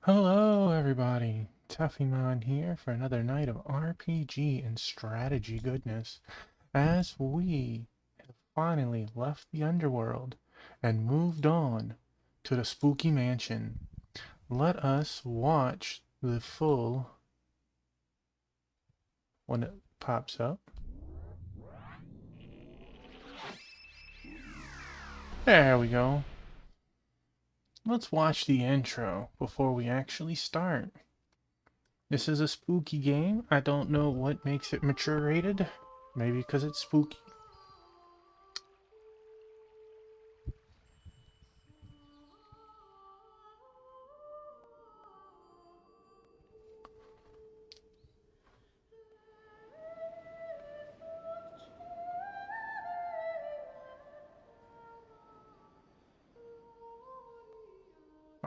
Hello, everybody. Tuffymon here for another night of RPG and strategy goodness as we have finally left the underworld and moved on to the spooky mansion. Let us watch the full when it pops up. There we go. Let's watch the intro before we actually start. This is a spooky game. I don't know what makes it mature rated. Maybe because it's spooky.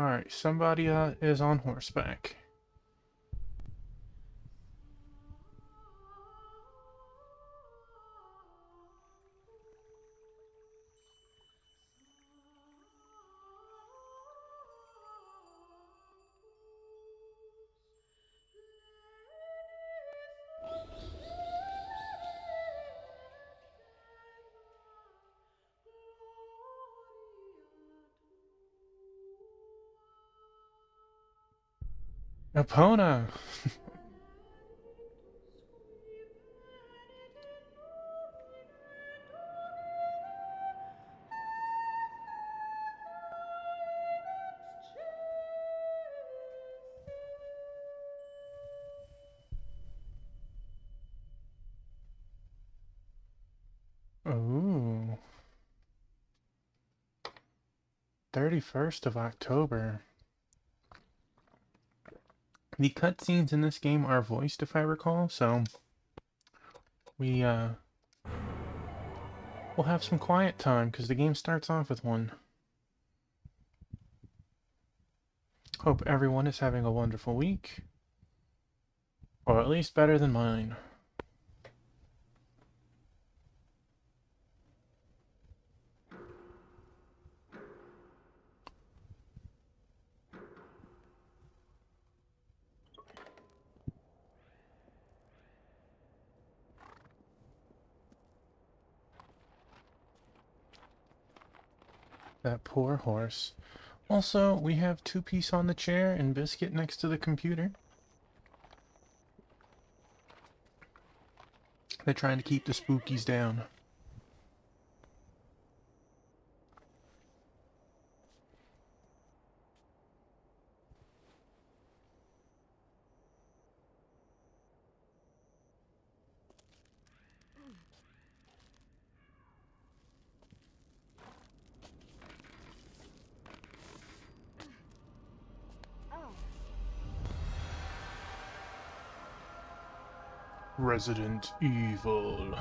Alright, somebody is on horseback. Epona! Ooh. 31st of October. The cutscenes in this game are voiced, if I recall, so we'll have some quiet time, because the game starts off with one. Hope everyone is having a wonderful week. Or at least better than mine. That poor horse. Also, we have Two Piece on the chair and Biscuit next to the computer. They're trying to keep the spookies down. Resident Evil.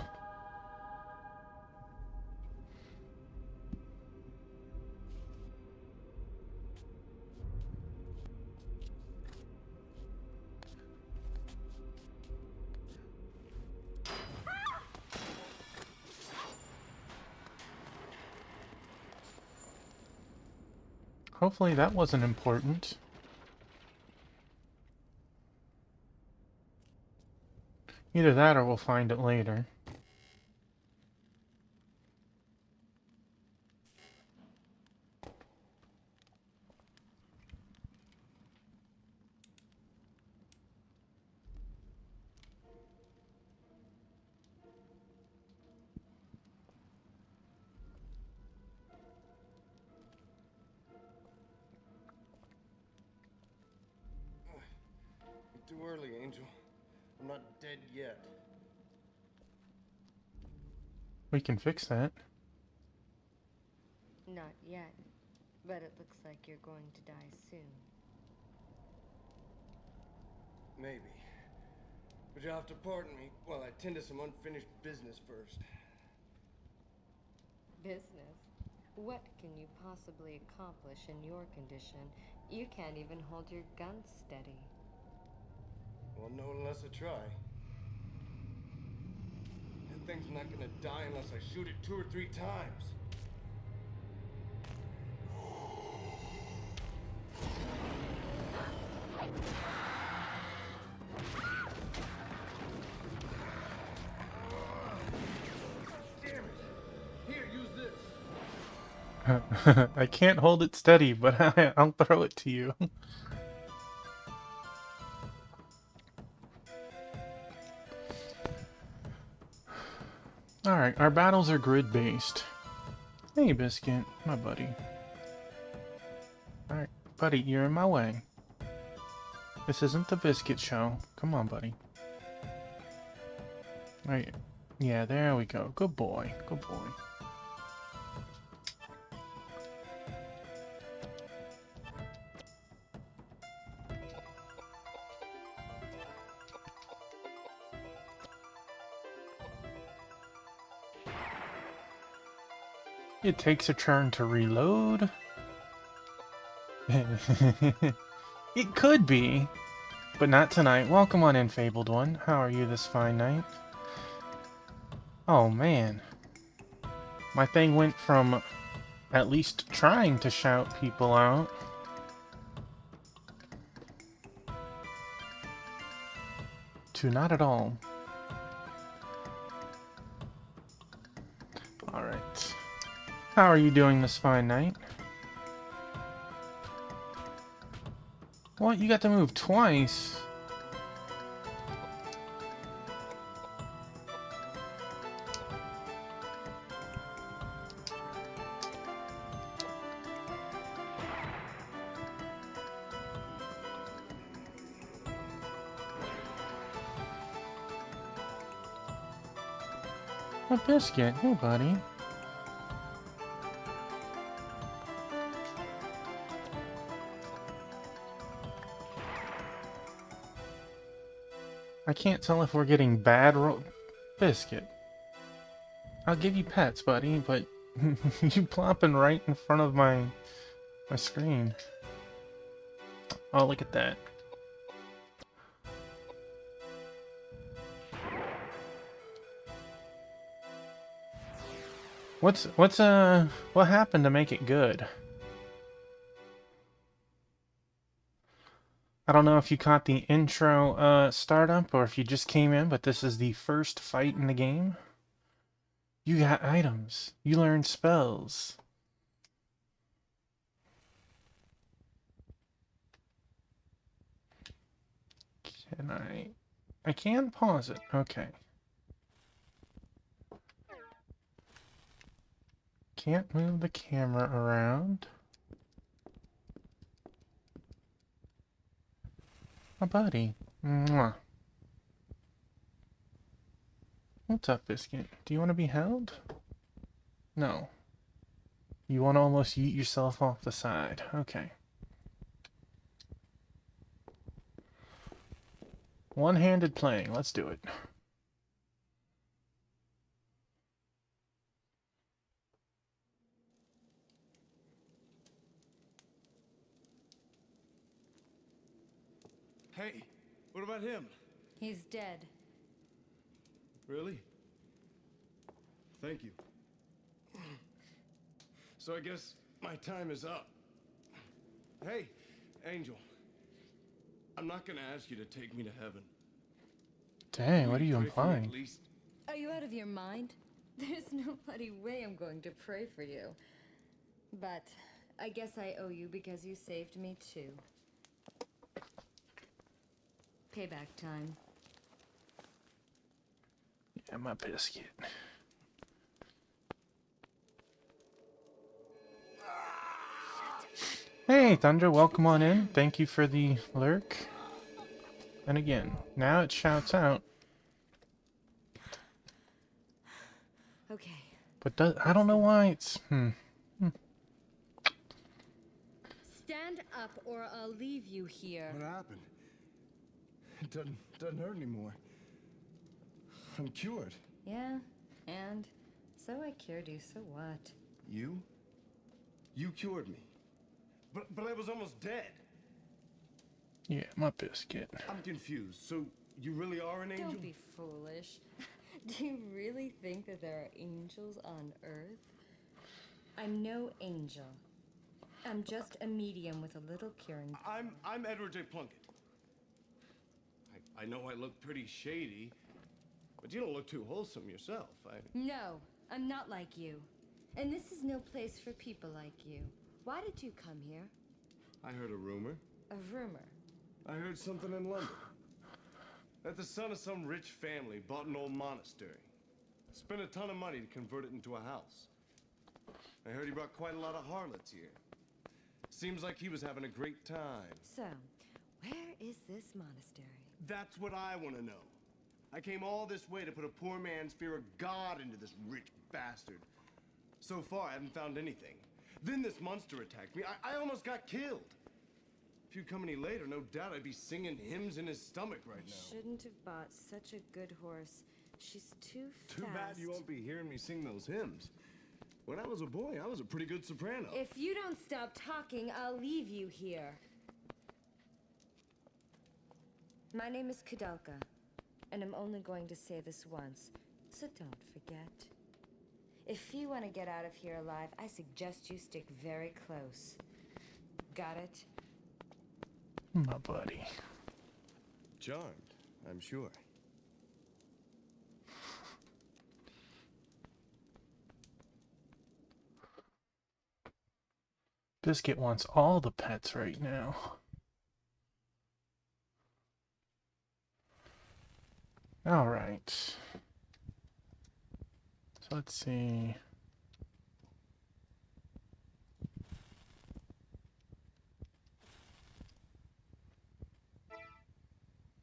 Hopefully that wasn't important. Either that or we'll find it later. Too early, Angel. I'm not dead yet. We can fix that. Not yet, but it looks like you're going to die soon. Maybe. But you'll have to pardon me while I tend to some unfinished business first. Business? What can you possibly accomplish in your condition? You can't even hold your gun steady. Well, no, unless I try. That thing's not gonna die unless I shoot it 2 or 3 times. I can't hold it steady, but I'll throw it to you. Alright, our battles are grid-based. Hey, Biscuit, my buddy. Alright, buddy, you're in my way. This isn't the Biscuit show. Come on, buddy. Right. Yeah, there we go. Good boy. Good boy. It takes a turn to reload. It could be, but not tonight. Welcome on in, Fabled One. How are you this fine night? Oh, man. My thing went from at least trying to shout people out to not at all. Alright. How are you doing this fine night? What? You got to move twice? A Biscuit. Hey, buddy. I can't tell if we're getting bad Biscuit. I'll give you pets, buddy, but you plopping right in front of my screen. Oh, look at that. What happened to make it good? I don't know if you caught the intro startup or if you just came in, but this is the first fight in the game. You got items. You learned spells. Can I can pause it. Okay. Can't move the camera around. My buddy. Mwah. What's up, Biscuit? Do you want to be held? No. You want to almost yeet yourself off the side. Okay. One-handed playing. Let's do it. Hey, what about him? He's dead. Really? Thank you. So I guess my time is up. Hey, Angel. I'm not gonna ask you to take me to heaven. Dang, what are you Pray for me implying? at least. Are you out of your mind? There's no bloody way I'm going to pray for you. But I guess I owe you because you saved me too. Payback time. Yeah, my Biscuit. Hey, Thunder, welcome on in. Thank you for the lurk. And again, now it shouts out. Okay. But I don't know why it's... Stand up or I'll leave you here. What happened? It doesn't hurt anymore. I'm cured. Yeah, and so I cured you, so what? You? You cured me. But I was almost dead. Yeah, my Biscuit. I'm confused. So you really are an angel? Don't be foolish. Do you really think that there are angels on Earth? I'm no angel. I'm just a medium with a little curing. I'm Edward J. Plunkett. I know I look pretty shady, but you don't look too wholesome yourself. No, I'm not like you. And this is no place for people like you. Why did you come here? I heard a rumor. A rumor. I heard something in London. That the son of some rich family bought an old monastery. Spent a ton of money to convert it into a house. I heard he brought quite a lot of harlots here. Seems like he was having a great time. So, where is this monastery? That's what I want to know. I came all this way to put a poor man's fear of God into this rich bastard. So far, I haven't found anything. Then this monster attacked me. I almost got killed. If you'd come any later, no doubt I'd be singing hymns in his stomach right now. Shouldn't have bought such a good horse. She's too fast. Too bad you won't be hearing me sing those hymns. When I was a boy, I was a pretty good soprano. If you don't stop talking, I'll leave you here. My name is Koudelka, and I'm only going to say this once, so don't forget. If you want to get out of here alive, I suggest you stick very close. Got it? My buddy. Charmed, I'm sure. Biscuit wants all the pets right now. Alright. So let's see.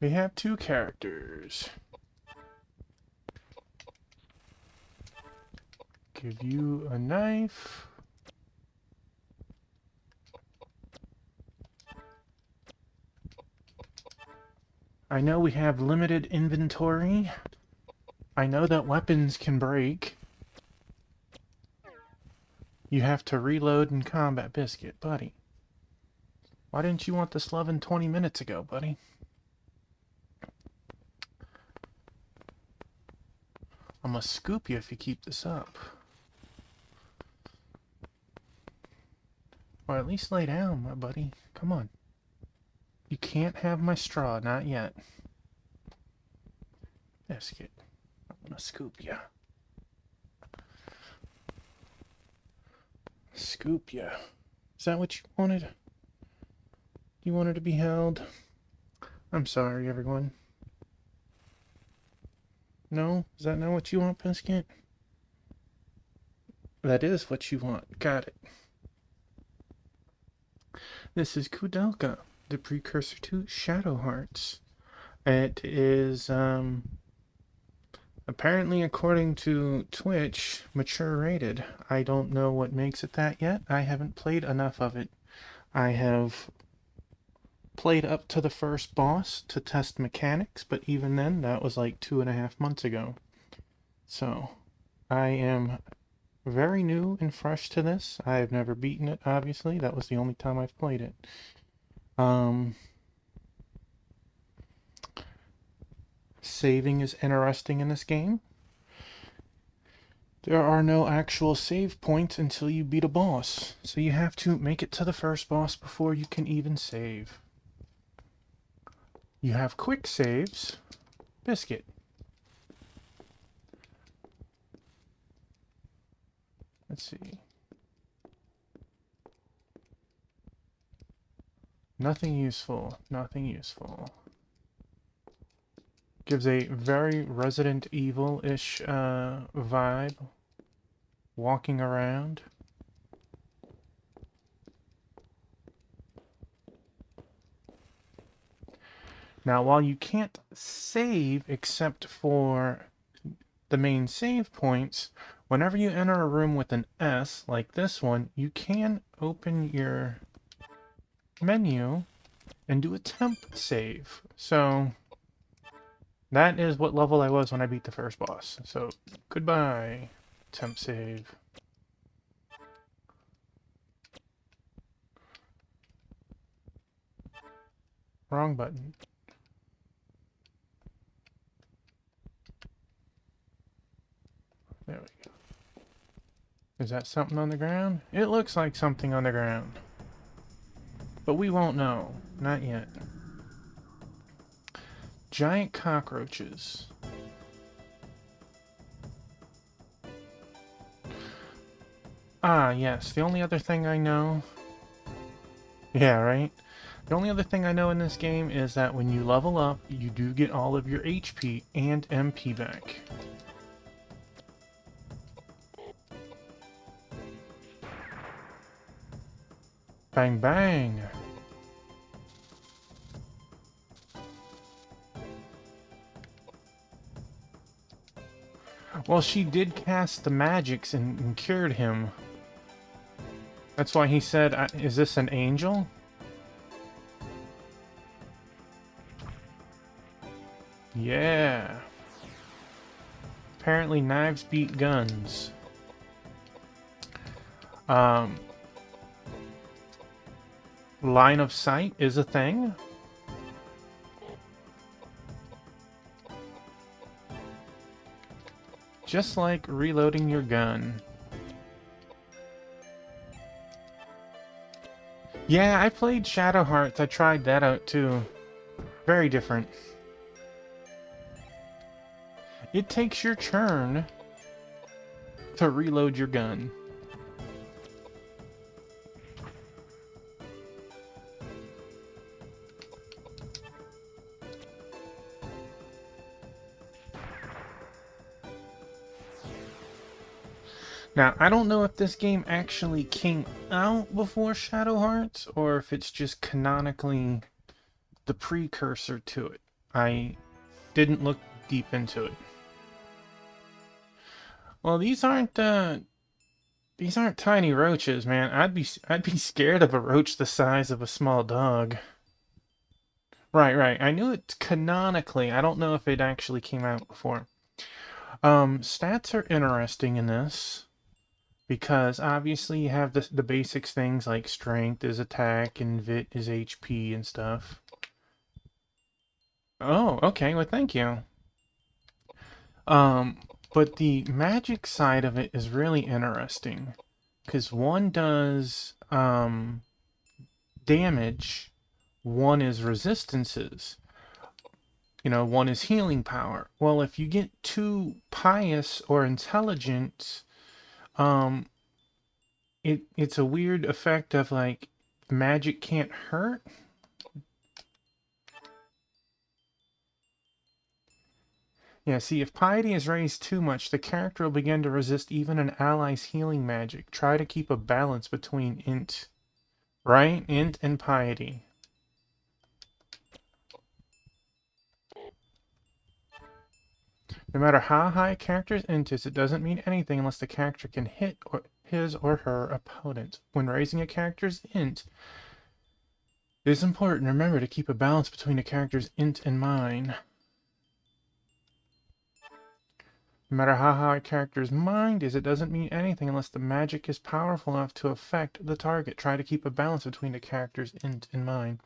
We have two characters. Give you a knife. I know we have limited inventory. I know that weapons can break. You have to reload in combat. Biscuit, buddy. Why didn't you want this loving 20 minutes ago, buddy? I'm gonna scoop you if you keep this up. Or at least lay down, my buddy. Come on. You can't have my straw, not yet. Biscuit. I'm gonna scoop you. Scoop you. Is that what you wanted? You wanted to be held? I'm sorry, everyone. No? Is that not what you want, Biscuit? That is what you want. Got it. This is Koudelka, the precursor to Shadow Hearts. It is, apparently, according to Twitch, mature rated. I don't know what makes it that yet. I haven't played enough of it. I have played up to the first boss to test mechanics, but even then, that was like 2.5 months ago. So, I am very new and fresh to this. I have never beaten it, obviously. That was the only time I've played it. Saving is interesting in this game. There are no actual save points until you beat a boss, so you have to make it to the first boss before you can even save. You have quick saves. Biscuit. Let's see. Nothing useful. Nothing useful. Gives a very Resident Evil-ish vibe. Walking around. Now, while you can't save except for the main save points, whenever you enter a room with an S, like this one, you can open your menu and do a temp save. So, that is what level I was when I beat the first boss. So, goodbye, temp save. Wrong button. There we go. Is that something on the ground? It looks like something on the ground. But we won't know. Not yet. Giant cockroaches. Ah, yes, the only other thing I know... Yeah, right? The only other thing I know in this game is that when you level up, you do get all of your HP and MP back. Bang bang! Well, she did cast the magics and cured him. That's why he said, is this an angel? Yeah. Apparently knives beat guns. Um, line of sight is a thing. Just like reloading your gun. Yeah, I played Shadow Hearts. I tried that out too. Very different. It takes your turn to reload your gun. Now, I don't know if this game actually came out before Shadow Hearts, or if it's just canonically the precursor to it. I didn't look deep into it. Well, these aren't tiny roaches, man. I'd be scared of a roach the size of a small dog. Right. I knew it canonically. I don't know if it actually came out before. Stats are interesting in this because obviously you have the basics things like strength is attack and vit is HP and stuff. Oh, okay. Well, thank you. But the magic side of it is really interesting because one does damage, one is resistances. You know, one is healing power. Well, if you get too pious or intelligent, um, it's a weird effect of like magic can't hurt. Yeah, see, if piety is raised too much, the character will begin to resist even an ally's healing magic. Try to keep a balance between int, right? Int and piety. No matter how high a character's int is, it doesn't mean anything unless the character can hit his or her opponent. When raising a character's int, it is important to remember to keep a balance between a character's int and mine. No matter how high a character's mind is, it doesn't mean anything unless the magic is powerful enough to affect the target. Try to keep a balance between the character's int and mind.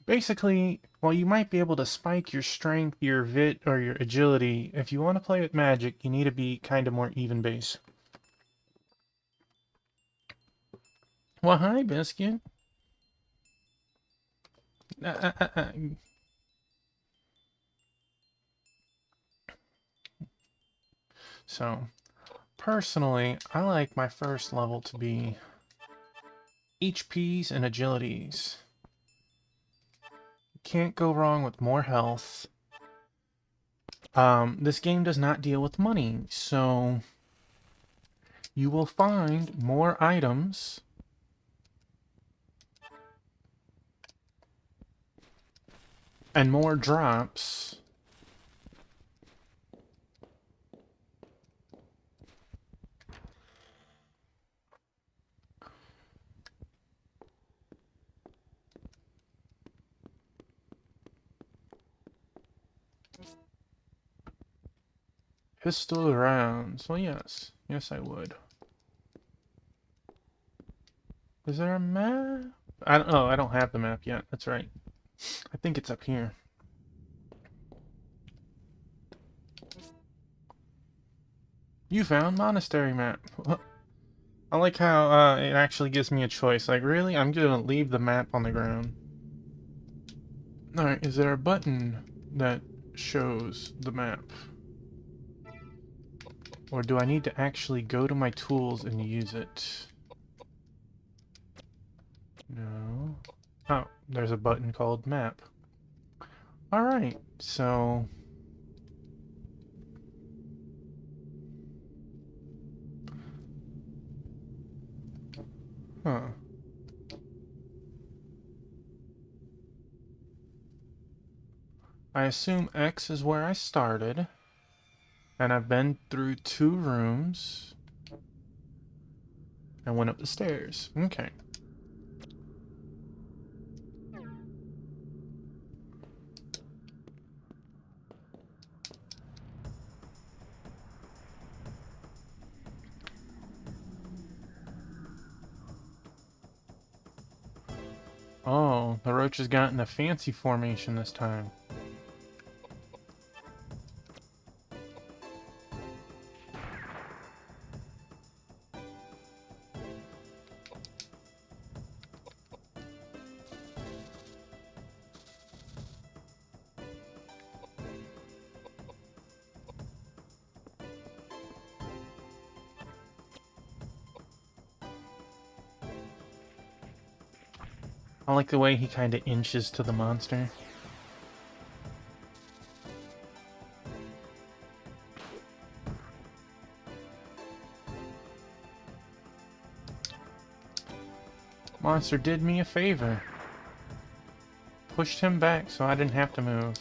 Basically, while you might be able to spike your strength, your vit, or your agility, if you want to play with magic, you need to be kind of more even base. Well, hi, Biscuit. So, personally, I like my first level to be HPs and agilities. Can't go wrong with more health. This game does not deal with money, so you will find more items and more drops pistol rounds. Well, yes. Yes, I would. Is there a map? I don't have the map yet. That's right. I think it's up here. You found monastery map. I like how it actually gives me a choice. Like, really? I'm gonna leave the map on the ground. Alright, is there a button that shows the map? Or do I need to actually go to my tools and use it? No. Oh, there's a button called map. Alright, so... Huh. I assume X is where I started. And I've been through 2 rooms. And went up the stairs. Okay. Oh, the roach has gotten a fancy formation this time. I like the way he kind of inches to the monster. Monster did me a favor. Pushed him back so I didn't have to move.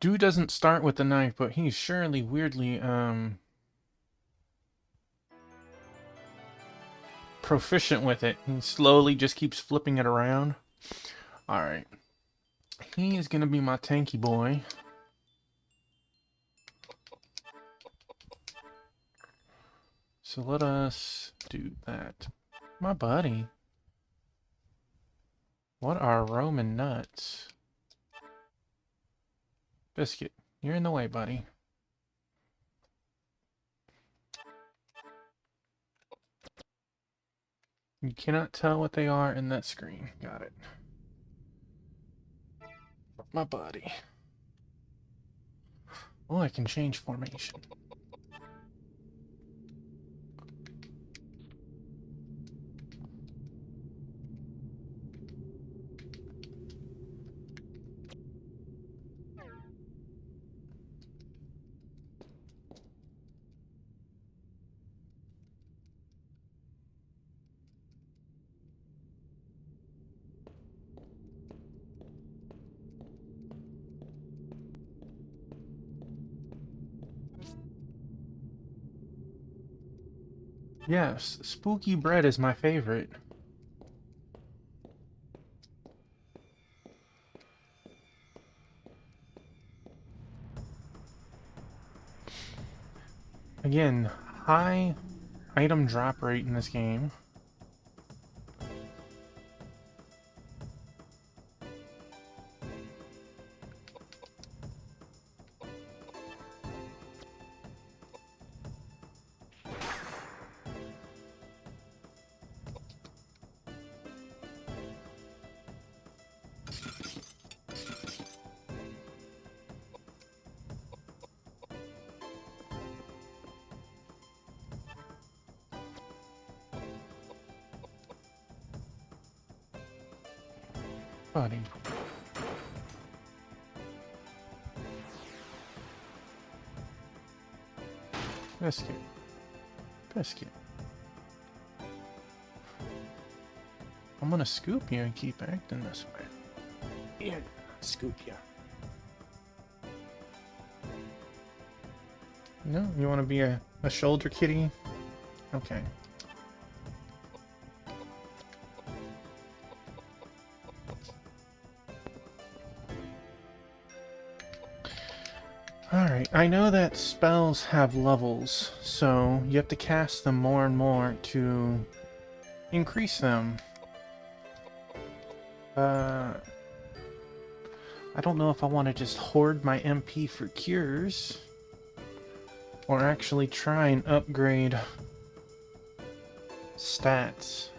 Dude doesn't start with the knife, but he's surely weirdly, proficient with it. He slowly just keeps flipping it around. Alright. He is gonna be my tanky boy. So let us do that. My buddy. What are Roman nuts? Biscuit, you're in the way, buddy. You cannot tell what they are in that screen. Got it. My buddy. Oh, I can change formation. Yes, spooky bread is my favorite. Again, high item drop rate in this game. Buddy. Biscuit. Biscuit. I'm gonna scoop you and keep acting this way. Yeah, scoop you. No, you want to be a shoulder kitty? Okay. Alright, I know that spells have levels, so you have to cast them more and more to increase them. I don't know if I want to just hoard my MP for cures, or actually try and upgrade stats.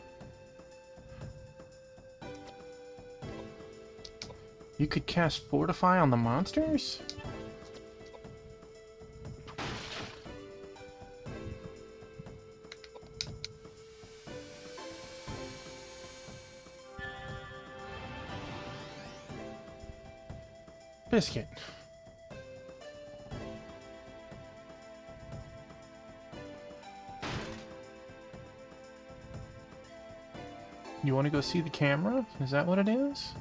You could cast Fortify on the monsters? Biscuit. You want to go see the camera? Is that what it is?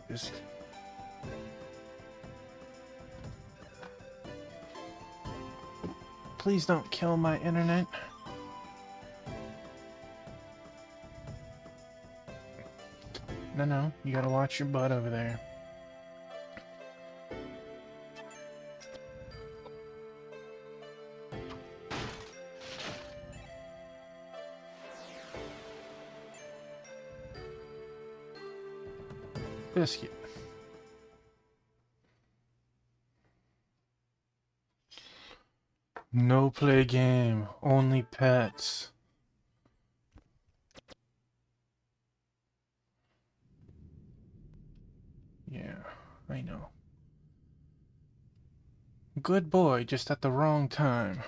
Biscuit. Please don't kill my internet. No, you gotta watch your butt over there. Biscuit. No play game, only pets. Yeah, I know. Good boy, just at the wrong time.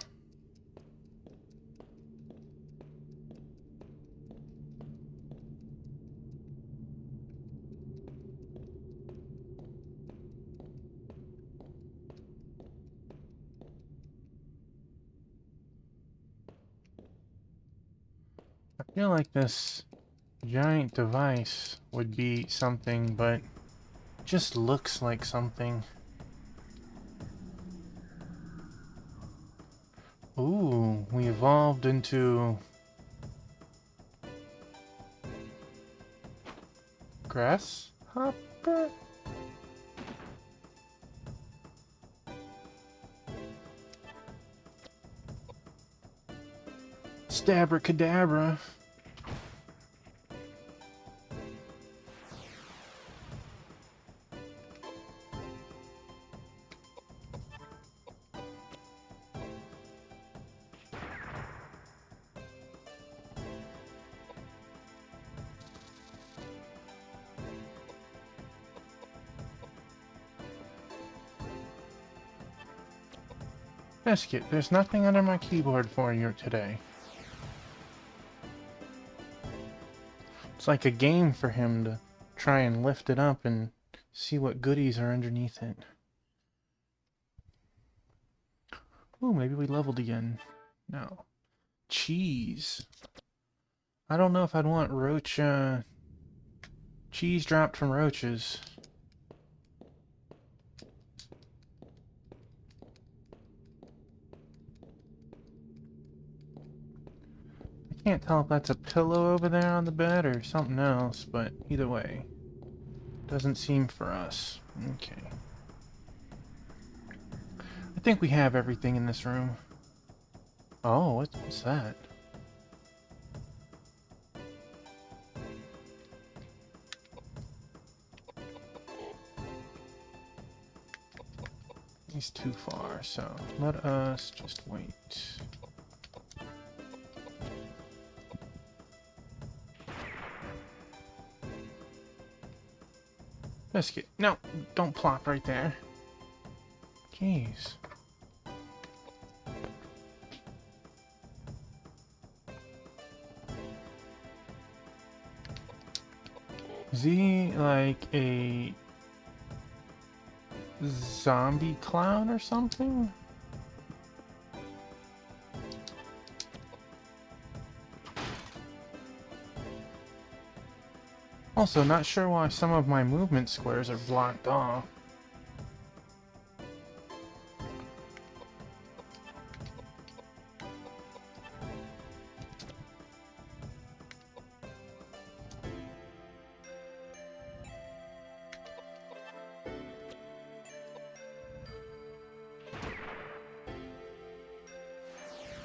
I feel like this giant device would be something, but just looks like something. Ooh, we evolved into grasshopper? Stabracadabra. Biscuit, there's nothing under my keyboard for you today. It's like a game for him to try and lift it up and see what goodies are underneath it. Ooh, maybe we leveled again. No. Cheese. I don't know if I'd want roach, cheese dropped from roaches. I can't tell if that's a pillow over there on the bed or something else, but either way. Doesn't seem for us. Okay. I think we have everything in this room. Oh, what's that? He's too far, so let us just wait. Biscuit. No, don't plop right there. Jeez. Is he like a zombie clown or something? Also, not sure why some of my movement squares are blocked off.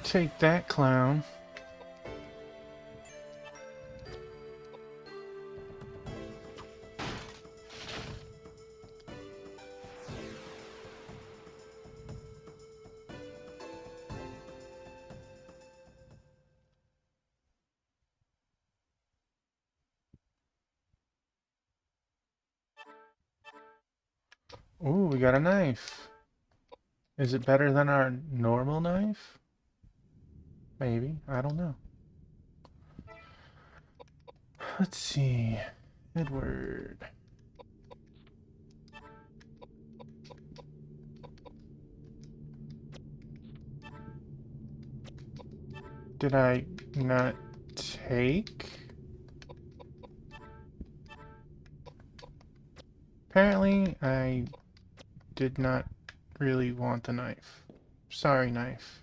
Take that, clown. Ooh, we got a knife. Is it better than our normal knife? Maybe. I don't know. Let's see. Edward. Did I not take? Apparently, I did not really want the knife. Sorry, knife.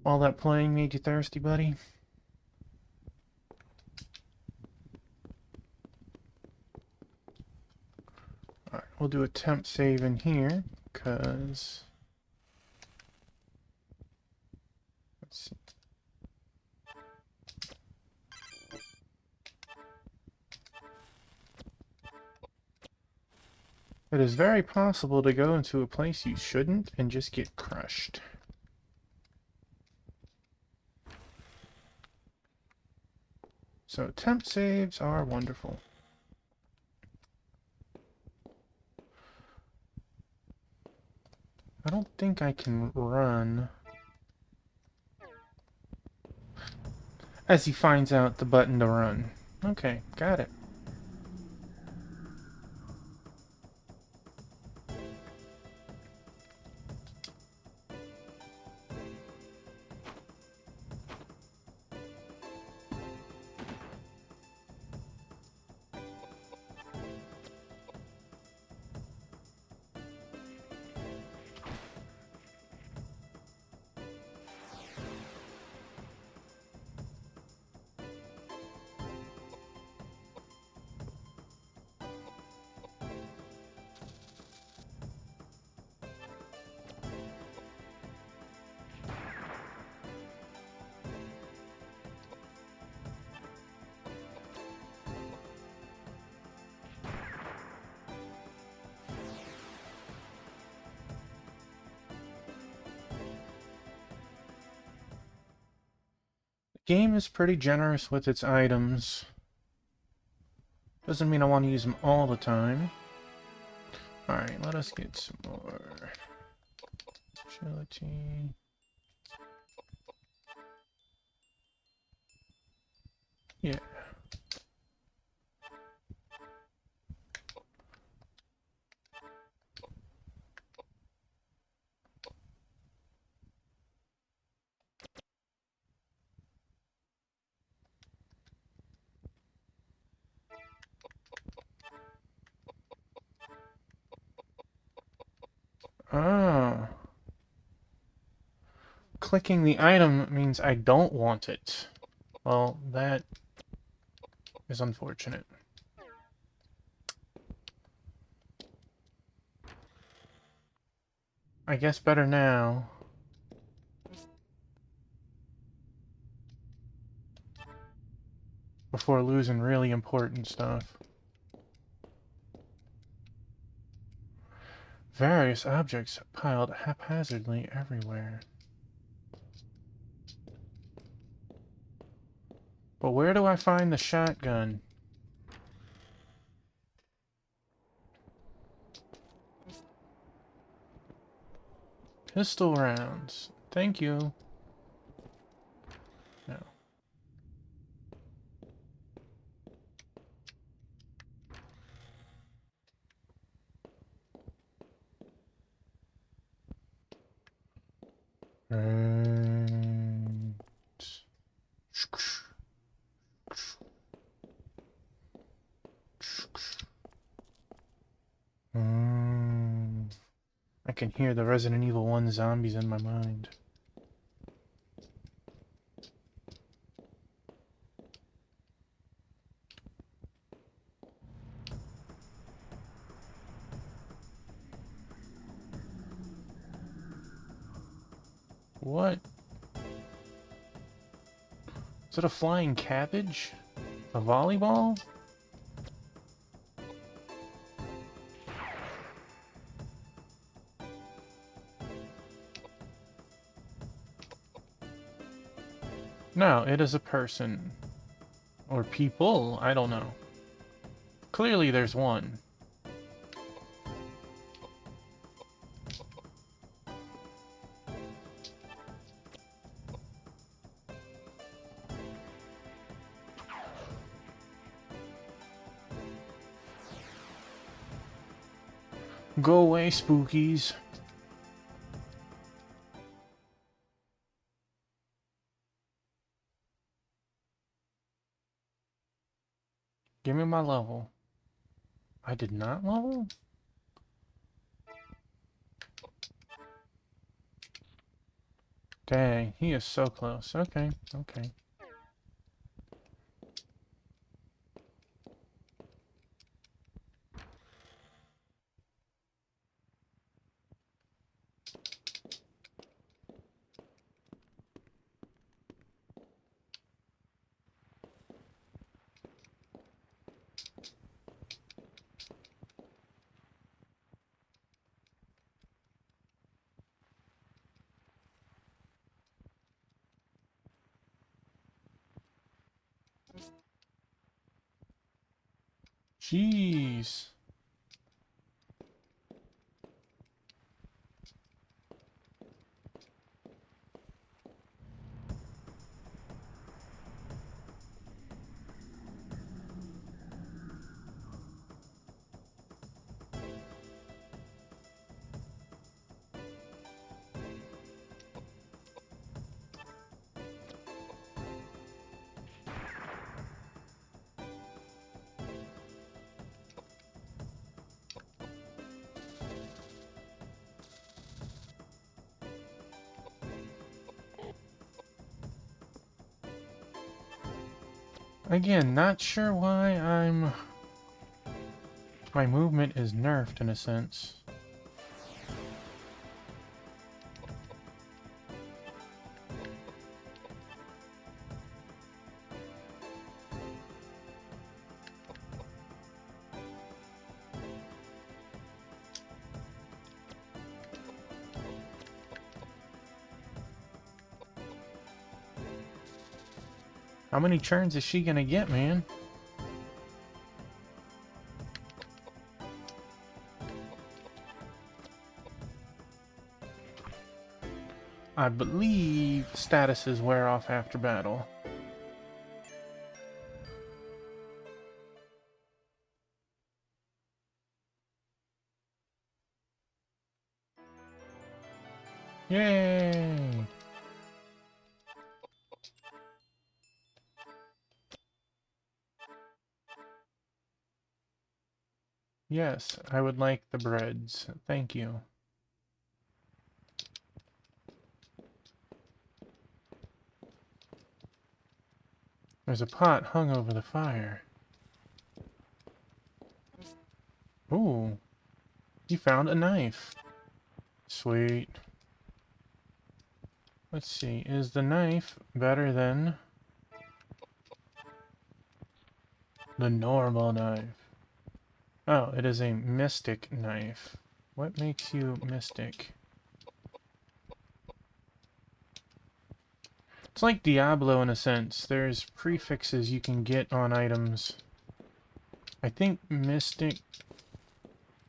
All that playing made you thirsty, buddy? Alright, we'll do a temp save in here, because... Let's see. It is very possible to go into a place you shouldn't and just get crushed. So temp saves are wonderful. I don't think I can run. As he finds out the button to run. Okay, got it. Game is pretty generous with its items. Doesn't mean I want to use them all the time. Alright, let us get some more agility. Yeah. Ah. Clicking the item means I don't want it. Well, that is unfortunate. I guess better now. Before losing really important stuff. Various objects piled haphazardly everywhere. But where do I find the shotgun? Pistol rounds. Thank you. No. And... I can hear the Resident Evil 1 zombies in my mind. What? Is it a flying cabbage? A volleyball? No, it is a person. Or people, I don't know. Clearly there's one. Go away, spookies. Give me my level. I did not level? Dang, he is so close. Okay, okay. Jeez. Again, not sure why my movement is nerfed in a sense. How many turns is she gonna get, man? I believe statuses wear off after battle. Yay! Yes, I would like the breads. Thank you. There's a pot hung over the fire. Ooh, you found a knife. Sweet. Let's see, is the knife better than the normal knife? Oh, it is a mystic knife. What makes you mystic? It's like Diablo in a sense. There's prefixes you can get on items. I think mystic...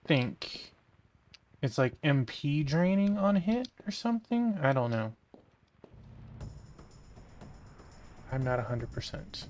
it's like MP draining on hit or something? I don't know. I'm not 100%.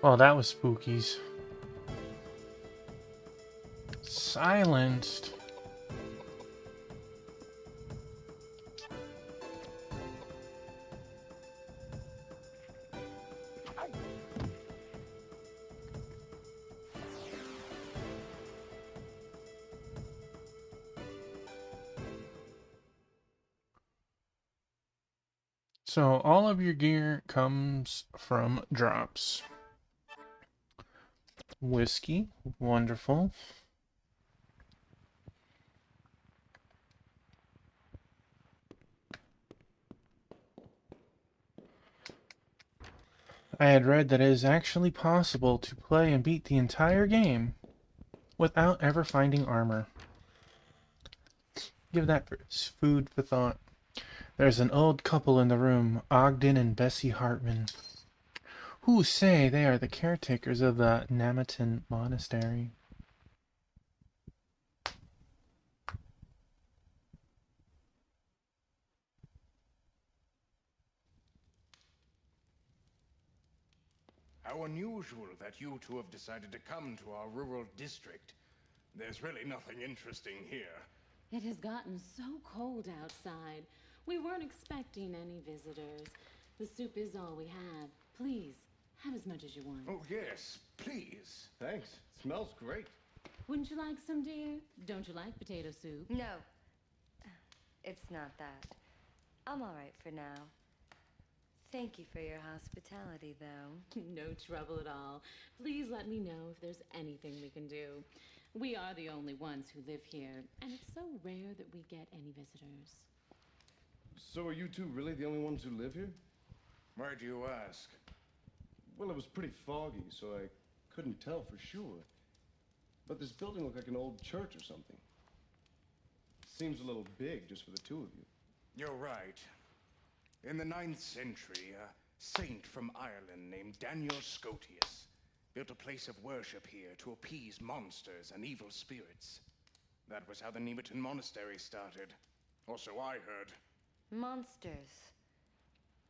Oh, that was spookies. Silenced. So all of your gear comes from drops. Whiskey, wonderful. I had read that it is actually possible to play and beat the entire game without ever finding armor. Give that food for thought. There's an old couple in the room, Ogden and Bessie Hartman, who say they are the caretakers of the Namatin Monastery. How unusual that you two have decided to come to our rural district. There's really nothing interesting here. It has gotten so cold outside. We weren't expecting any visitors. The soup is all we have. Please, have as much as you want. Oh, yes, please. Thanks. Smells great. Wouldn't you like some, dear? Don't you like potato soup? No. It's not that. I'm all right for now. Thank you for your hospitality, though. No trouble at all. Please let me know if there's anything we can do. We are the only ones who live here, and it's so rare that we get any visitors. So are you two really the only ones who live here? Why do you ask? Well, it was pretty foggy, so I couldn't tell for sure. But this building looked like an old church or something. Seems a little big just for the two of you. You're right. In the 9th century, a saint from Ireland named Daniel Scotius built a place of worship here to appease monsters and evil spirits. That was how the Nematon Monastery started. Or so I heard. Monsters.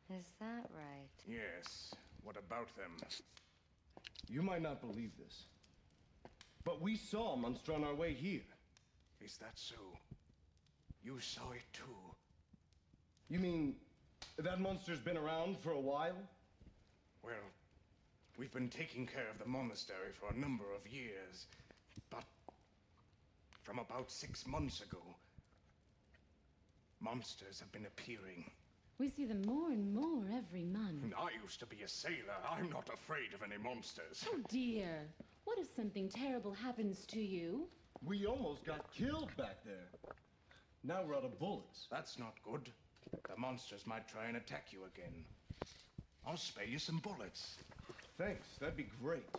Is that right? Yes. What about them? You might not believe this, but we saw a monster on our way here. Is that so? You saw it too? You mean that monster's been around for a while? Well, we've been taking care of the monastery for a number of years, but from about 6 months ago, monsters have been appearing. We see them more and more every month. I used to be a sailor. I'm not afraid of any monsters. Oh, dear. What if something terrible happens to you? We almost got killed back there. Now we're out of bullets. That's not good. The monsters might try and attack you again. I'll spare you some bullets. Thanks, that'd be great.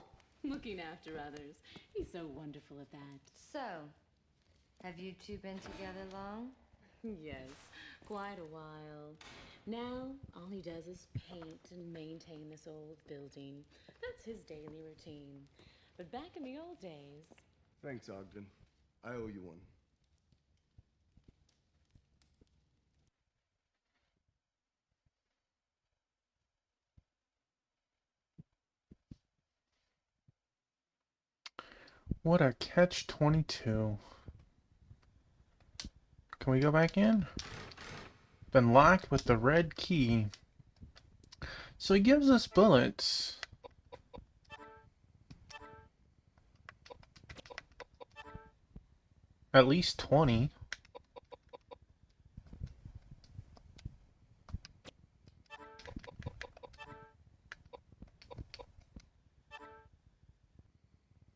Looking after others. He's so wonderful at that. So, have you two been together long? Yes, quite a while. Now, all he does is paint and maintain this old building. That's his daily routine. But back in the old days... Thanks, Ogden. I owe you one. What a catch-22. Can we go back in? Been locked with the red key. So he gives us bullets. At least 20.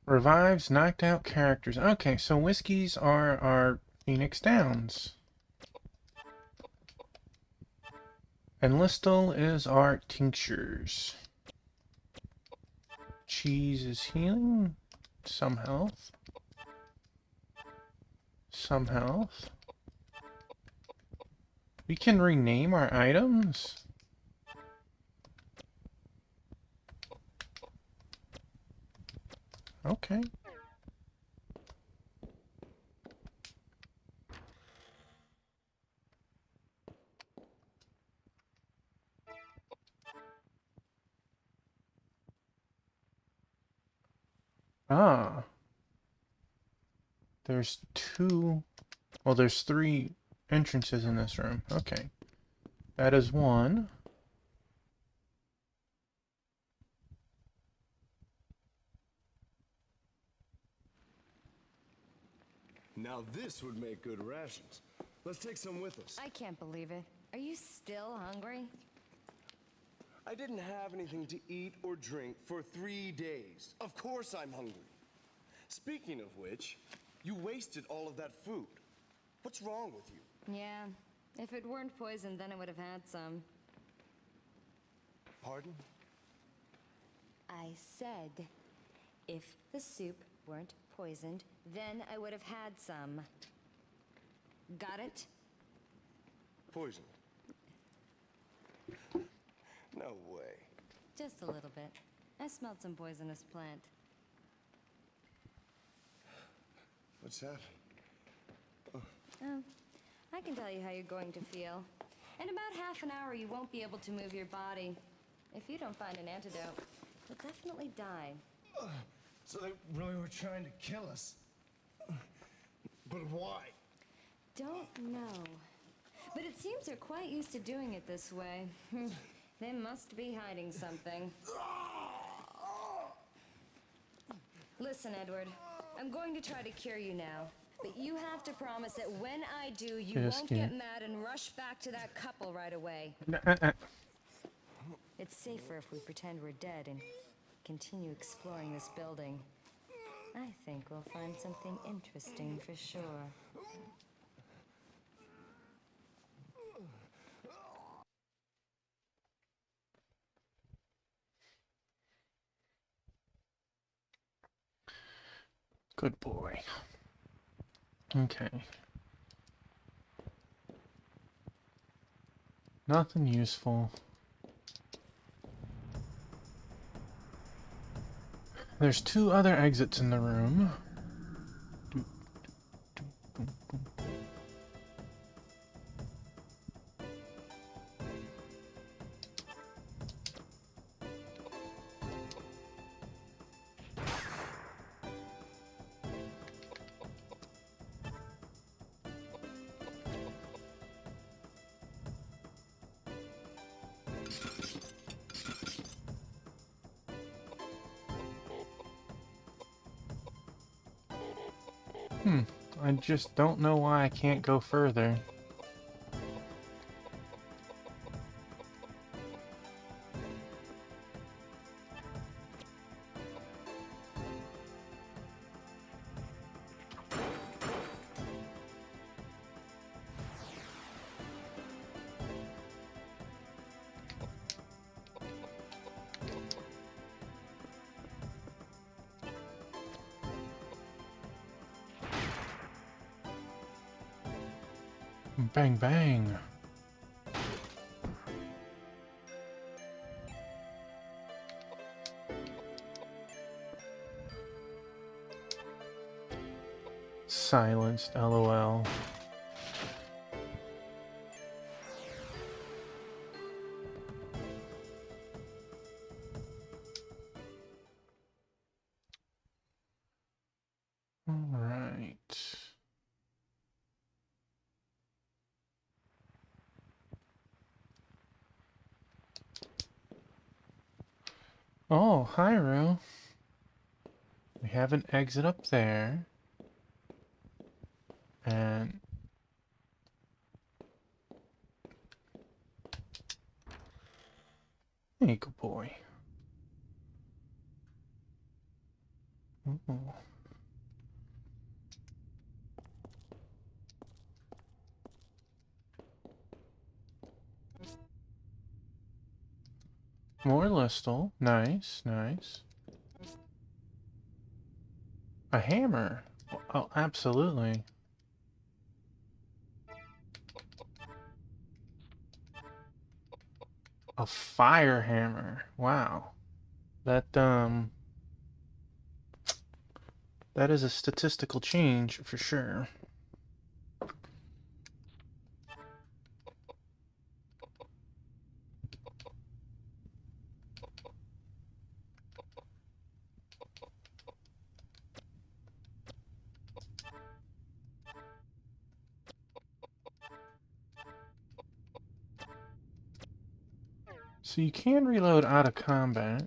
Revives knocked out characters. Okay, so whiskeys are our Phoenix Downs. And Listel is our tinctures. Cheese is healing. Some health. Some health. We can rename our items. Okay. Ah. There's two... Well, there's three entrances in this room. Okay. That is one. Now this would make good rations. Let's take some with us. I can't believe it. Are you still hungry? I didn't have anything to eat or drink for 3 days. Of course I'm hungry. Speaking of which, you wasted all of that food. What's wrong with you? Yeah. If it weren't poisoned, then I would have had some. Pardon? I said, if the soup weren't poisoned, then I would have had some. Got it? Poisoned? No way. Just a little bit. I smelled some poisonous plant. What's that? Oh, I can tell you how you're going to feel. In about half an hour, you won't be able to move your body. If you don't find an antidote, you'll definitely die. So they really were trying to kill us. But why? Don't know. But it seems they're quite used to doing it this way. They must be hiding something. Listen, Edward. I'm going to try to cure you now. But you have to promise that when I do, you won't get mad and rush back to that couple right away. It's safer if we pretend we're dead and continue exploring this building. I think we'll find something interesting for sure. Good boy. Okay. Nothing useful. There's two other exits in the room. I just don't know why I can't go further. Bang bang. Silenced, LOL. All right. Oh, hi, Rue. We have an exit up there. And... Hey, good boy. Ooh. More Listel. Nice, nice. A hammer. Oh, absolutely. A fire hammer. Wow. That is a statistical change for sure. So you can reload out of combat.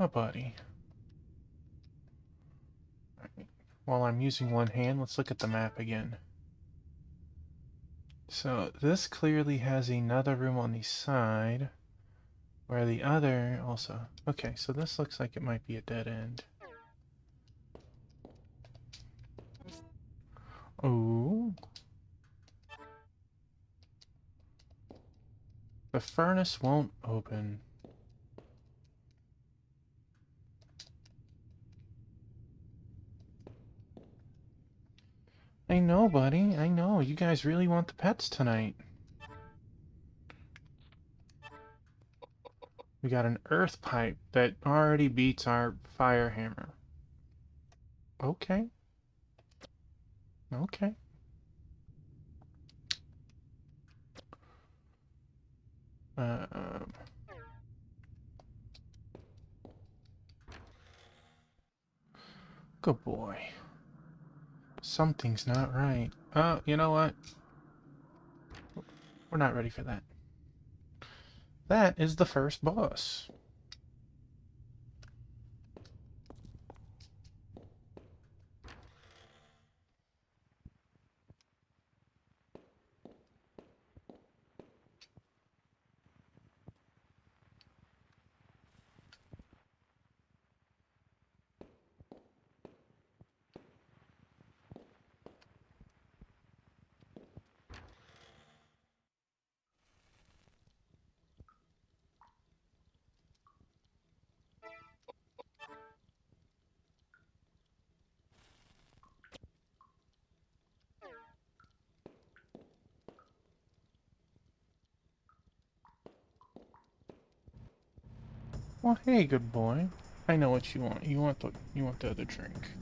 Oh, buddy. Alright. While I'm using one hand, let's look at the map again. So this clearly has another room on the side, where the other also... Okay, so this looks like it might be a dead end. Oh. The furnace won't open. I know, buddy. I know. You guys really want the pets tonight. We got an earth pipe that already beats our fire hammer. Okay. Okay. Um... Good boy. Something's not right. Oh, you know what? We're not ready for that. That is the first boss. Well, hey, good boy. I know what you want. You want the other drink.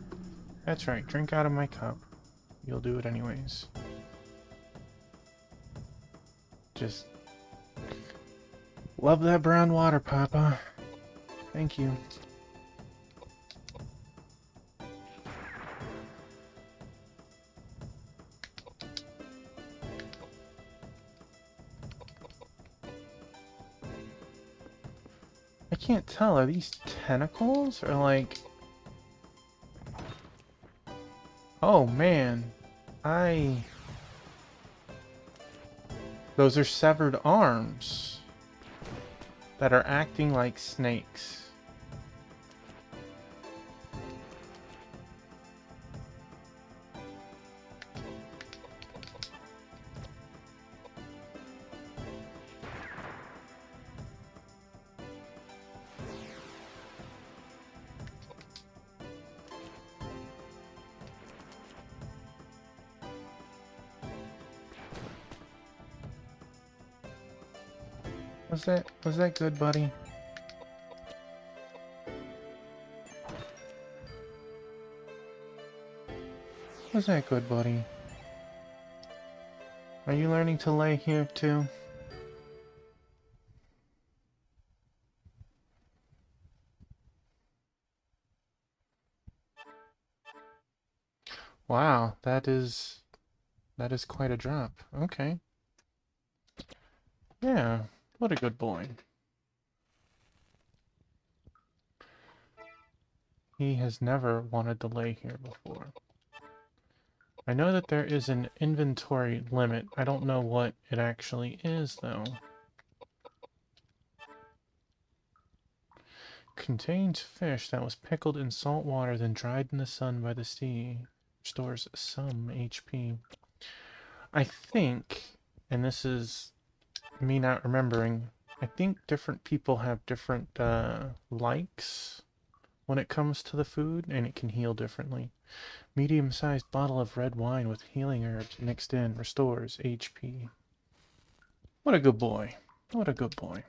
That's right. Drink out of my cup. You'll do it anyways. Just love that brown water, Papa. Thank you. I can't tell. Are these tentacles or like... Oh man. Those are severed arms that are acting like snakes. Was that good, buddy? Was that good, buddy? Are you learning to lay here too? Wow, that is quite a drop. Okay. Yeah, what a good boy. He has never wanted to lay here before. I know that there is an inventory limit. I don't know what it actually is, though. Contains fish that was pickled in salt water, then dried in the sun by the sea. Restores some HP. I think, and this is me not remembering, I think different people have different likes when it comes to the food, and it can heal differently. Medium-sized bottle of red wine with healing herbs mixed in restores HP. What a good boy. What a good boy.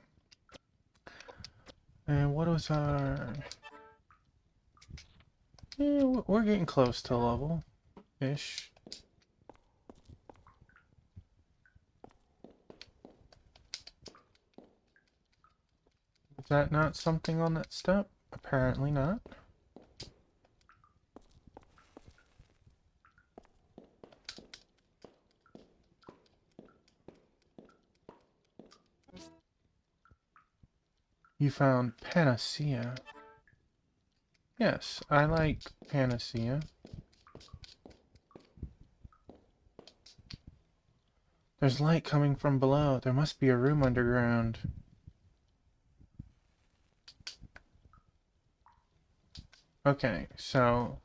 And what was our... Yeah, we're getting close to level-ish. Is that not something on that step? Apparently not. You found panacea. Yes, I like panacea. There's light coming from below. There must be a room underground. Okay, so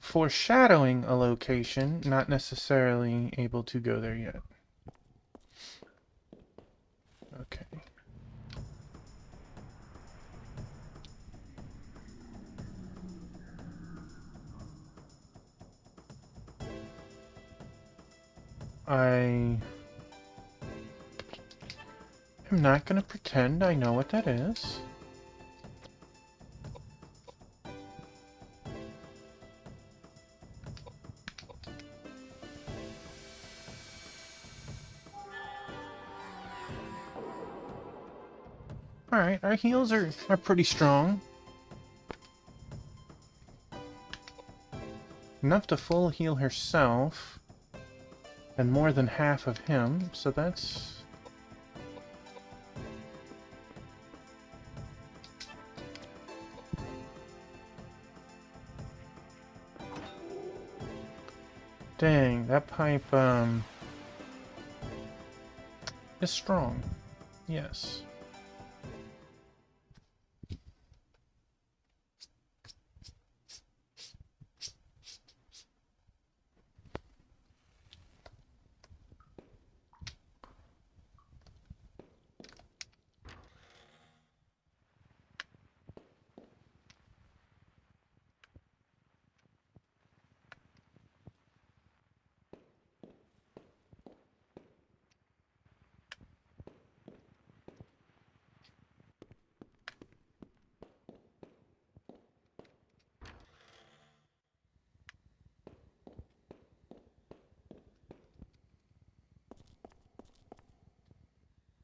foreshadowing a location, not necessarily able to go there yet. Okay. I am not going to pretend I know what that is. Alright, our heals are pretty strong. Enough to full heal herself. And more than half of him, so that's... Dang, that pipe, is strong. Yes.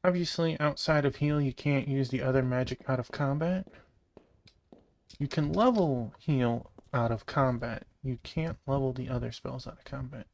Obviously, outside of heal, you can't use the other magic out of combat. You can level heal out of combat. You can't level the other spells out of combat.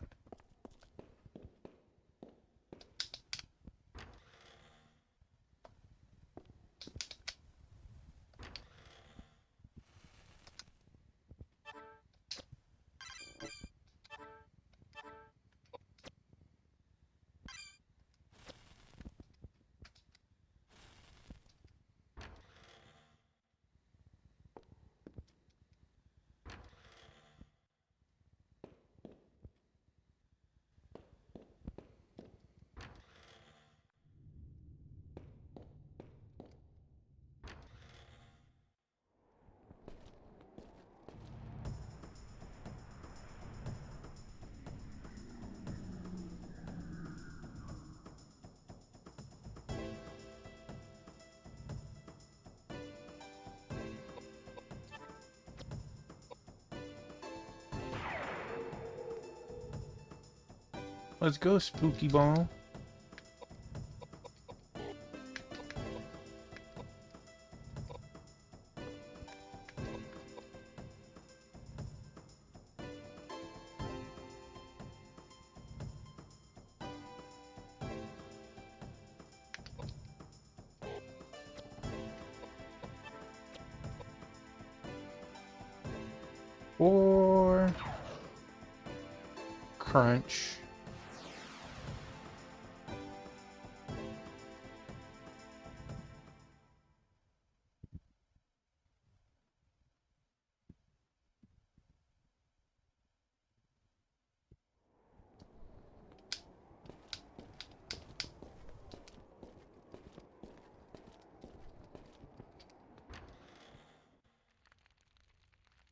Let's go, Spooky Ball. Or... Crunch.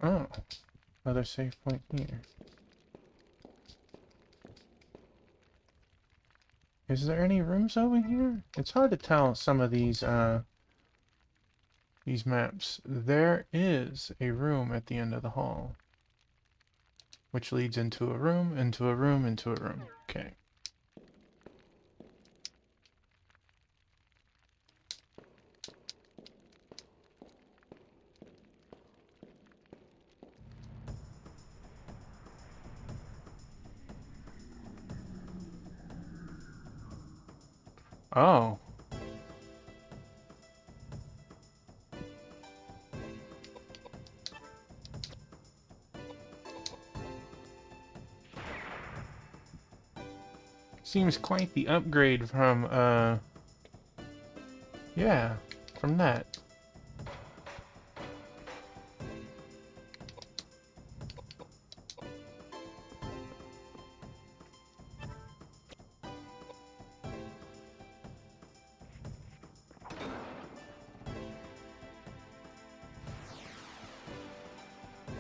Oh, another save point here. Is there any rooms over here? It's hard to tell some of these maps. There is a room at the end of the hall, which leads into a room, into a room, into a room. Okay. Oh. Seems quite the upgrade from, yeah, from that.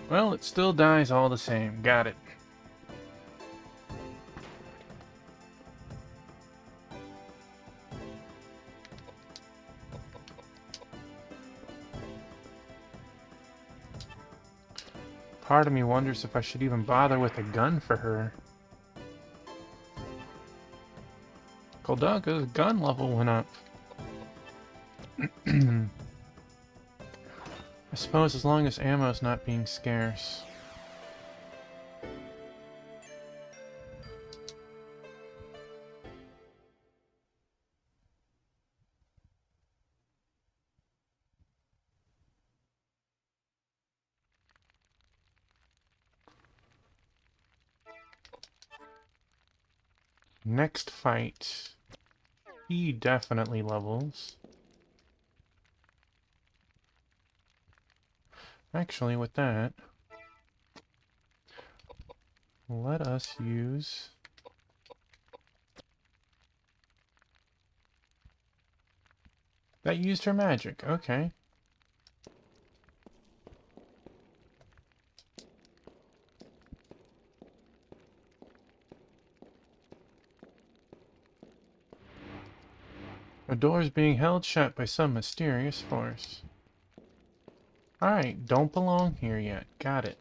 Well, it still dies all the same. Got it. Part of me wonders if I should even bother with a gun for her. Koudelka's gun level went up. I suppose as long as ammo's not being scarce. Next fight. He definitely levels. Actually, with that, let us use... That used her magic, okay. The door's being held shut by some mysterious force. Alright, don't belong here yet. Got it.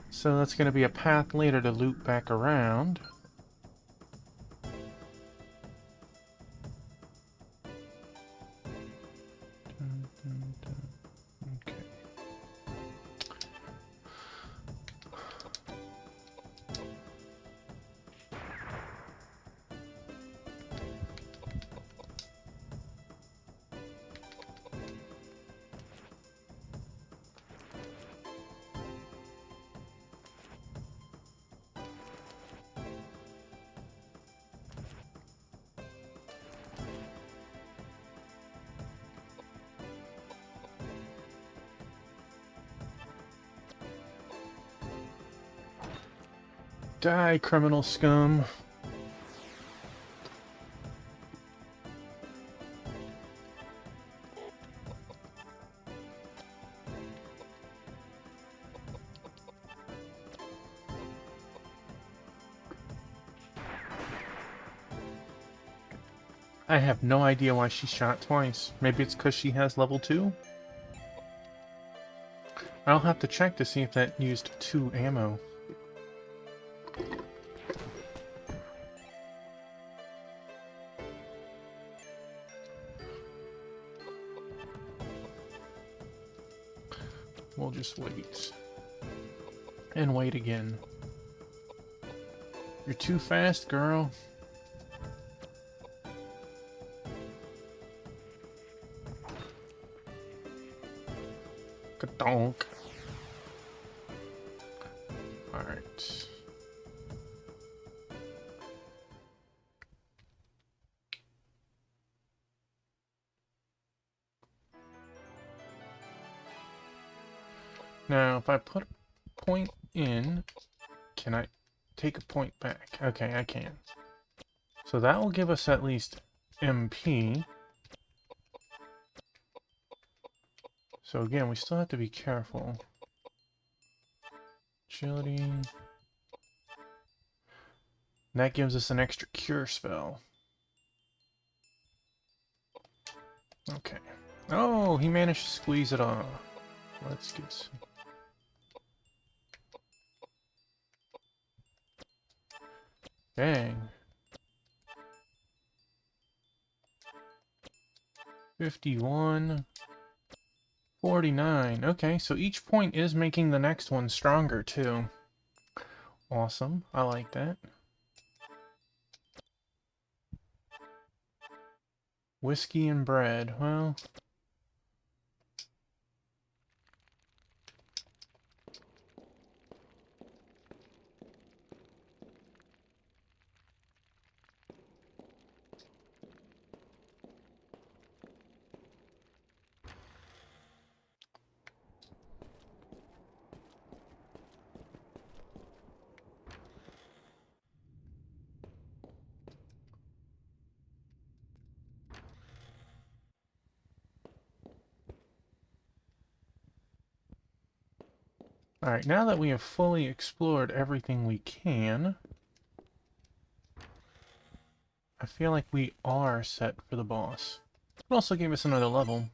So that's going to be a path later to loop back around. Okay. Die, criminal scum. I have no idea why she shot twice. Maybe it's because she has level 2? I'll have to check to see if that used 2 ammo. We'll just wait. And wait again. You're too fast, girl. Ka-donk. Alright. Now, if I put a point in, can I take a point back? Okay, I can. So that will give us at least MP. So again, we still have to be careful. Agility. And that gives us an extra cure spell. Okay. Oh, he managed to squeeze it off. Let's get some. Dang. 51. 49. Okay, so each point is making the next one stronger, too. Awesome. I like that. Whiskey and bread. Well... Alright, now that we have fully explored everything we can, I feel like we are set for the boss. It also gave us another level.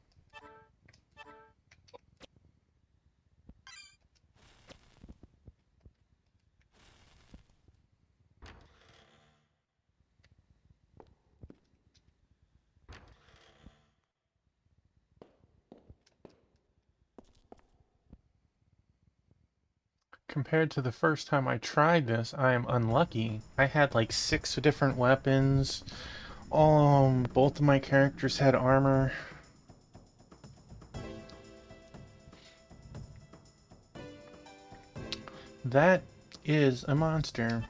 Compared to the first time I tried this, I am unlucky. I had like 6 different weapons. Both of my characters had armor. That is a monster.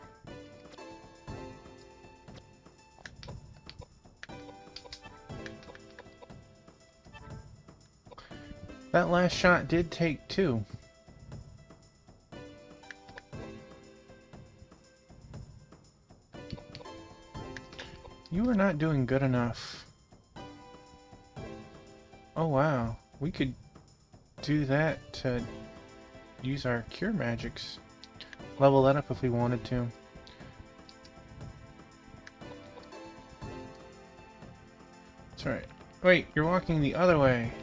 That last shot did take 2. You are not doing good enough. Oh wow, we could do that to use our cure magics. Level that up if we wanted to. That's right. Wait, you're walking the other way.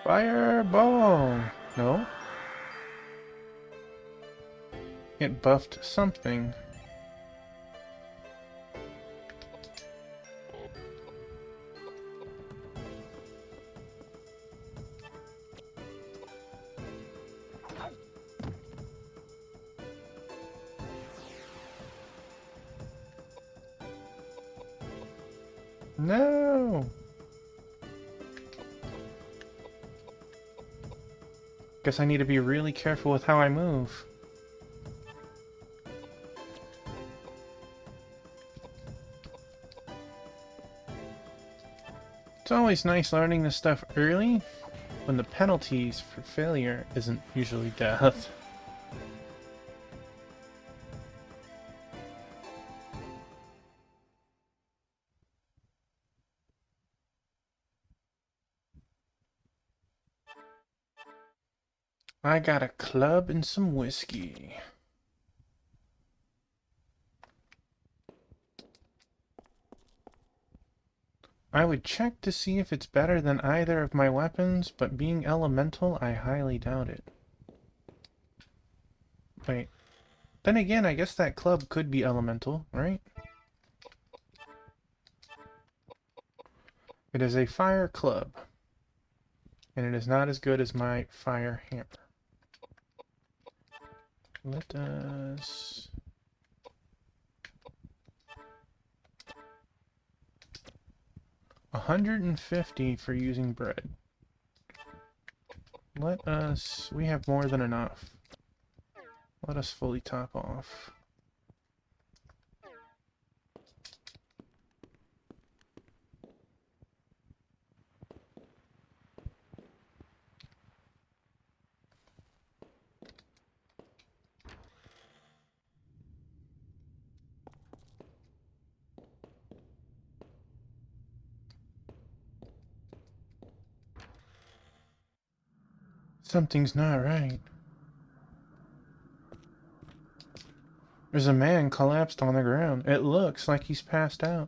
Fireball! No? It buffed something. No! Guess I need to be really careful with how I move. It's always nice learning this stuff early, when the penalties for failure isn't usually death. I got a club and some whiskey. I would check to see if it's better than either of my weapons, but being elemental, I highly doubt it. Wait. Then again, I guess that club could be elemental, right? It is a fire club. And it is not as good as my fire hammer. Let us... 150 for using bread. Let us... We have more than enough. Let us fully top off. Something's not right. There's a man collapsed on the ground. It looks like he's passed out.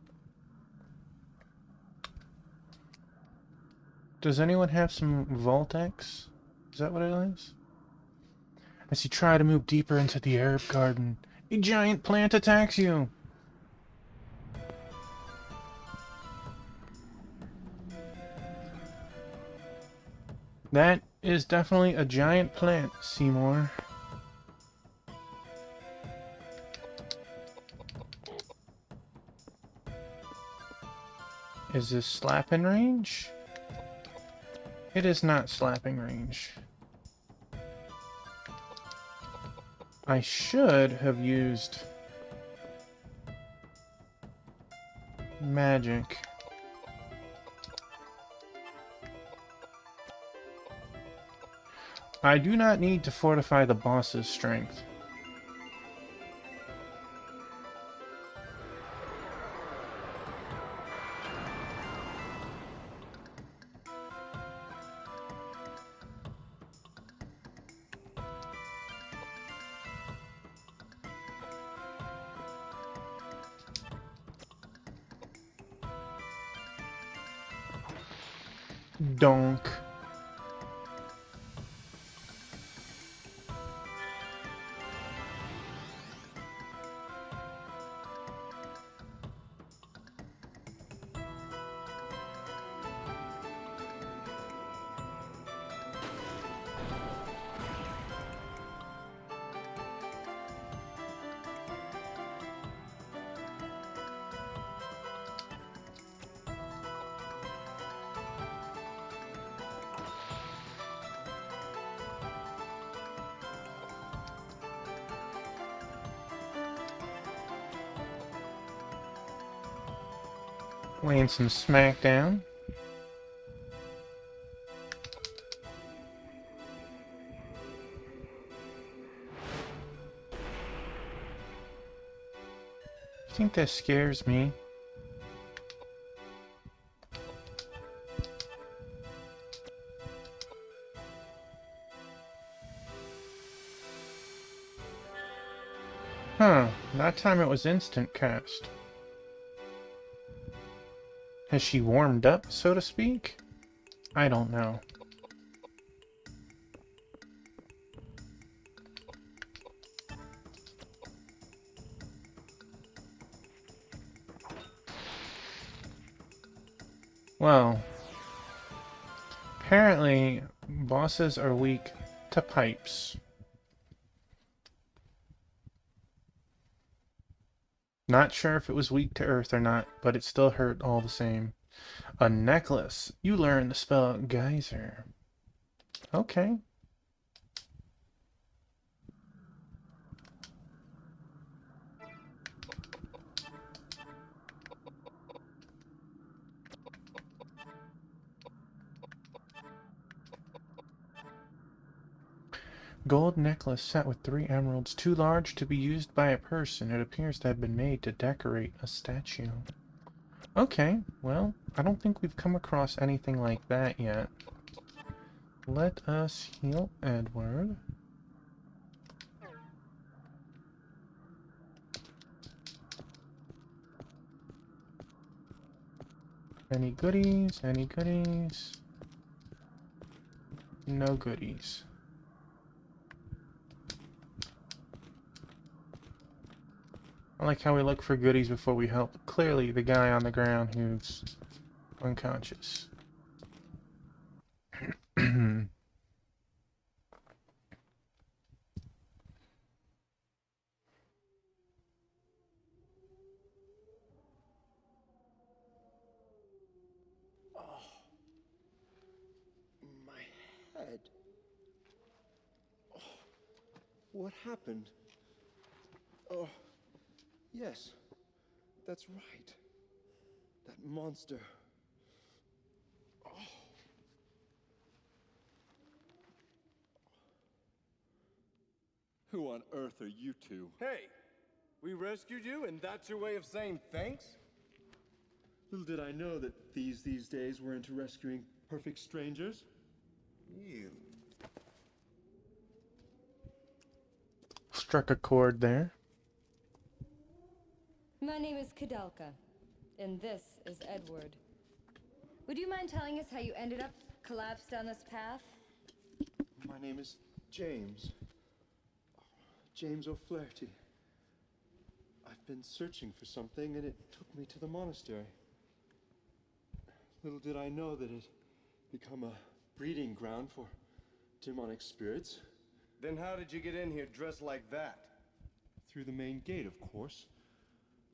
Does anyone have some Voltex? Is that what it is? As you try to move deeper into the herb garden, a giant plant attacks you. That is definitely a giant plant, Seymour. Is this slapping range? It is not slapping range. I should have used magic. I do not need to fortify the boss's strength. Donk. Laying some smackdown. I think that scares me. Huh, that time it was instant cast. Has she warmed up, so to speak? I don't know. Well, apparently bosses are weak to pipes. Not sure if it was weak to earth or not, but it still hurt all the same. A necklace. You learn the spell geyser. Okay. Gold necklace set with 3 emeralds, too large to be used by a person. It appears to have been made to decorate a statue. Okay, well, I don't think we've come across anything like that yet. Let us heal Edward. Any goodies? Any goodies? No goodies. I like how we look for goodies before we help. Clearly, the guy on the ground who's unconscious. My head. Oh, what happened? Oh, yes, that's right. That monster. Oh. Who on earth are you two? Hey, we rescued you, and that's your way of saying thanks? Little did I know that these days were into rescuing perfect strangers. You. Struck a chord there. My name is Koudelka, and this is Edward. Would you mind telling us how you ended up collapsed down this path? My name is James. James O'Flaherty. I've been searching for something, and it took me to the monastery. Little did I know that it'd become a breeding ground for demonic spirits. Then how did you get in here dressed like that? Through the main gate, of course.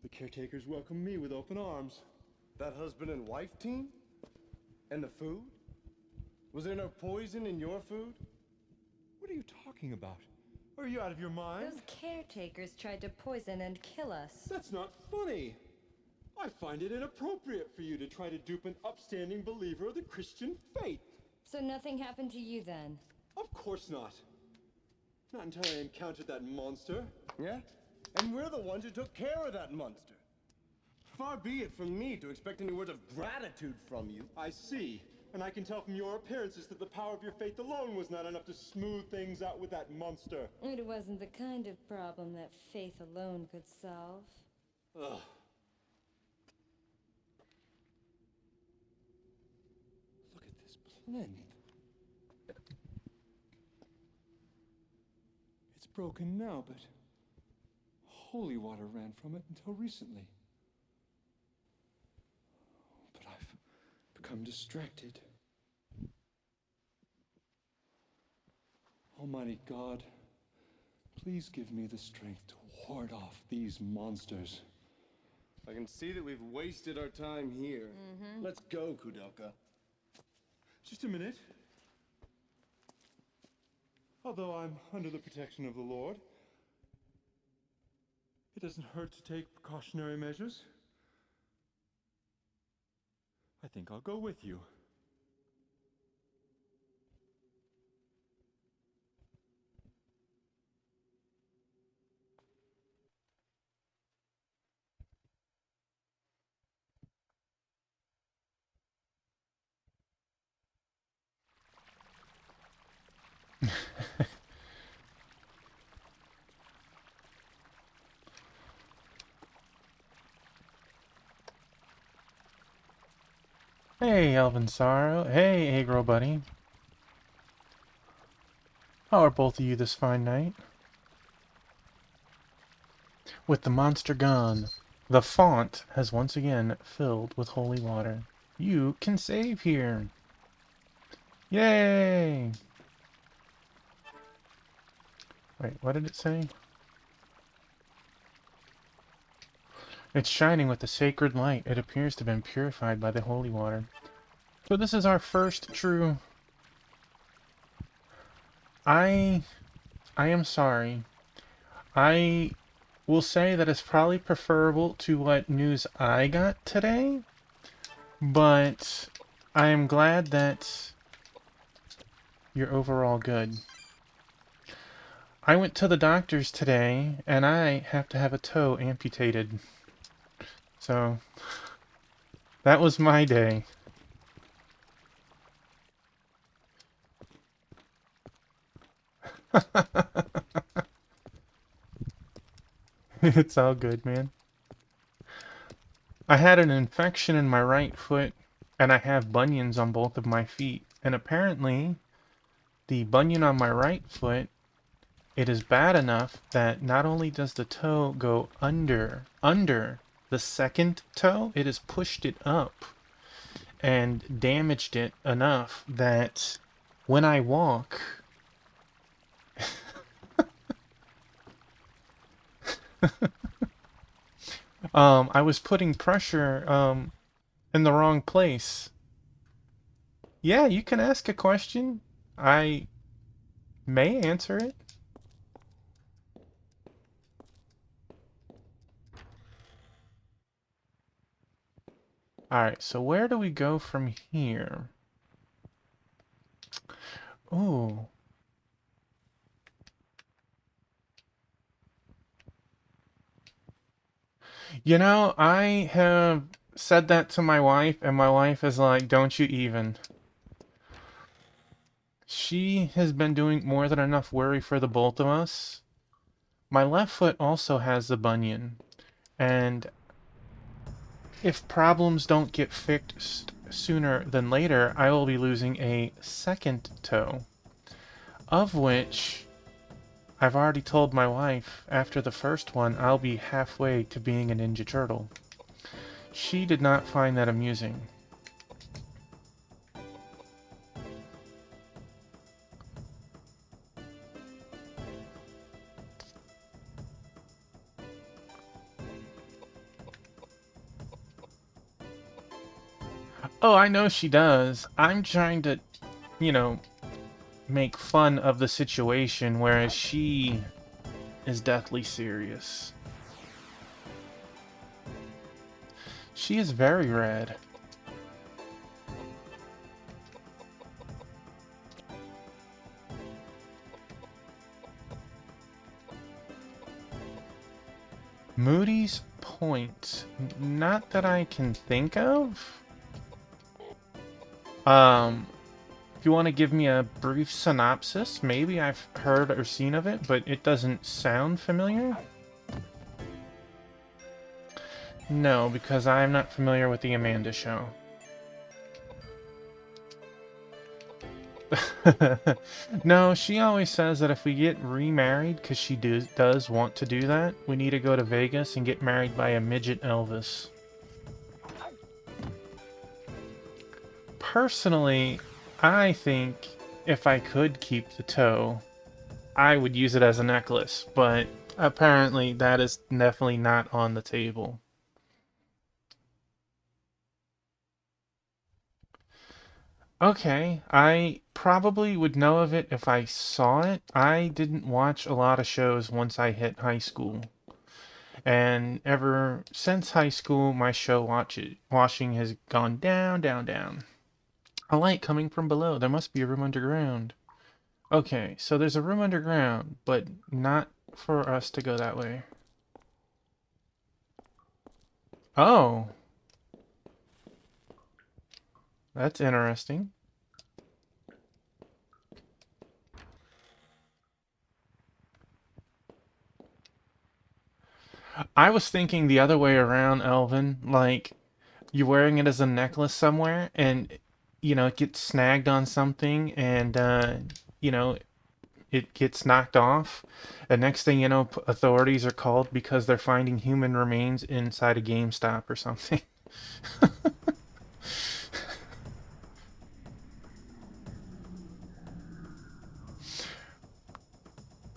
The caretakers welcomed me with open arms. That husband and wife team? And the food? Was there no poison in your food? What are you talking about? Are you out of your mind? Those caretakers tried to poison and kill us. That's not funny. I find it inappropriate for you to try to dupe an upstanding believer of the Christian faith. So nothing happened to you then? Of course not. Not until I encountered that monster. Yeah? And we're the ones who took care of that monster. Far be it from me to expect any words of gratitude from you. I see. And I can tell from your appearances that the power of your faith alone was not enough to smooth things out with that monster. It wasn't the kind of problem that faith alone could solve. Ugh. Look at this plinth. It's broken now, but holy water ran from it until recently. But I've become distracted. Almighty God, please give me the strength to ward off these monsters. I can see that we've wasted our time here. Let's go, Koudelka. Just a minute. Although I'm under the protection of the Lord, it doesn't hurt to take precautionary measures. I think I'll go with you. Hey, Elvin Sorrow. Hey, Agro Buddy. How are both of you this fine night? With the monster gone, the font has once again filled with holy water. You can save here. Yay! Wait, what did it say? It's shining with the sacred light. It appears to have been purified by the holy water. So this is our first true... I am sorry. I will say that it's probably preferable to what news I got today, but I am glad that you're overall good. I went to the doctor's today, and I have to have a toe amputated. So, that was my day. It's all good, man. I had an infection in my right foot, and I have bunions on both of my feet. And apparently, the bunion on my right foot, it is bad enough that not only does the toe go under the second toe, it has pushed it up and damaged it enough that when I walk... I was putting pressure, in the wrong place. Yeah, you can ask a question. I may answer it. Alright, so where do we go from here? Oh. You know, I have said that to my wife, and my wife is like, don't you even. She has been doing more than enough worry for the both of us. My left foot also has the bunion, and if problems don't get fixed sooner than later, I will be losing a second toe, of which I've already told my wife after the first one I'll be halfway to being a Ninja Turtle. She did not find that amusing. Oh, I know she does. I'm trying to, you know, make fun of the situation, whereas she is deathly serious. She is very red. Moody's Point. Not that I can think of. If you want to give me a brief synopsis, maybe I've heard or seen of it, but it doesn't sound familiar. No, because I'm not familiar with the Amanda Show. No, she always says that if we get remarried, because she does want to do that, we need to go to Vegas and get married by a midget Elvis. Personally, I think if I could keep the toe, I would use it as a necklace, but apparently that is definitely not on the table. Okay, I probably would know of it if I saw it. I didn't watch a lot of shows once I hit high school. And ever since high school, my watching has gone down, down, down. A light coming from below. There must be a room underground. Okay, so there's a room underground, but not for us to go that way. Oh, that's interesting. I was thinking the other way around, Elvin. Like, you're wearing it as a necklace somewhere, and, it gets snagged on something, and, you know, it gets knocked off. And next thing you know, authorities are called because they're finding human remains inside a GameStop or something.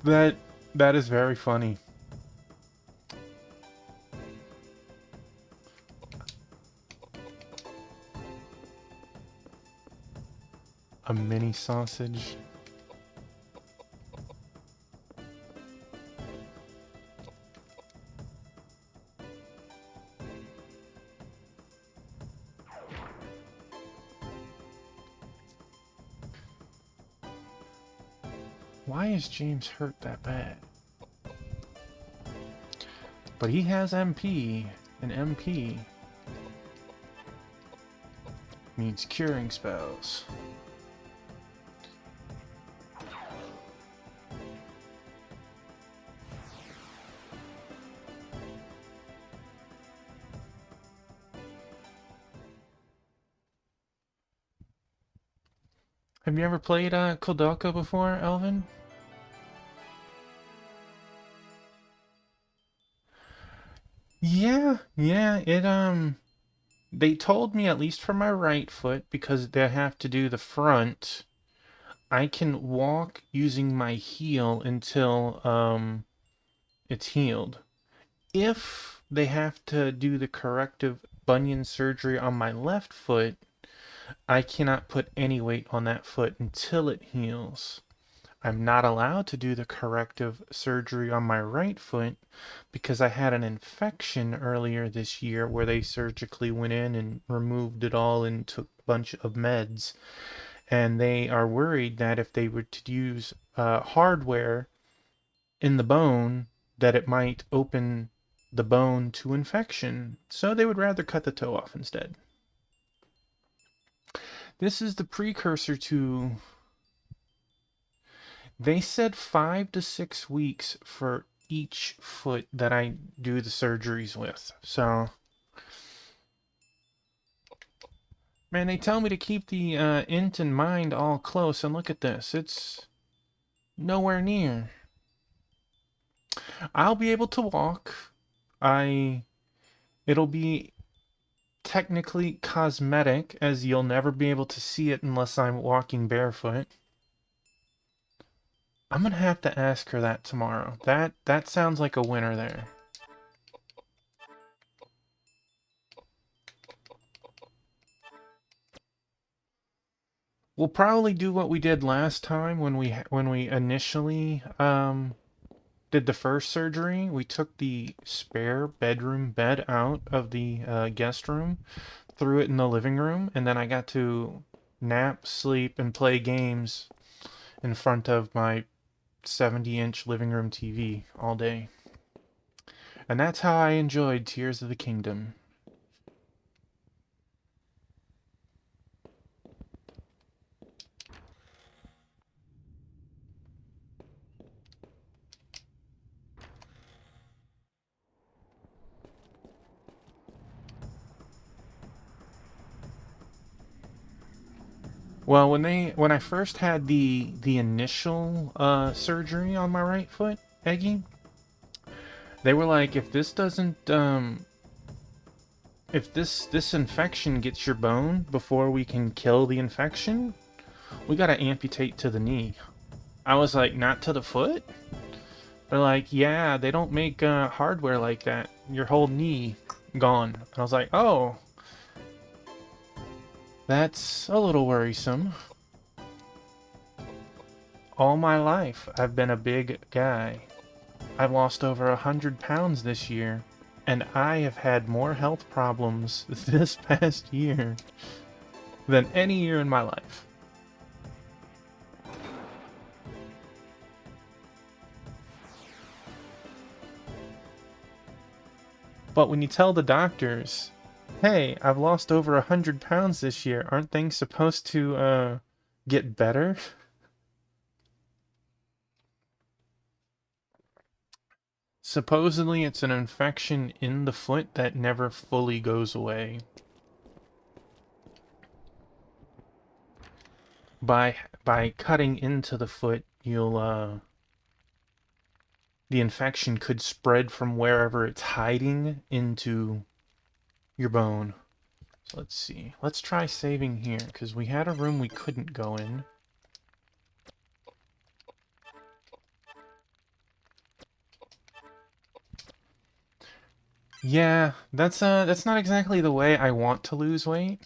That that is very funny. A mini sausage. Why is James hurt that bad? But he has MP, and MP means curing spells. Have you ever played Koudelka before, Elvin? Yeah, they told me at least for my right foot, because they have to do the front, I can walk using my heel until it's healed. If they have to do the corrective bunion surgery on my left foot, I cannot put any weight on that foot until it heals. I'm not allowed to do the corrective surgery on my right foot because I had an infection earlier this year where they surgically went in and removed it all and took a bunch of meds. And they are worried that if they were to use hardware in the bone, that it might open the bone to infection. So they would rather cut the toe off instead. This is the precursor to. They said 5 to 6 weeks for each foot that I do the surgeries with. So, man, they tell me to keep the int in mind all close, and look at this. It's nowhere near. I'll be able to walk. It'll be technically cosmetic, as you'll never be able to see it unless I'm walking barefoot. I'm gonna have to ask her that tomorrow. That sounds like a winner there. We'll probably do what we did last time when we initially did the first surgery. We took the spare bedroom bed out of the guest room, threw it in the living room, and then I got to nap, sleep, and play games in front of my 70-inch living room TV all day. And that's how I enjoyed Tears of the Kingdom. Well, when I first had the initial surgery on my right foot, Eggy, they were like, if this doesn't if this infection gets your bone before we can kill the infection, we gotta amputate to the knee. I was like, not to the foot? They're like, yeah, they don't make hardware like that. Your whole knee gone. And I was like, oh, that's a little worrisome. All my life, I've been a big guy. I've lost over 100 pounds this year, and I have had more health problems this past year than any year in my life. But when you tell the doctors, hey, I've lost over 100 pounds this year, aren't things supposed to get better? Supposedly it's an infection in the foot that never fully goes away. By cutting into the foot, you'll the infection could spread from wherever it's hiding into your bone. So let's see. Let's try saving here, because we had a room we couldn't go in. Yeah, that's not exactly the way I want to lose weight.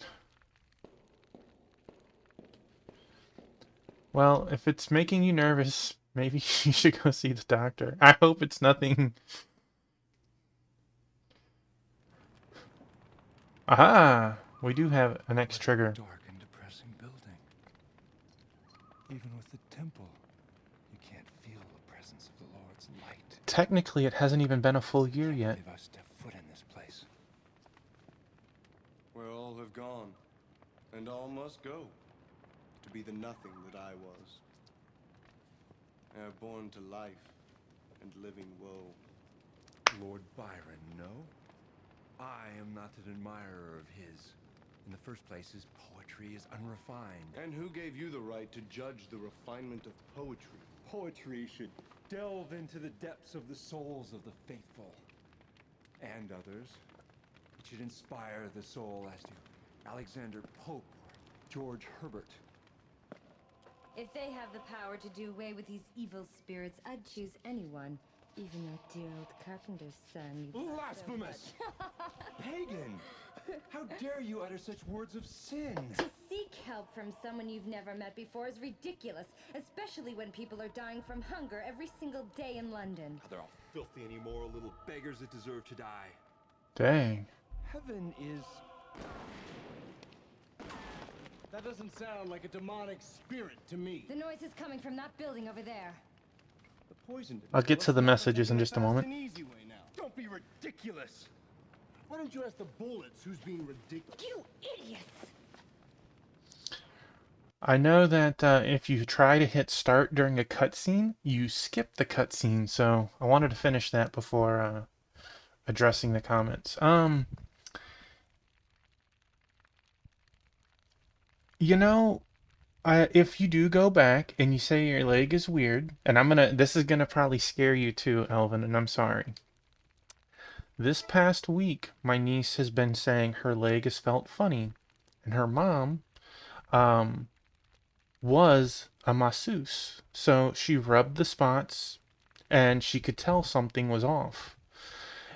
Well, if it's making you nervous, maybe you should go see the doctor. I hope it's nothing. Aha! We do have an X trigger. Dark and depressing building. Even with the temple, you can't feel the presence of the Lord's light. Technically, it hasn't even been a full year Can't yet. believe I stepped foot in this place. Where all have gone, and all must go, to be the nothing that I was. Ere born to life and living woe. Lord Byron, no? I am not an admirer of his. In the first place, his poetry is unrefined. And who gave you the right to judge the refinement of poetry? Poetry should delve into the depths of the souls of the faithful. And others. It should inspire the soul as to Alexander Pope or George Herbert. If they have the power to do away with these evil spirits, I'd choose anyone. Even that dear old carpenter's son. you love so Blasphemous! Pagan! How dare you utter such words of sin? To seek help from someone you've never met before is ridiculous, especially when people are dying from hunger every single day in London. They're all filthy and immoral little beggars that deserve to die. Dang. Heaven is... That doesn't sound like a demonic spirit to me. The noise is coming from that building over there. The poison. I'll get to the messages in just a moment. An easy way now. Don't be ridiculous! Why don't you ask the bullets who's being ridiculous? You idiots! I know that if you try to hit start during a cutscene, you skip the cutscene, so I wanted to finish that before addressing the comments. You know, if you do go back and you say your leg is weird, and this is gonna probably scare you too, Elvin, and I'm sorry. This past week, my niece has been saying her leg has felt funny, and her mom, was a masseuse, so she rubbed the spots, and she could tell something was off.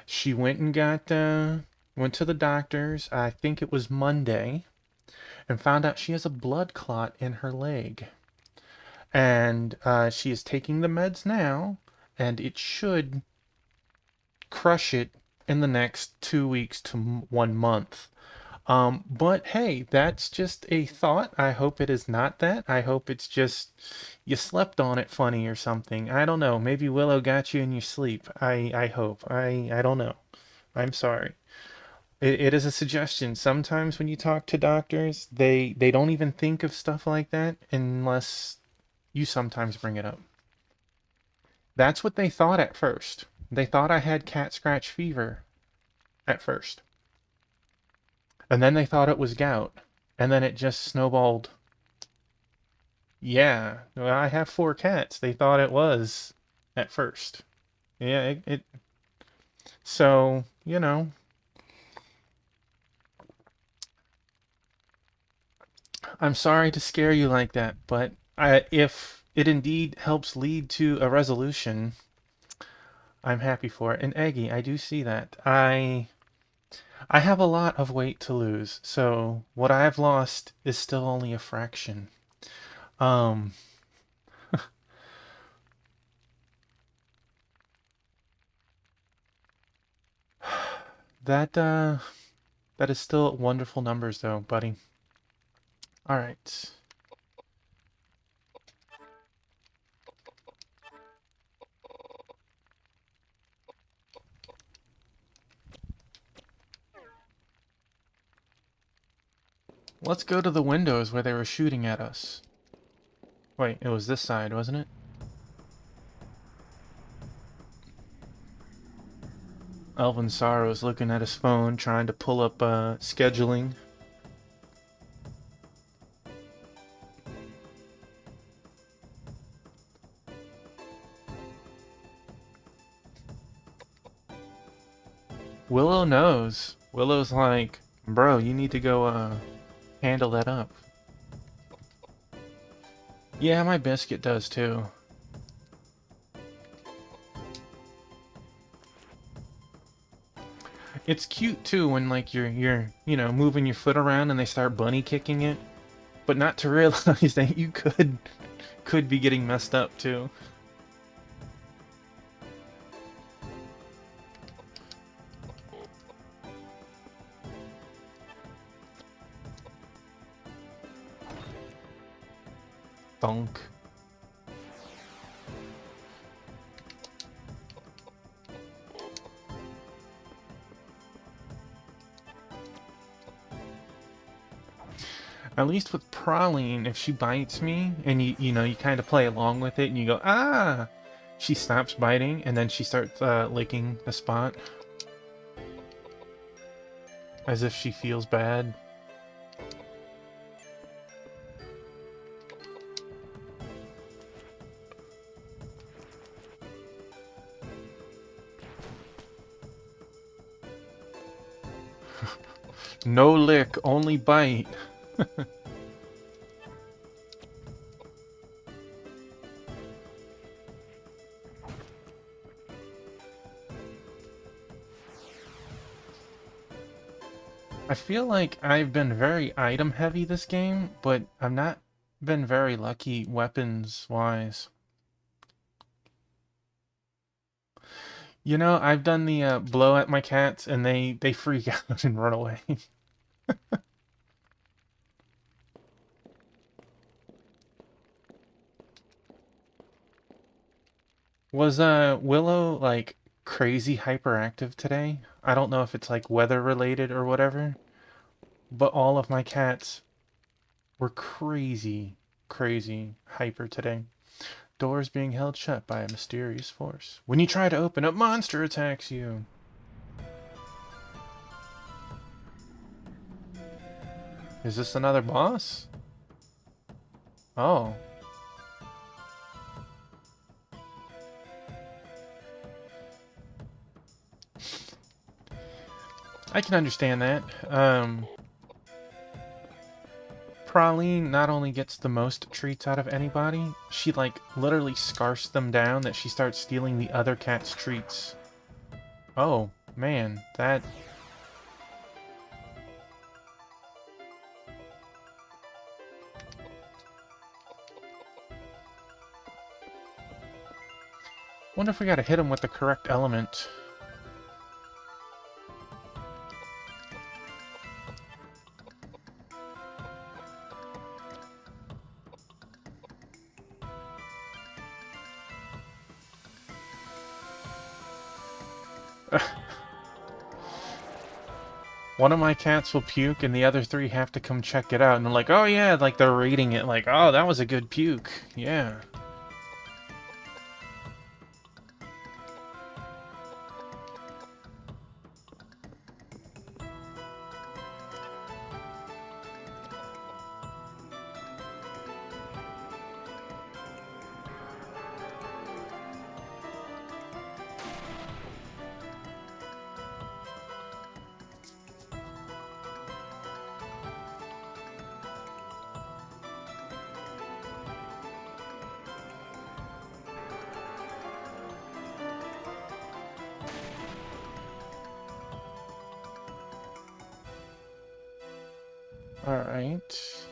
She went and went to the doctors, I think it was Monday, and found out she has a blood clot in her leg. And she is taking the meds now, and it should crush it in the next 2 weeks to 1 month. But hey, that's just a thought. I hope it is not that. I hope it's just you slept on it funny or something. I don't know. Maybe Willow got you in your sleep. I hope. I don't know. I'm sorry. It is a suggestion. Sometimes when you talk to doctors, they don't even think of stuff like that unless you sometimes bring it up. That's what they thought at first. They thought I had cat scratch fever at first. And then they thought it was gout. And then it just snowballed. Yeah, well, I have four cats. They thought it was at first. Yeah, so, I'm sorry to scare you like that, but if it indeed helps lead to a resolution, I'm happy for it. And Eggy, I do see that. I have a lot of weight to lose, so what I've lost is still only a fraction. Um, that that is still wonderful numbers though, buddy. All right. Let's go to the windows where they were shooting at us. Wait, it was this side, wasn't it? Elvin Sorrow's looking at his phone, trying to pull up scheduling. Willow knows. Willow's like, bro, you need to go handle that up. Yeah, my biscuit does too. It's cute too when like you're moving your foot around and they start bunny kicking it, but not to realize that you could be getting messed up too. Thunk. At least with Praline, if she bites me and you kind of play along with it and you go, ah, she stops biting and then she starts licking the spot as if she feels bad. No lick, only bite. I feel like I've been very item heavy this game, but I've not been very lucky weapons wise. I've done the blow at my cats and they freak out and run away. Was Willow like crazy hyperactive today? I don't know if it's like weather related or whatever, but all of my cats were crazy, crazy hyper today. Doors being held shut by a mysterious force. When you try to open, a monster attacks you. Is this another boss? Oh. I can understand that. Praline not only gets the most treats out of anybody, she like literally scarfs them down that she starts stealing the other cat's treats. Oh, man, that... Wonder if we gotta hit him with the correct element. One of my cats will puke, and the other three have to come check it out. And they're like, oh yeah, like they're rating it, like, oh, that was a good puke. Yeah. Alright.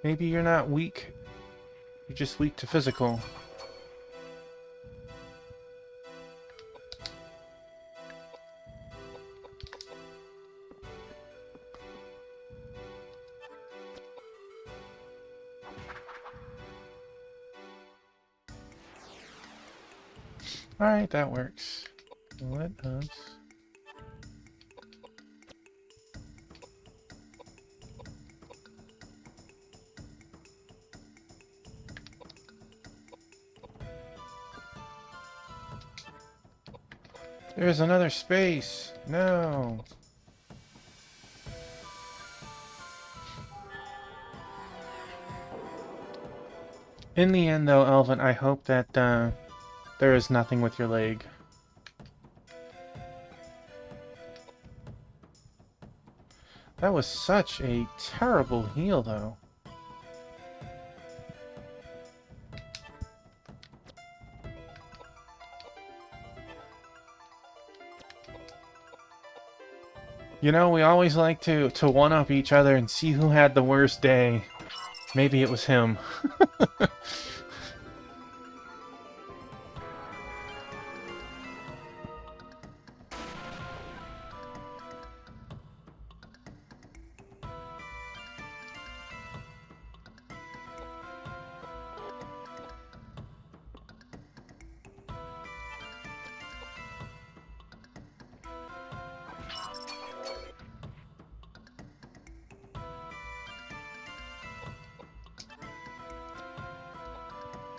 Maybe you're not weak. You're just weak to physical. Alright, that works. Let us... There's another space! No! In the end, though, Elvin, I hope that there is nothing with your leg. That was such a terrible heal, though. You know, we always like to one-up each other and see who had the worst day. Maybe it was him.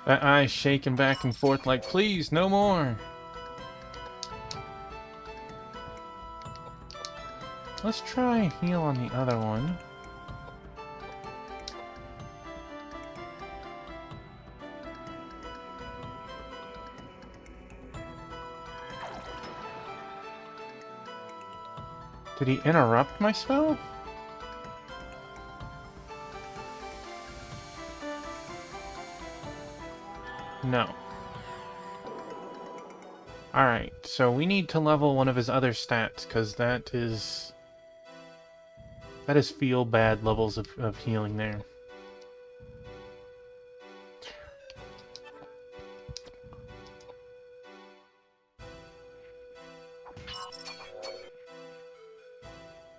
That eye's shaking back and forth like, please, no more! Let's try a heal on the other one. Did he interrupt my spell? No. Alright, so we need to level one of his other stats, because that is feel bad levels of healing there.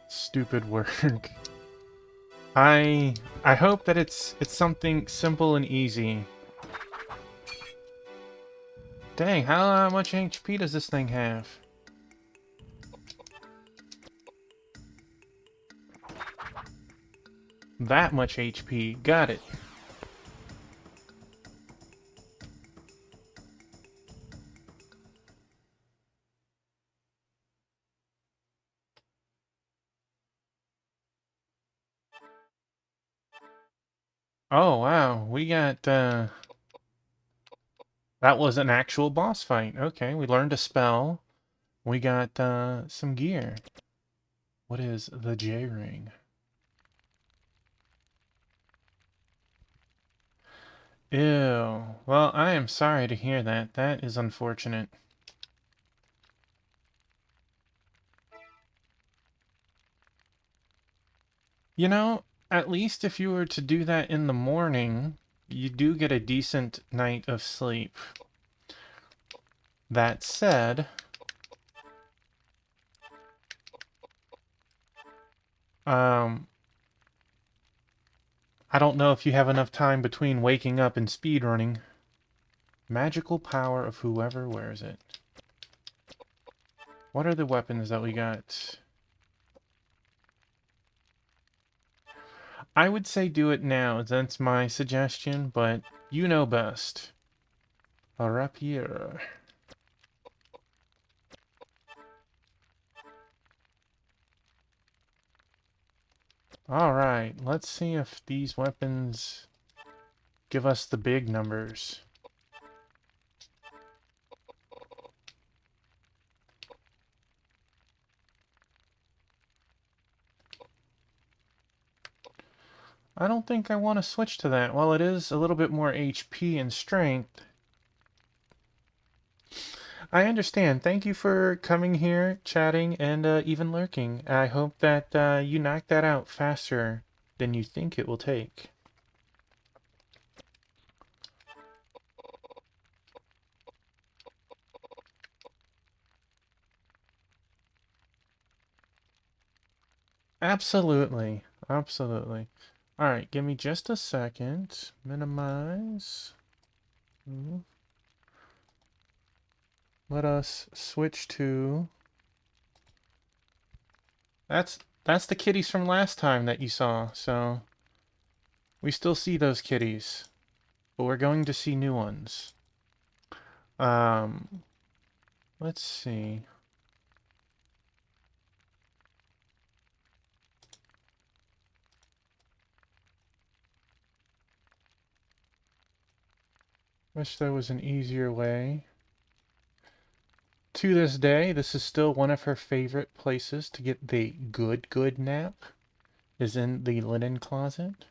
Stupid work. I hope that it's something simple and easy. Dang, how much HP does this thing have? That much HP. Got it. Oh, wow. We got, that was an actual boss fight. Okay, we learned a spell. We got, some gear. What is the J-Ring? Ew. Well, I am sorry to hear that. That is unfortunate. You know, at least if you were to do that in the morning, you do get a decent night of sleep. That said, I don't know if you have enough time between waking up and speedrunning. Magical power of whoever wears it. What are the weapons that we got? I would say do it now. That's my suggestion, but you know best. A rapier. Alright, let's see if these weapons give us the big numbers. I don't think I want to switch to that. While it is a little bit more HP and strength, I understand. Thank you for coming here, chatting, and even lurking. I hope that you knock that out faster than you think it will take. Absolutely. Absolutely. Alright, give me just a second. Minimize. Let us switch to... That's the kitties from last time that you saw, so... We still see those kitties. But we're going to see new ones. Let's see. Wish there was an easier way. To this day, this is still one of her favorite places to get the good nap, is in the linen closet.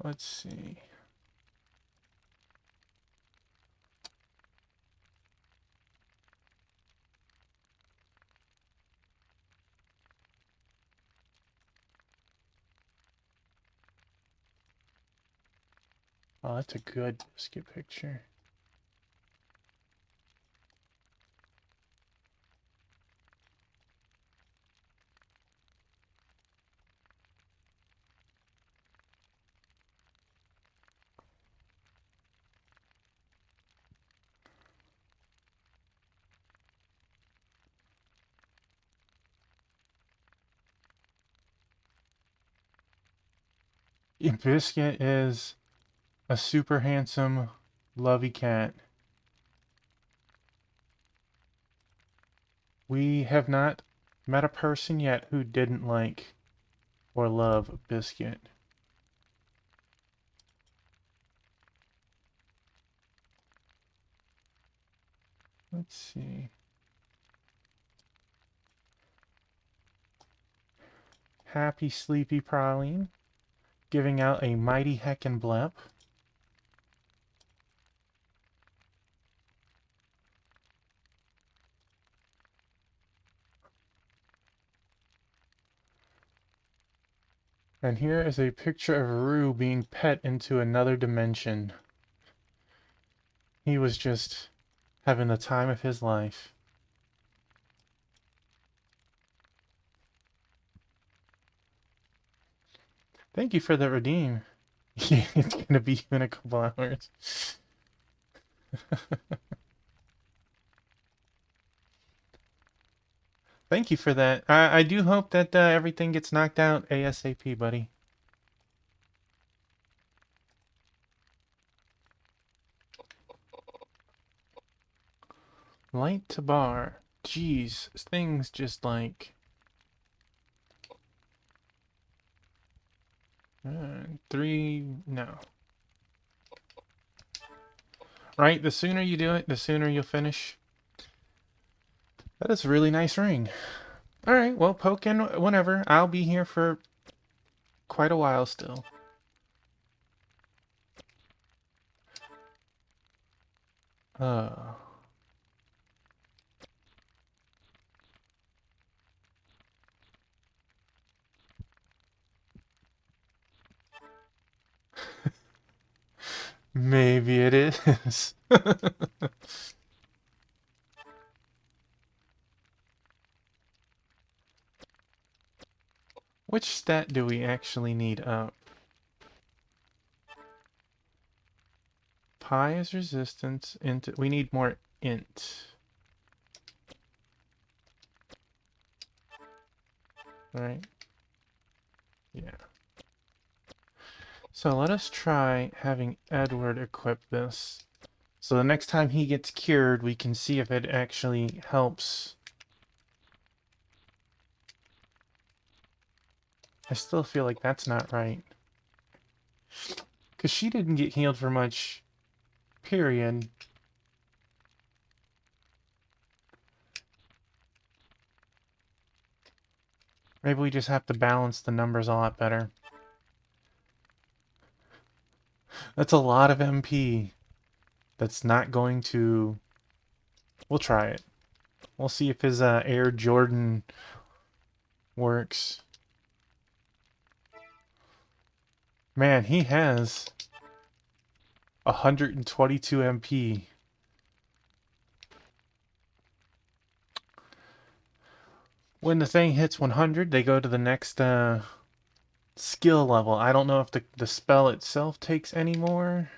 Let's see. Oh, that's a good biscuit picture. Biscuit is a super handsome, lovey cat. We have not met a person yet who didn't like or love Biscuit. Let's see. Happy Sleepy Praline, giving out a mighty heckin' blep. And here is a picture of Rue being pet into another dimension. He was just having the time of his life. Thank you for the redeem. It's gonna be in a couple hours. Thank you for that. I do hope that everything gets knocked out ASAP, buddy. Light to bar. Jeez, things just like... three... no. Right, the sooner you do it, the sooner you'll finish. That is a really nice ring. Alright, well, poke in whenever. I'll be here for quite a while still. Uh... Maybe it is. Which stat do we actually need up? Pi is resistance. Int. We need more int. Right? Yeah. So let us try having Edward equip this. So the next time he gets cured, we can see if it actually helps. I still feel like that's not right. Because she didn't get healed for much, period. Maybe we just have to balance the numbers a lot better. That's a lot of MP. That's not going to... We'll try it. We'll see if his Air Jordan works. Man, he has 122 MP. When the thing hits 100, they go to the next skill level. I don't know if the spell itself takes any more.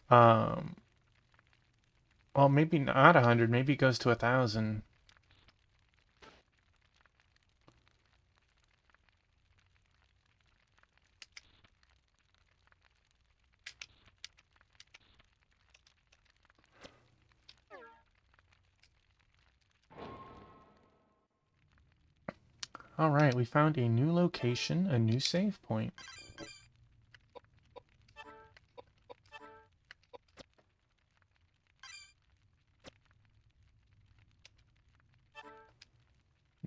Well, maybe not 100. Maybe it goes to 1,000. Alright, we found a new location, a new save point.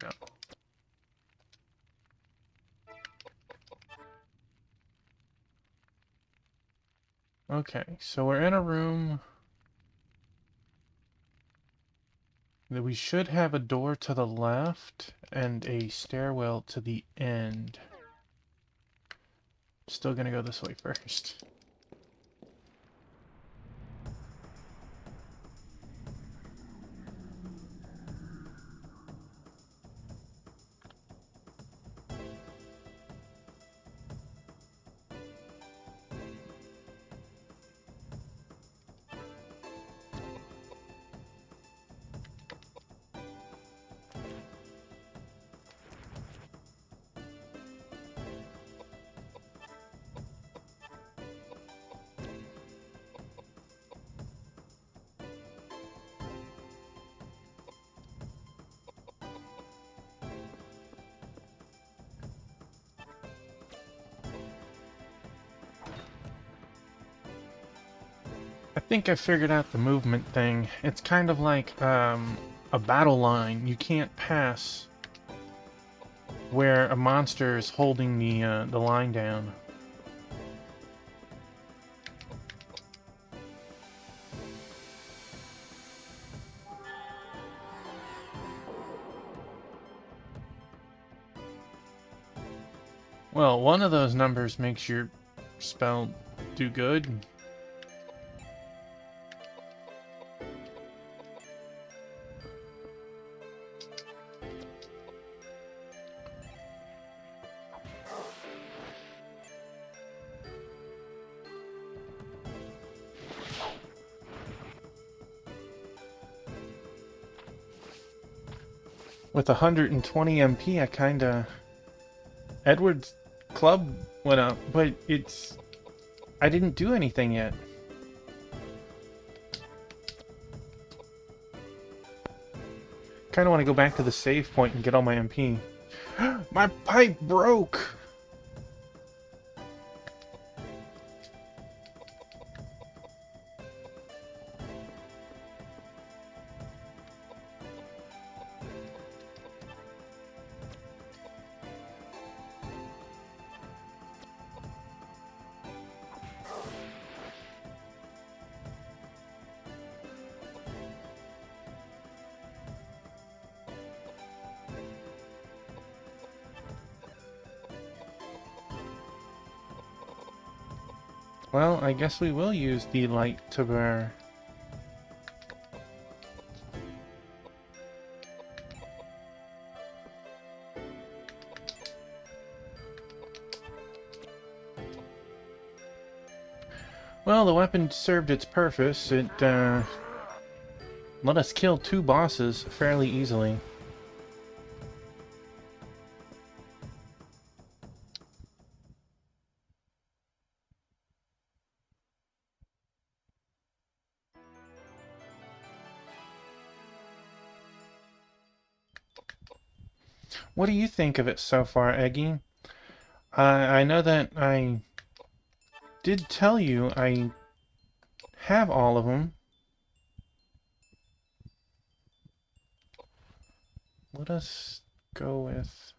No. Okay, so we're in a room that we should have a door to the left and a stairwell to the end. Still gonna go this way first. I think I figured out the movement thing. It's kind of like a battle line. You can't pass where a monster is holding the line down. Well, one of those numbers makes your spell do good. With 120 MP, I kinda... Edward's club went up, but it's... I didn't do anything yet. Kinda want to go back to the save point and get all my MP. My pipe broke! Well, I guess we will use the light to bear. Well, the weapon served its purpose. It let us kill 2 bosses fairly easily. What do you think of it so far, Eggy? I know that I did tell you I have all of them. Let us go with...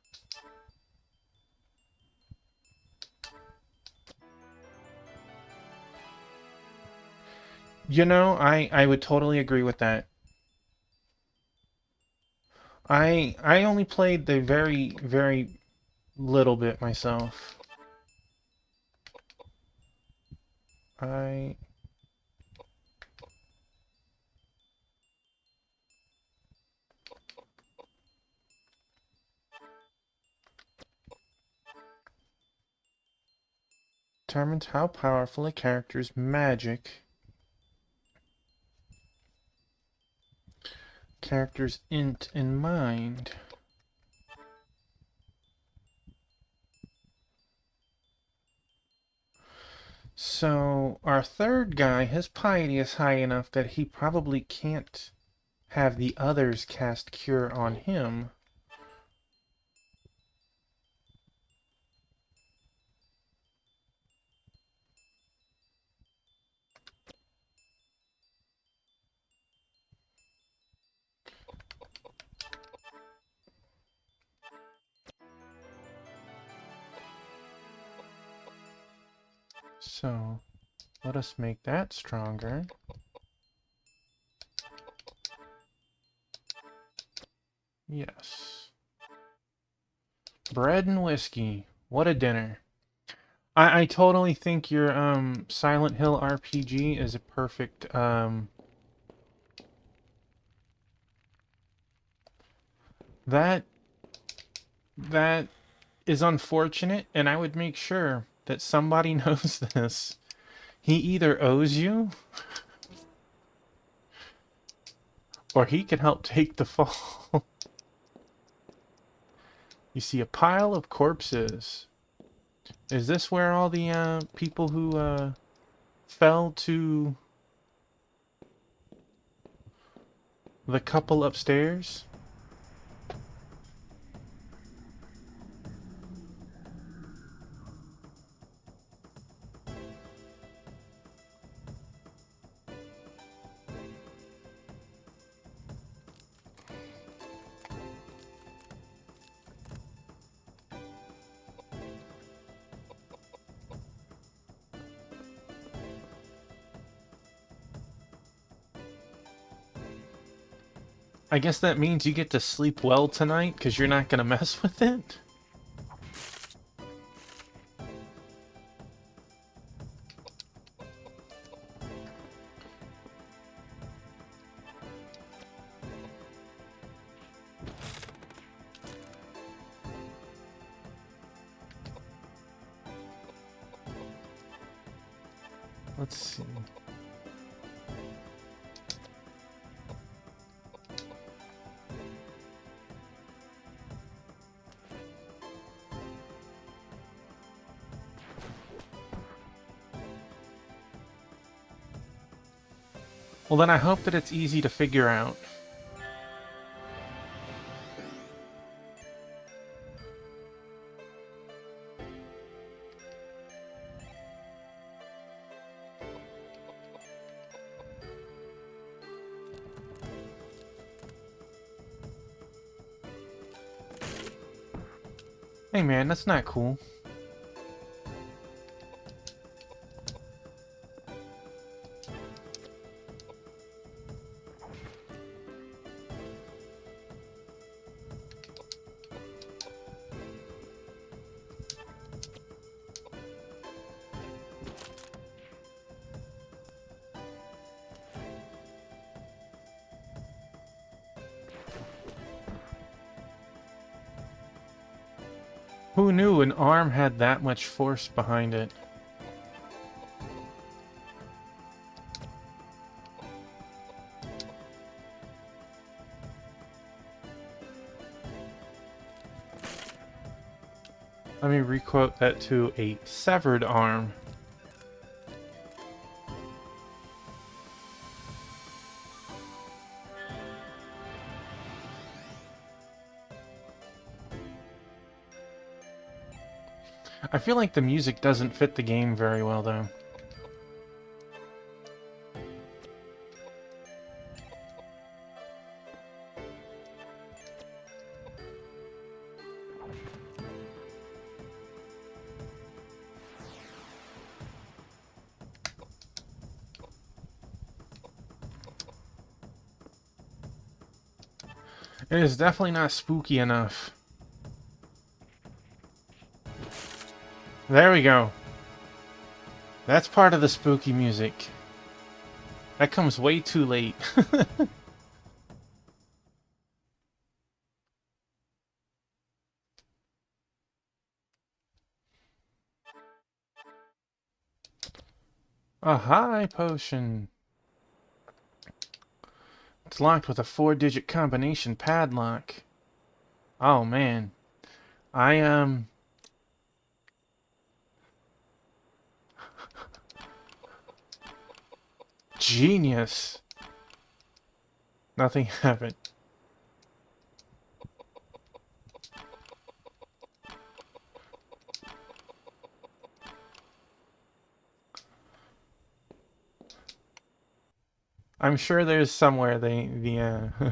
You know, I would totally agree with that. I only played the very little bit myself. I... determines how powerful a character's character's int and mind. So, our third guy, his piety is high enough that he probably can't have the others cast Cure on him. So, let us make that stronger. Yes. Bread and whiskey. What a dinner. I totally think your Silent Hill RPG is a perfect that that is unfortunate, and I would make sure that somebody knows this. He either owes you or he can help take the fall. You see a pile of corpses. Is this where all the people who fell to the couple upstairs? I guess that means you get to sleep well tonight because you're not going to mess with it? Let's see. Well, then I hope that it's easy to figure out. Hey man, that's not cool. Who knew an arm had that much force behind it? Let me requote that to a severed arm. I feel like the music doesn't fit the game very well, though. It is definitely not spooky enough. There we go. That's part of the spooky music. That comes way too late. A high potion. It's locked with a 4-digit combination padlock. Oh man. I Genius. Nothing happened. I'm sure there's somewhere My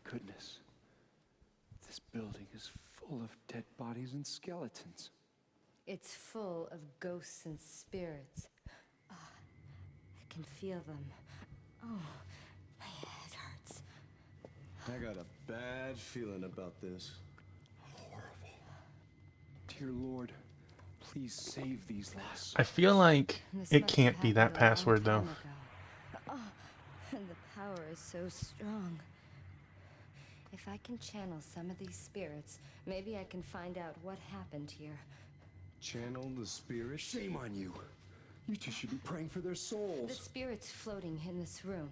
goodness. This building is full of dead bodies and skeletons. It's full of ghosts and spirits. I can feel them. Oh, my head hurts. I got a bad feeling about this. Horrible. Dear Lord, please save these lost I feel like This it must can't have be that happened a long password though. time ago. Oh, and the power is so strong. If I can channel some of these spirits, maybe I can find out what happened here. Channel the spirit? Shame on you. You two should be praying for their The souls. spirits floating in this room.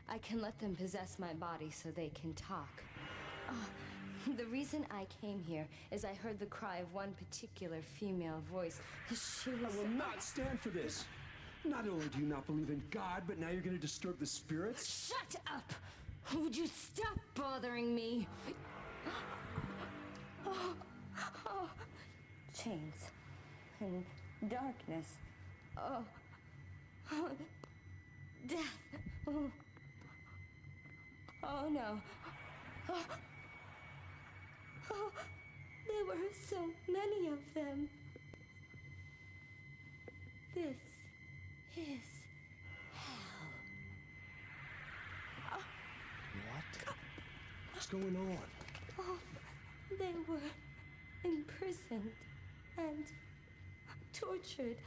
I can let them possess my body so they can talk. The reason I came here is I heard the cry of one particular female voice. She was... I will not stand for this. Not only do you not believe in God, but now you're going to disturb the spirits? Shut up! Would you stop bothering me? Chains and darkness. Death. Oh no. There were so many of them. This is hell. What? What's going on? They were imprisoned and tortured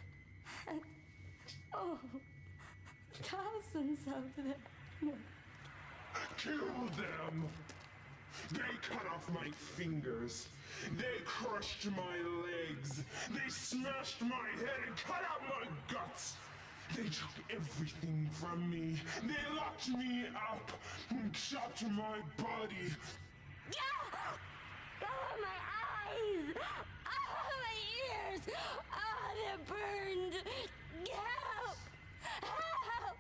and thousands of them. Kill them! They cut off my fingers. They crushed my legs. They smashed my head and cut out my guts. They took everything from me. They locked me up and chopped my body. Oh, my eyes! Oh, my ears! Oh, they're burned! Help! Help!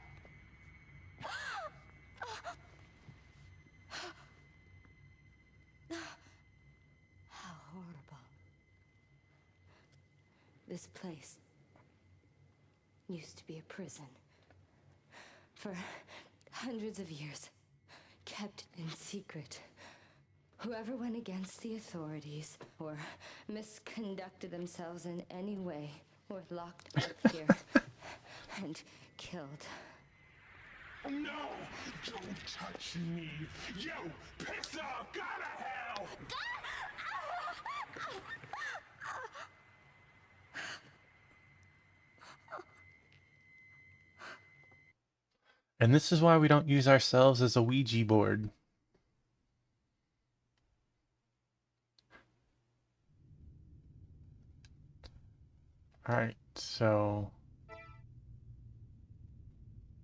How horrible. This place used to be a prison. For hundreds of years, kept in secret. Whoever went against the authorities or misconducted themselves in any way were locked up here and killed. No! Don't touch me! You piss off! Go to hell! And this is why we don't use ourselves as a Ouija board. Alright, so...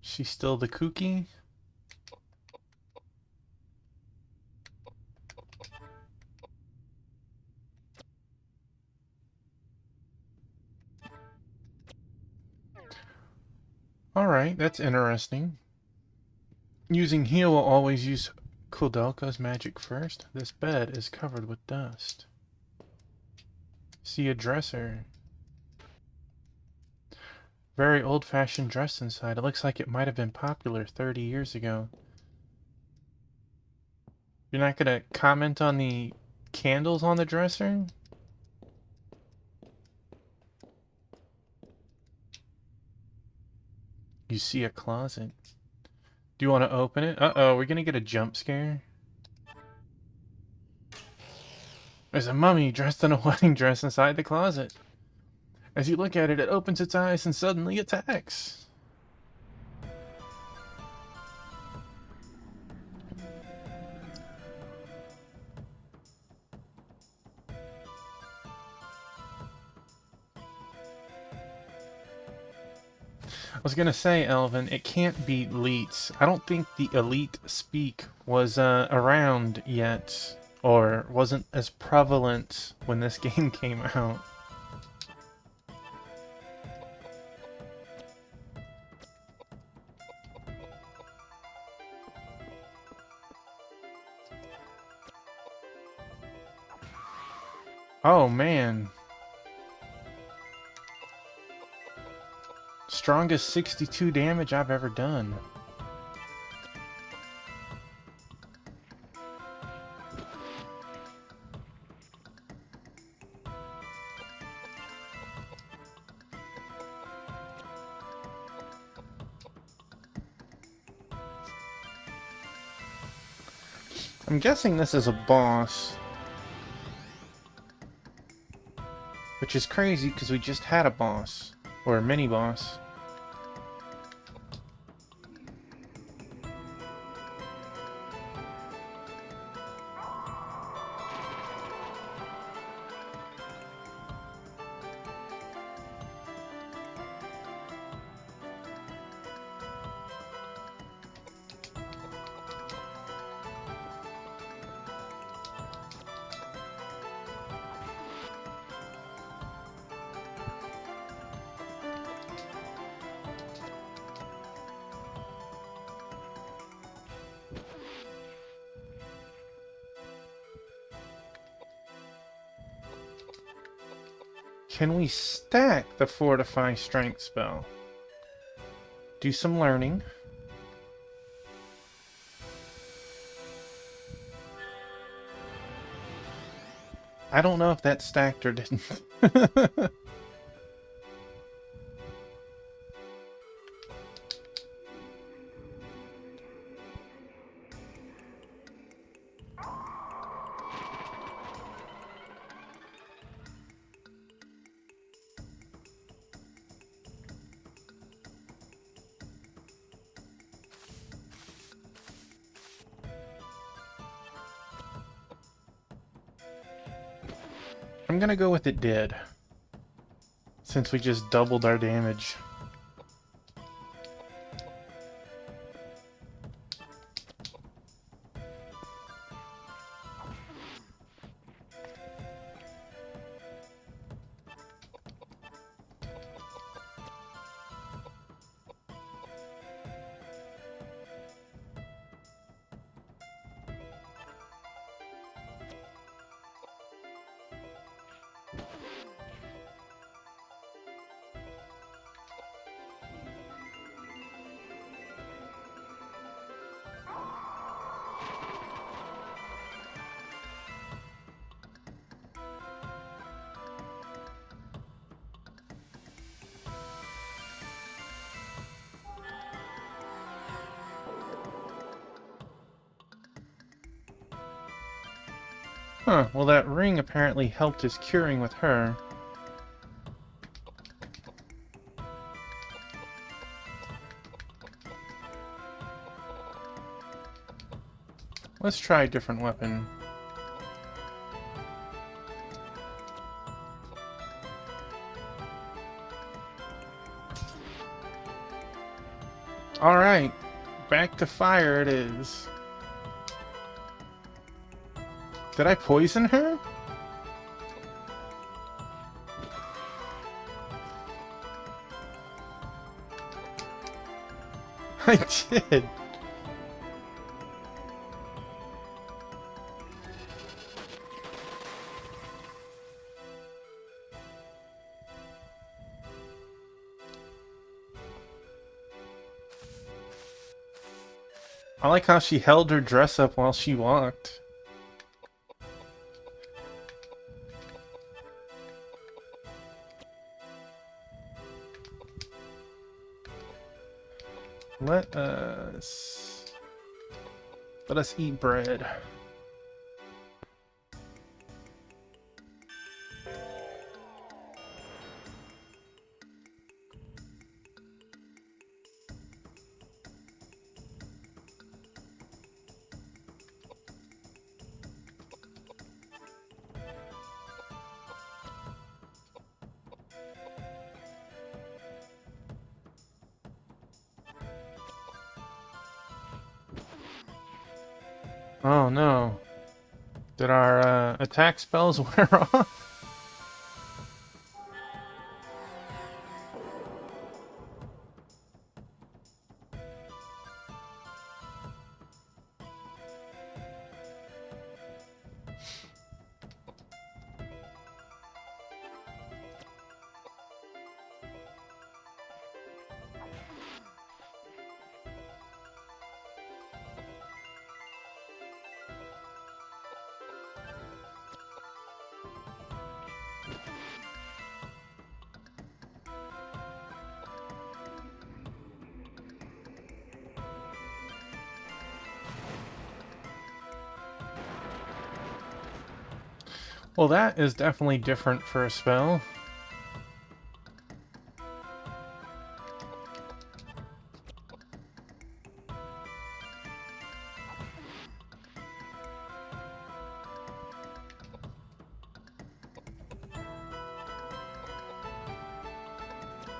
She's still the kooky? Alright, that's interesting. Using heal will always use Koudelka's magic first. This bed is covered with dust. See a dresser. Very old-fashioned dress inside. It looks like it might have been popular 30 years ago. You're not gonna comment on the candles on the dresser? You see a closet. Do you want to open it? Uh-oh, we're gonna get a jump scare. There's a mummy dressed in a wedding dress inside the closet. As you look at it, it opens its eyes and suddenly attacks. I was gonna say, Elvin, it can't be elites. I don't think the elite speak was around yet, or wasn't as prevalent when this game came out. Oh man. Strongest 62 damage I've ever done. I'm guessing this is a boss. Which is crazy because we just had a boss. Or a mini-boss. Can we stack the Fortify Strength spell? Do some learning. I don't know if that stacked or didn't. I'm gonna go with it did. Since we just doubled our damage. Huh, well that ring apparently helped his curing with her. Let's try a different weapon. Alright, back to fire it is. Did I poison her? I did. I like how she held her dress up while she walked. Let us eat bread. Oh no. Did our attack spells wear off? Well, that is definitely different for a spell.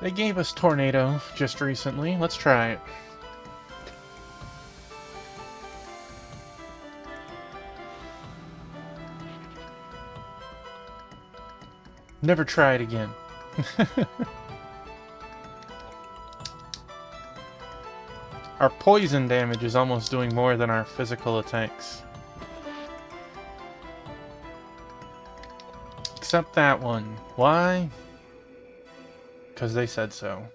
They gave us Tornado just recently. Let's try it. Never try it again. Our poison damage is almost doing more than our physical attacks. Except that one. Why? Because they said so.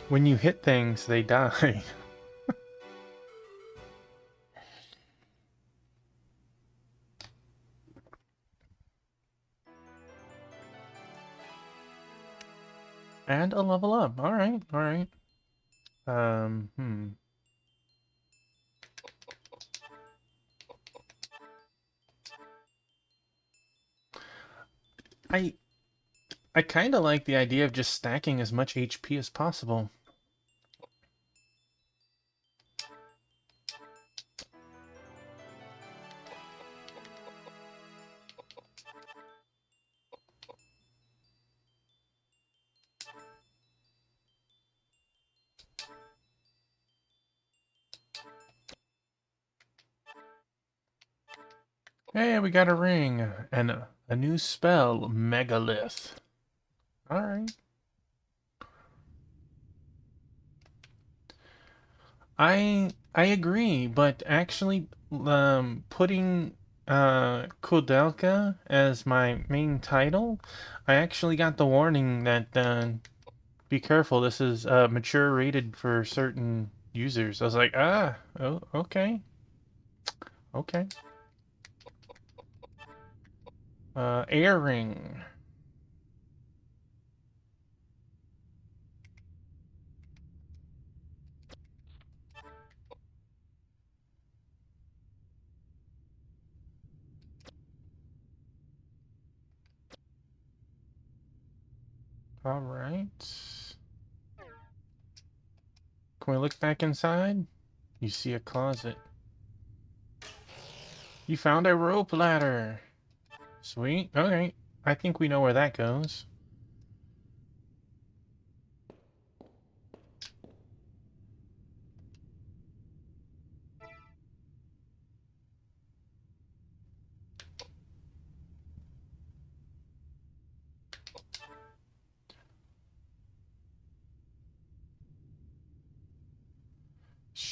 When you hit things, they die. And a level up. Alright, alright. I kind of like the idea of just stacking as much HP as possible. Hey, we got a ring and a new spell, Megalith. Alright. I agree, but actually putting Koudelka as my main title, I actually got the warning that be careful, this is mature rated for certain users. I was like, oh, okay. Okay. Air ring. All right. Can we look back inside? You see a closet. You found a rope ladder. Sweet. Okay. I think we know where that goes.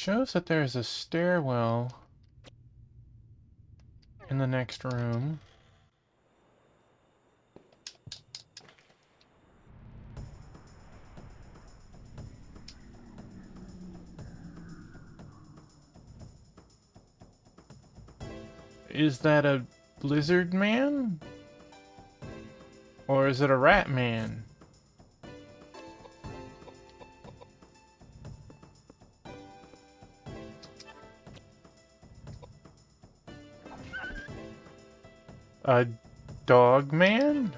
shows that there's a stairwell in the next room. Is that a lizard man? Or is it a rat man? A dog man?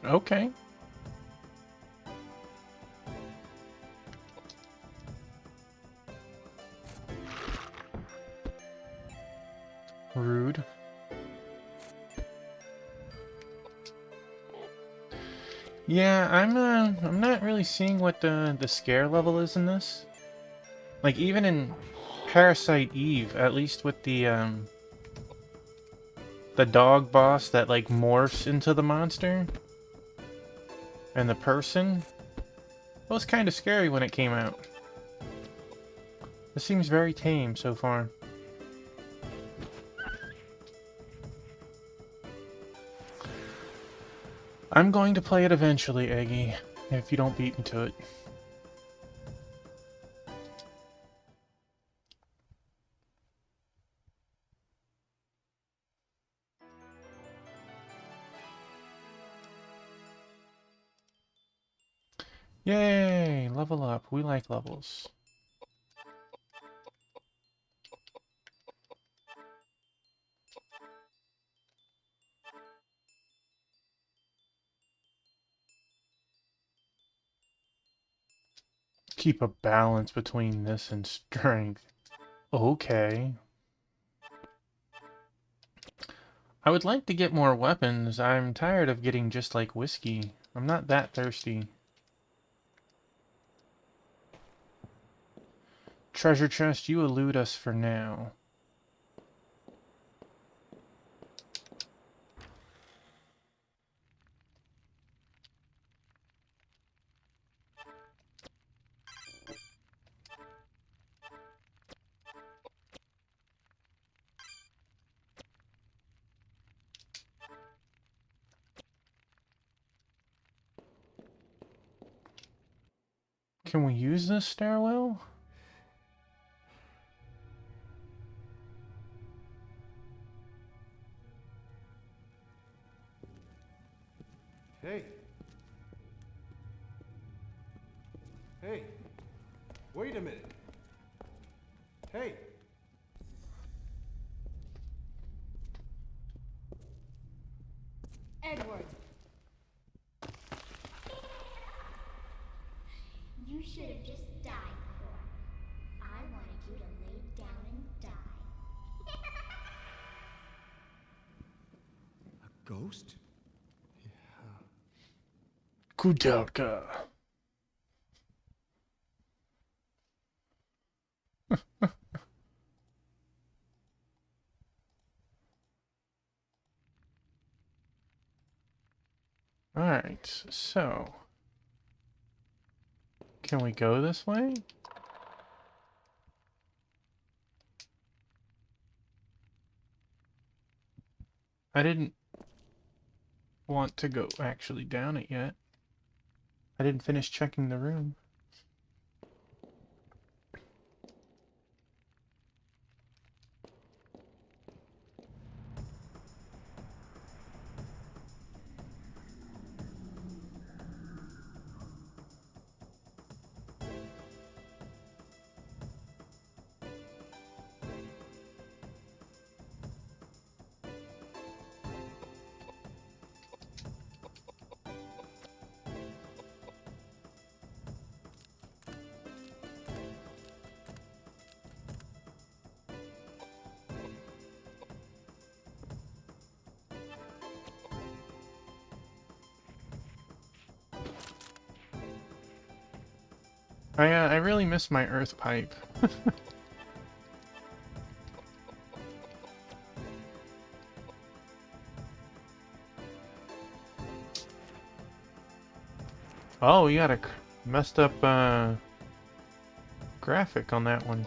Okay. Rude. Yeah, I'm not really seeing what the scare level is in this. Like even in Parasite Eve, at least with the dog boss that like morphs into the monster and the person, it was kind of scary when it came out. This seems very tame so far. I'm going to play it eventually, Eggy, if you don't beat me to it. Yay! Level up. We like levels. Keep a balance between this and strength. Okay. I would like to get more weapons. I'm tired of getting just like whiskey. I'm not that thirsty. Treasure chest, you elude us for now. Can we use this stairwell? Hey. Hey. Wait a minute. Hey. Edward. You should have just died, Cor. I wanted you to lay down and die. A ghost? Koudelka. Alright, so... Can we go this way? I didn't want to go actually down it yet. I didn't finish checking the room. I really miss my earth pipe. Oh, we got a messed up graphic on that one.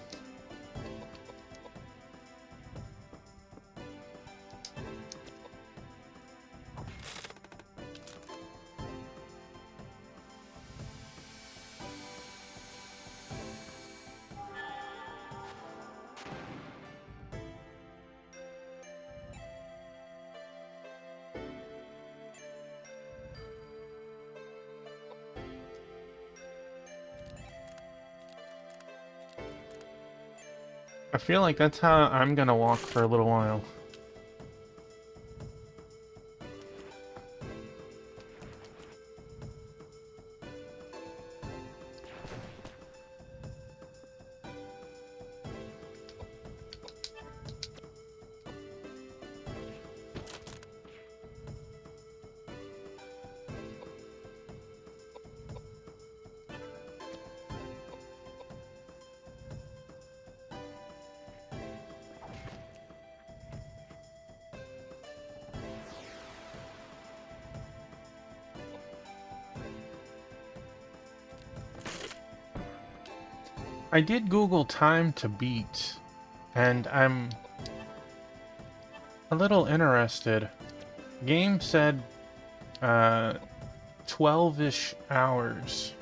I feel like that's how I'm gonna walk for a little while. I did Google time to beat, and I'm a little interested. Game said 12-ish hours.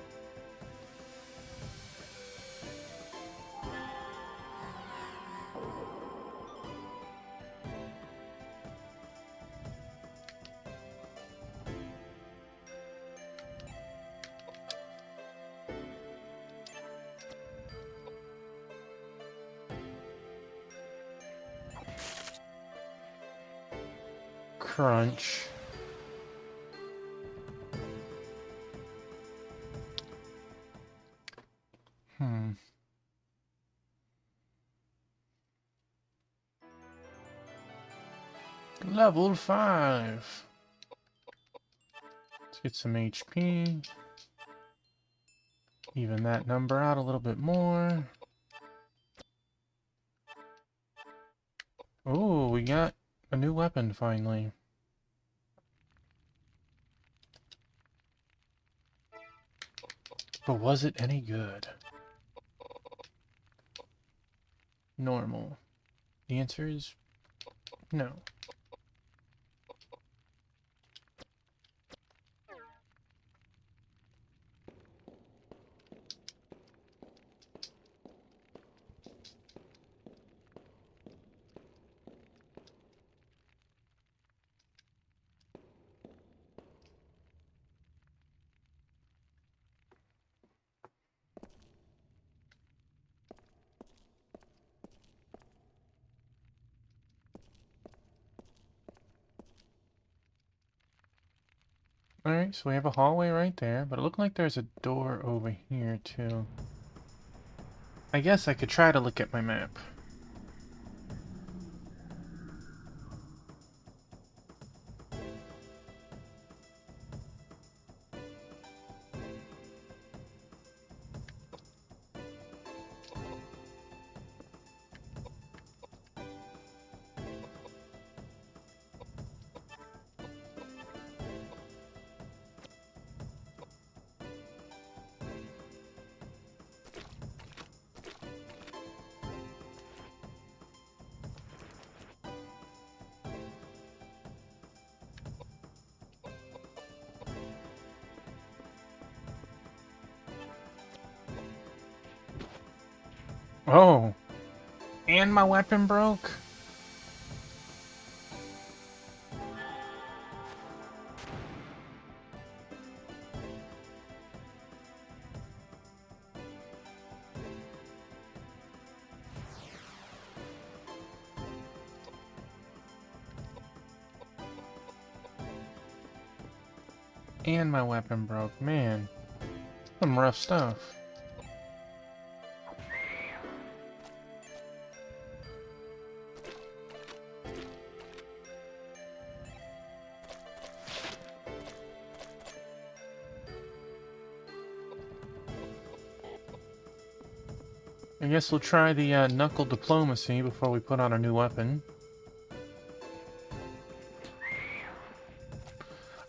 Crunch. Level 5. Let's get some HP. Even that number out a little bit more. Oh, we got a new weapon finally. But was it any good? Normal. The answer is no. Alright, so we have a hallway right there, but it looked like there's a door over here too. I guess I could try to look at my map. Oh! And my weapon broke? And my weapon broke. Man, some rough stuff. I guess we'll try the knuckle diplomacy before we put on our new weapon.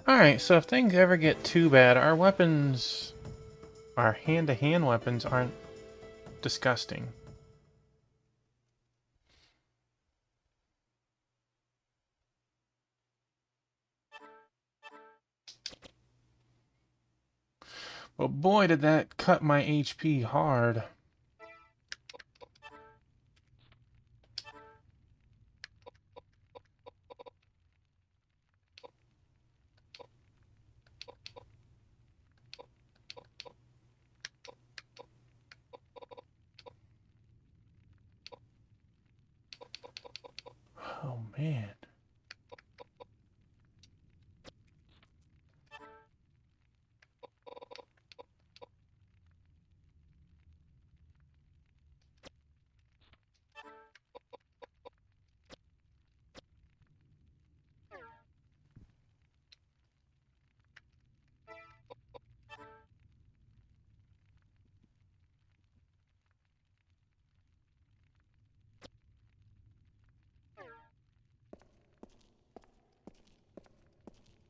Alright, so if things ever get too bad, our weapons, our hand-to-hand weapons, aren't disgusting. But boy, did that cut my HP hard. Oh, man.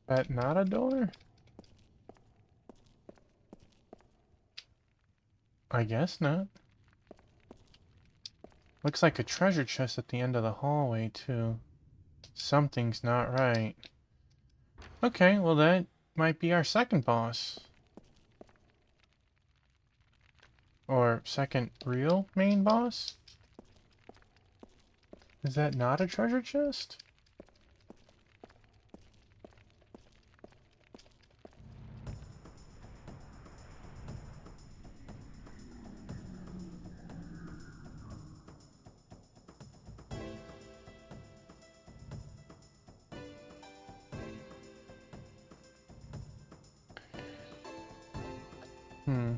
That not a door? I guess not. Looks like a treasure chest at the end of the hallway, too. Something's not right. Okay, well that might be our second boss. Or second real main boss? Is that not a treasure chest? Hmm.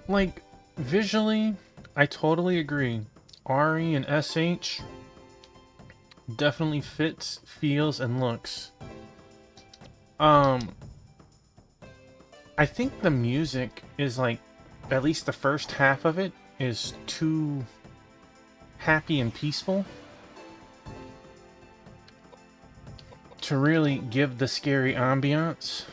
Like, visually, I totally agree. RE and SH definitely fits, feels, and looks. I think the music is like, at least the first half of it is too happy and peaceful to really give the scary ambiance.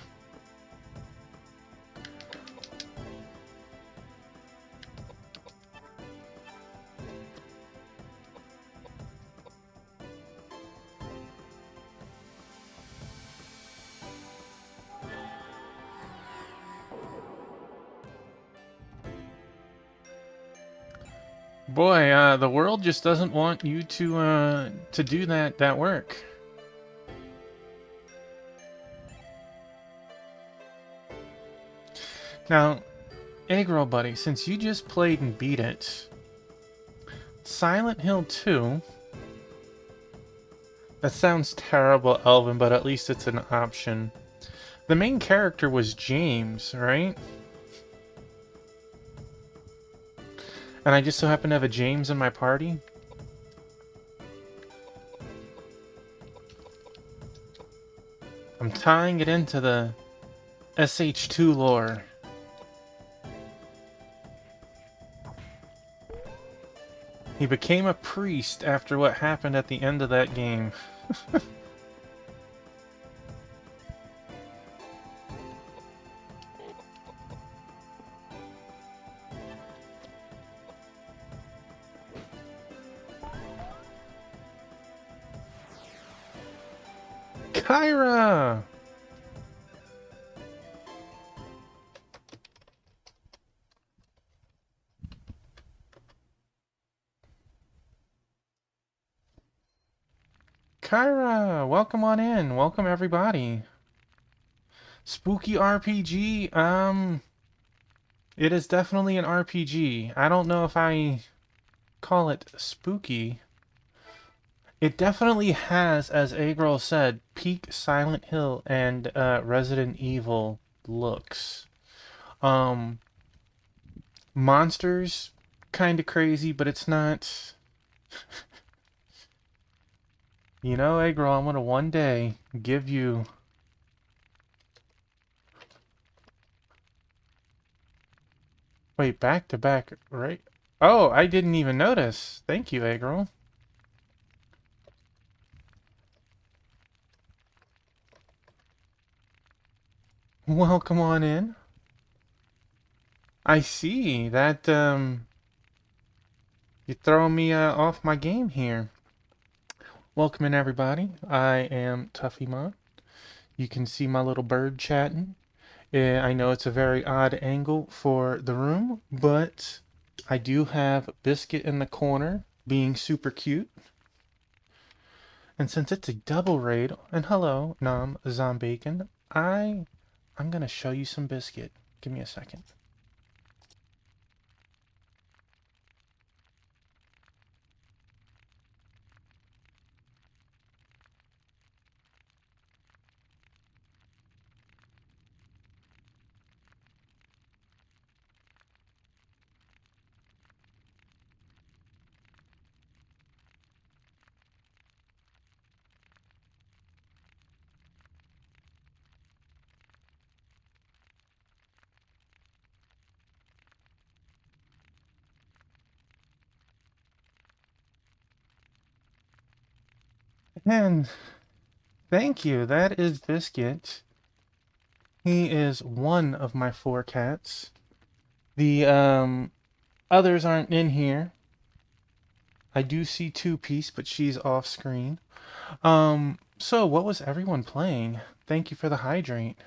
Boy, the world just doesn't want you to do that work. Now, Egg Roll Buddy, since you just played and beat it, Silent Hill 2. That sounds terrible, Elvin, but at least it's an option. The main character was James, right? And I just so happen to have a James in my party. I'm tying it into the SH2 lore. He became a priest after what happened at the end of that game. Kyra! Kyra! Welcome on in. Welcome everybody. Spooky RPG, it is definitely an RPG. I don't know if I call it spooky. It definitely has, as Agrol said, peak Silent Hill and Resident Evil looks. Monsters, kind of crazy, but it's not... You know, Egro, I'm gonna one day give you... Wait, back to back, right? Oh, I didn't even notice. Thank you, Egro. Welcome on in. I see that, you're throwing me off my game here. Welcome in, everybody. I am Tuffymon. You can see my little bird chatting. I know it's a very odd angle for the room, but I do have Biscuit in the corner being super cute. And since it's a double raid, and hello, Nom Zombacon, I'm gonna show you some Biscuit. Give me a second. And thank you, that is Biscuit. He is one of my 4 cats. The others aren't in here. I do see Two Piece, but she's off screen. So what was everyone playing? Thank you for the hydrate.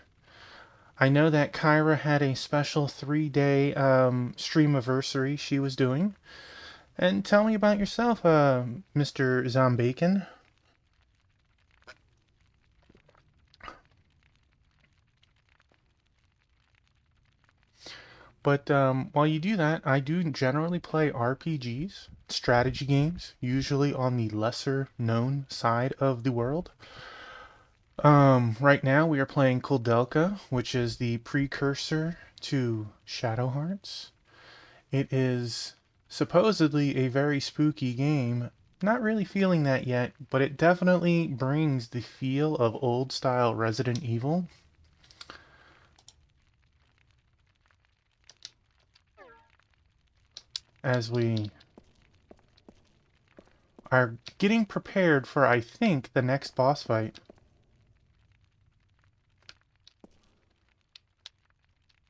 I know that Kyra had a special 3-day streamiversary she was doing. And tell me about yourself, Mr. Zombacon. But while you do that, I do generally play RPGs, strategy games, usually on the lesser known side of the world. Right now we are playing Koudelka, which is the precursor to Shadow Hearts. It is supposedly a very spooky game. Not really feeling that yet, but it definitely brings the feel of old style Resident Evil. As we are getting prepared for, I think, the next boss fight.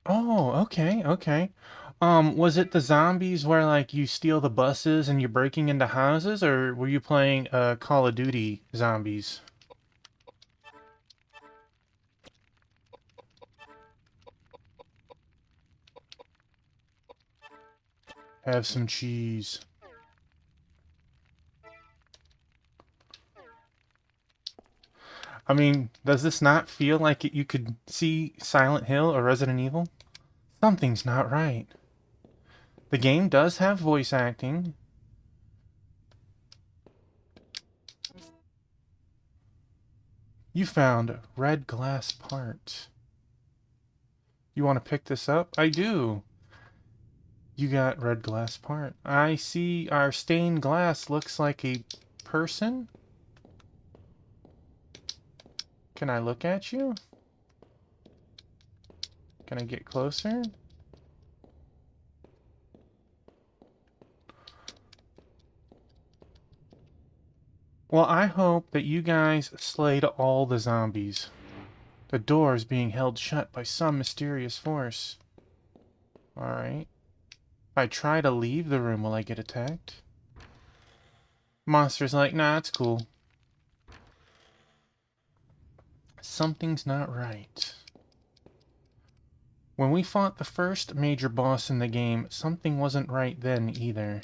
Oh, okay, okay. Was it the zombies where like you steal the buses and you're breaking into houses, or were you playing Call of Duty zombies? Have some cheese. I mean, does this not feel like you could see Silent Hill or Resident Evil? Something's not right. The game does have voice acting. You found red glass part. You want to pick this up? I do. You got red glass part. I see our stained glass looks like a person. Can I look at you? Can I get closer? Well, I hope that you guys slayed all the zombies. The door is being held shut by some mysterious force. Alright. If I try to leave the room, will I get attacked? Monster's like, nah, it's cool. Something's not right. When we fought the first major boss in the game, something wasn't right then either.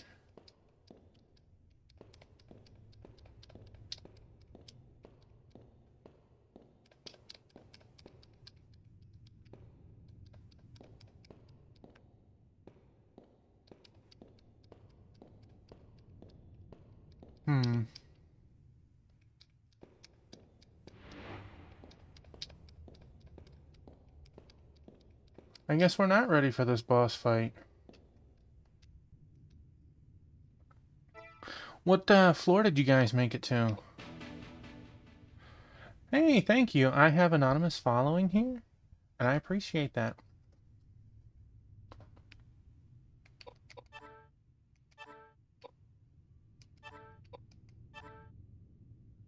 I guess we're not ready for this boss fight. What floor did you guys make it to? Hey, thank you. I have anonymous following here, and I appreciate that.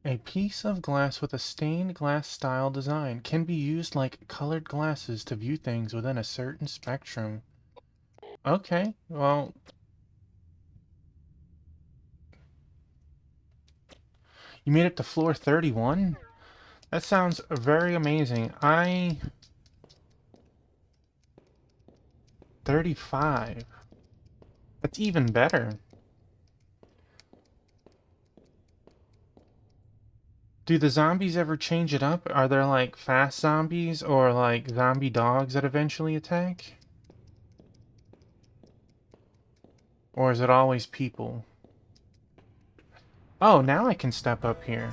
A piece of glass with a stained glass style design can be used like colored glasses to view things within a certain spectrum. Okay, well, you made it to floor 31? That sounds very amazing. 35. That's even better. Do the zombies ever change it up? Are there like fast zombies or like zombie dogs that eventually attack? Or is it always people? Oh, now I can step up here.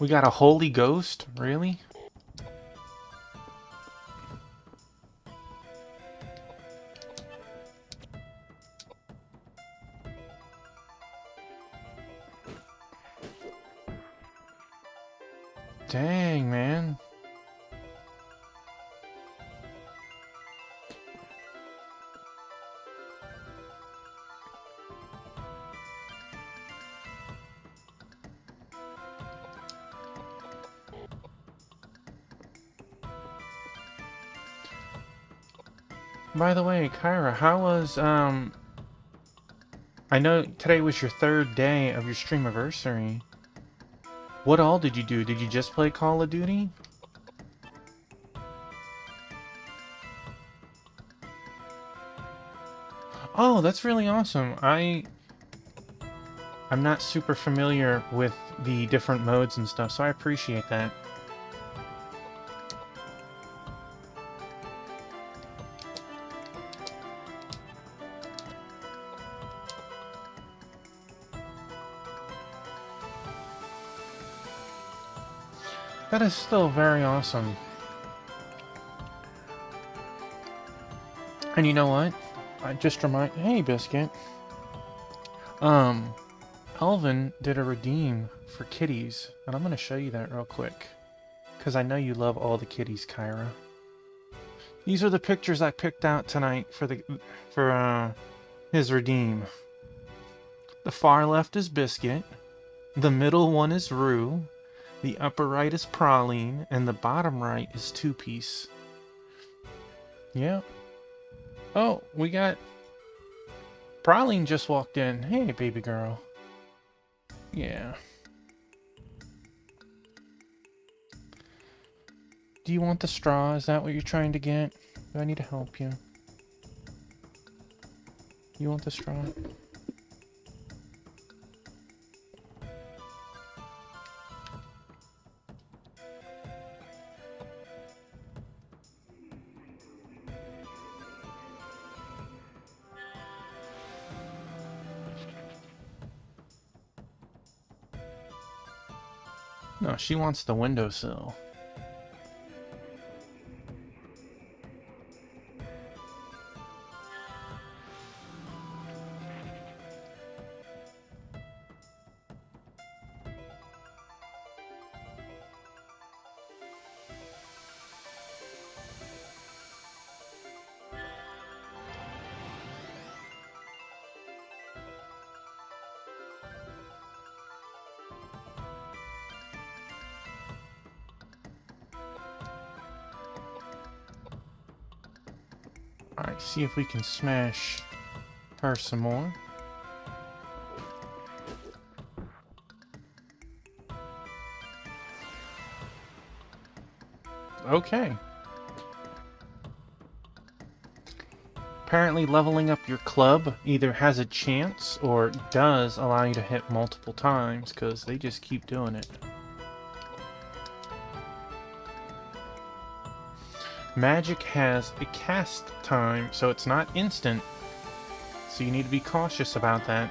We got a holy ghost? Really? Dang, man. By the way, Kyra, how was, I know today was your 3rd day of your streamiversary. What all did you do? Did you just play Call of Duty? Oh, that's really awesome. I'm not super familiar with the different modes and stuff, so I appreciate that. That is still very awesome. And you know what? I just remind... Hey, Biscuit. Elvin did a redeem for kitties, and I'm going to show you that real quick. Because I know you love all the kitties, Kyra. These are the pictures I picked out tonight for his redeem. The far left is Biscuit. The middle one is Rue. The upper right is Praline, and the bottom right is Two Piece. Yeah. Oh, we got... Praline just walked in. Hey, baby girl. Yeah. Do you want the straw? Is that what you're trying to get? Do I need to help you? You want the straw? No, she wants the windowsill. Alright, see if we can smash her some more. Okay. Apparently leveling up your club either has a chance or does allow you to hit multiple times, because they just keep doing it. Magic has a cast time, so it's not instant. So you need to be cautious about that.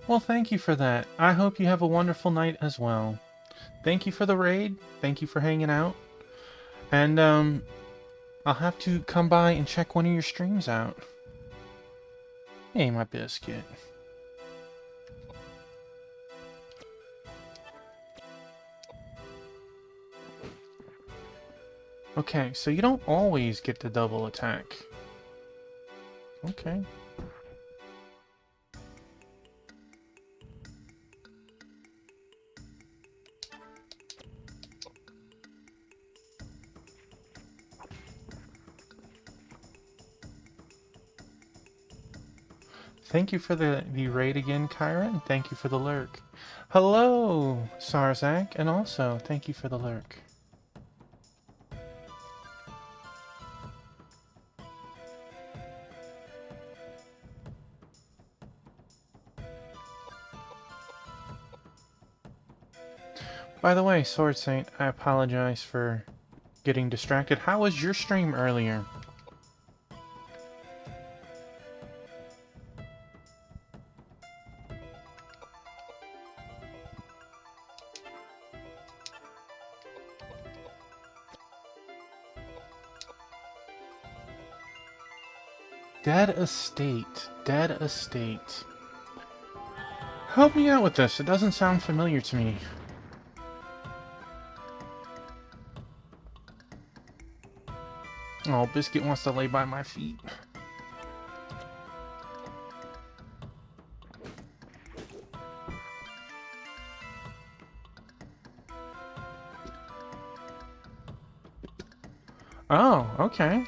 Well, thank you for that. I hope you have a wonderful night as well. Thank you for the raid. Thank you for hanging out. And, I'll have to come by and check one of your streams out. Hey, my biscuit. Okay, so you don't always get the double attack. Okay. Thank you for the raid again, Kyra, and thank you for the lurk. Hello, Sarzak, and also thank you for the lurk. By the way, Sword Saint, I apologize for getting distracted. How was your stream earlier? Dead Estate. Dead Estate. Help me out with this. It doesn't sound familiar to me. Oh, Biscuit wants to lay by my feet. Oh, okay.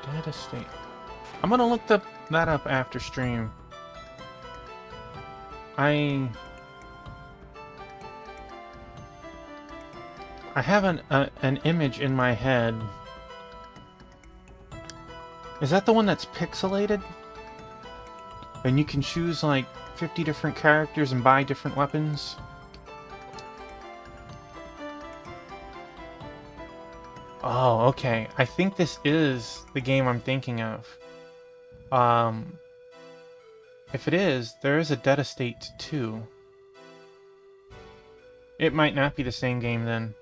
Dead Estate. I'm gonna look that up after stream. I have an image in my head. Is that the one that's pixelated? And you can choose like 50 different characters and buy different weapons? Oh, okay. I think this is the game I'm thinking of. If it is, there is a Dead Estate 2. It might not be the same game then.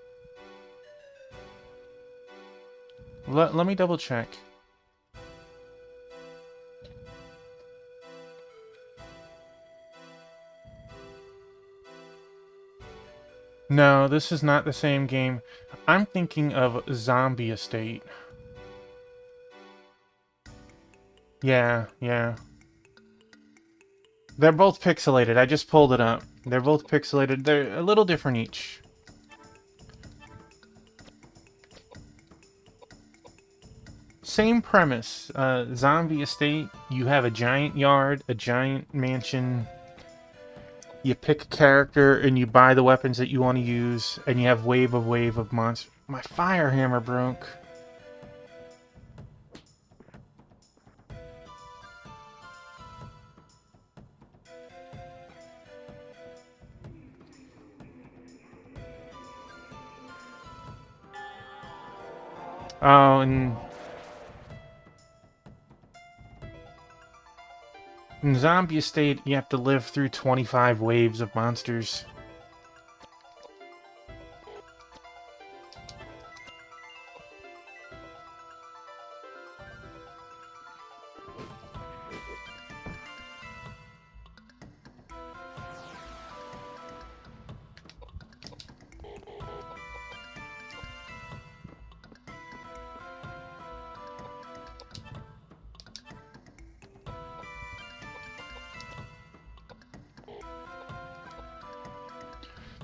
Let me double check. No, this is not the same game. I'm thinking of Zombie Estate. Yeah. They're both pixelated. I just pulled it up. They're both pixelated. They're a little different each. Same premise. Zombie Estate, you have a giant yard, a giant mansion. You pick a character and you buy the weapons that you want to use, and you have wave of monsters. My fire hammer broke. Oh, and in Zombie Estate, you have to live through 25 waves of monsters.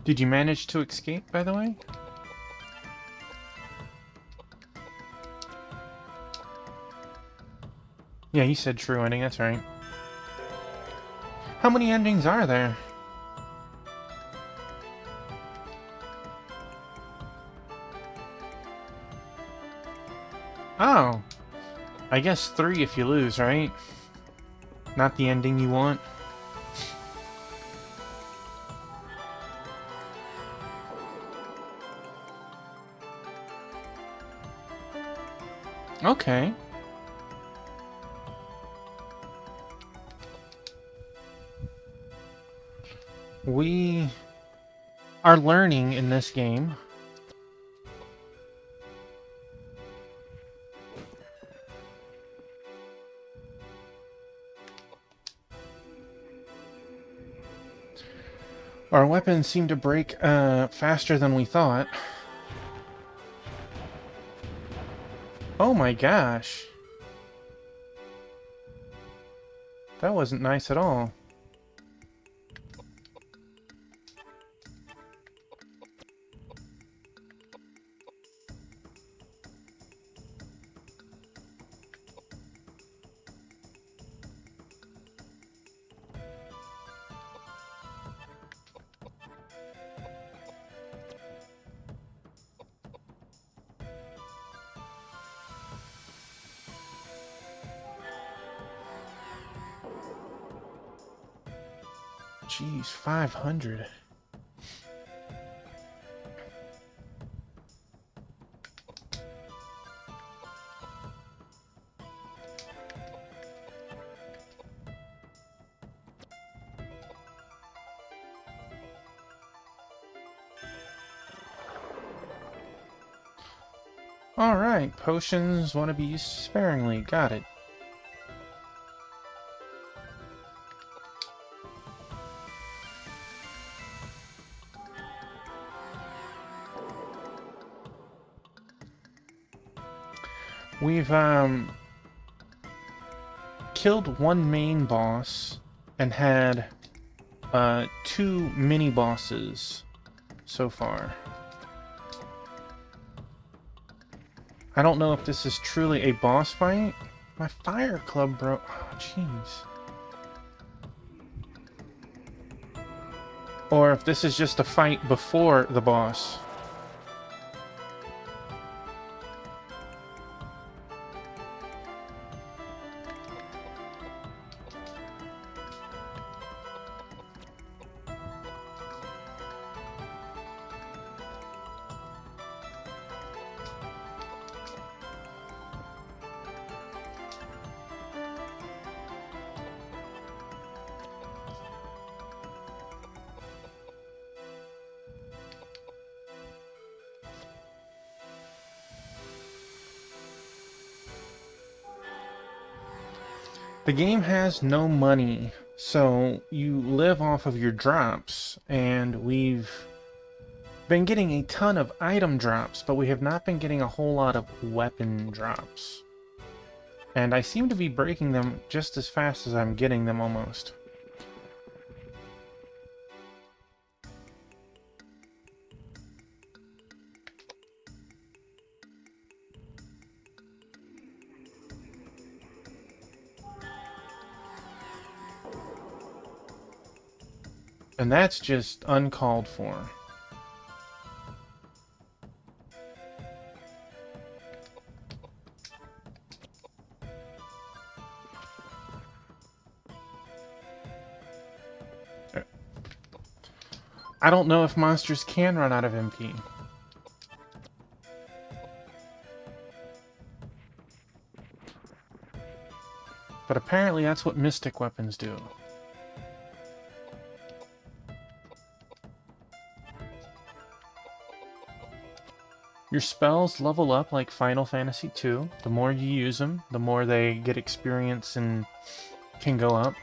Did you manage to escape, by the way? Yeah, you said true ending, that's right. How many endings are there? Oh. I guess 3 if you lose, right? Not the ending you want. Okay. We are learning in this game. Our weapons seem to break faster than we thought. Oh my gosh. That wasn't nice at all. Jeez, 500. Alright, potions want to be used sparingly. Got it. We've killed one main boss and had 2 mini bosses so far. I don't know if this is truly a boss fight. My fire club broke. Oh, jeez. Or if this is just a fight before the boss. The game has no money, so you live off of your drops, and we've been getting a ton of item drops, but we have not been getting a whole lot of weapon drops. And I seem to be breaking them just as fast as I'm getting them almost. And that's just uncalled for. I don't know if monsters can run out of MP. But apparently that's what mystic weapons do. Your spells level up like Final Fantasy II. The more you use them, the more they get experience and can go up.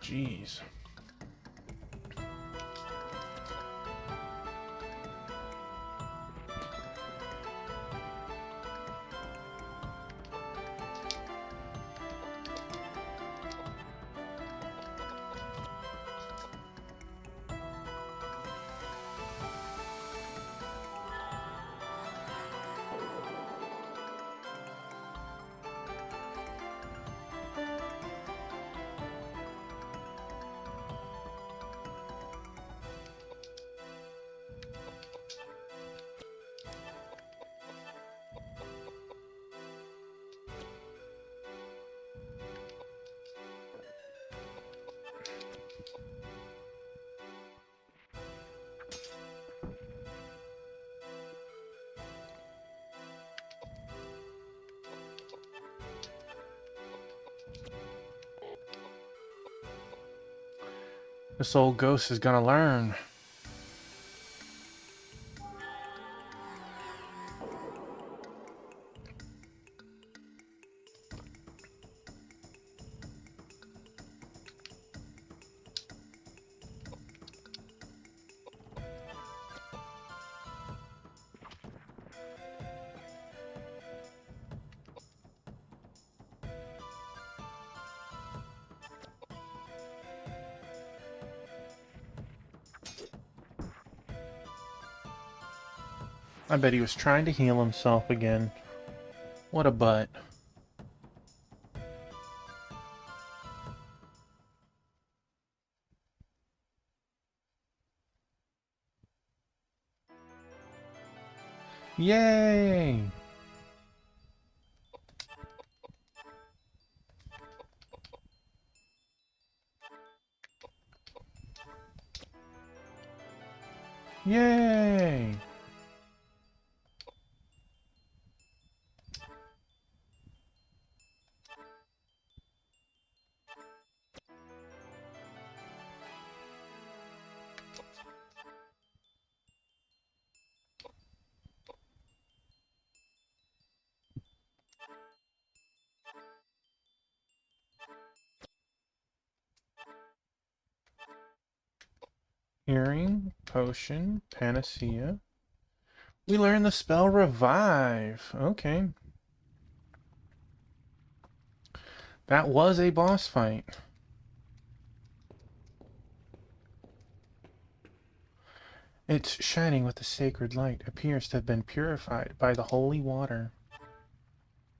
Jeez. This old ghost is gonna learn. I bet he was trying to heal himself again. What a butt. Yay! Yay! Hearing, potion, panacea. We learned the spell revive. Okay. That was a boss fight. Its shining with the sacred light appears to have been purified by the holy water.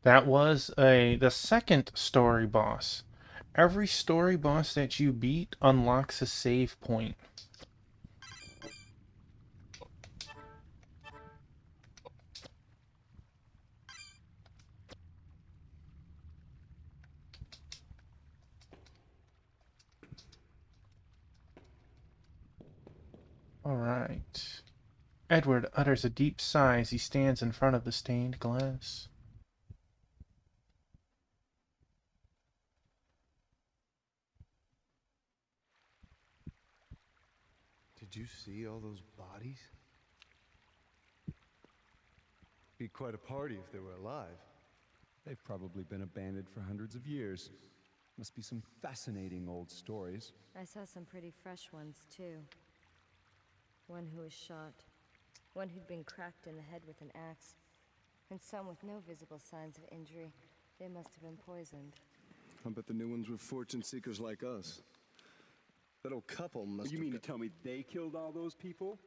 That was the second story boss. Every story boss that you beat unlocks a save point. All right. Edward utters a deep sigh as he stands in front of the stained glass. Did you see all those bodies? Be quite a party if they were alive. They've probably been abandoned for hundreds of years. Must be some fascinating old stories. I saw some pretty fresh ones, too. One who was shot, one who'd been cracked in the head with an axe, and some with no visible signs of injury. They must have been poisoned. I bet the new ones were fortune seekers like us. That old couple must You have mean to got- tell me they killed all those people?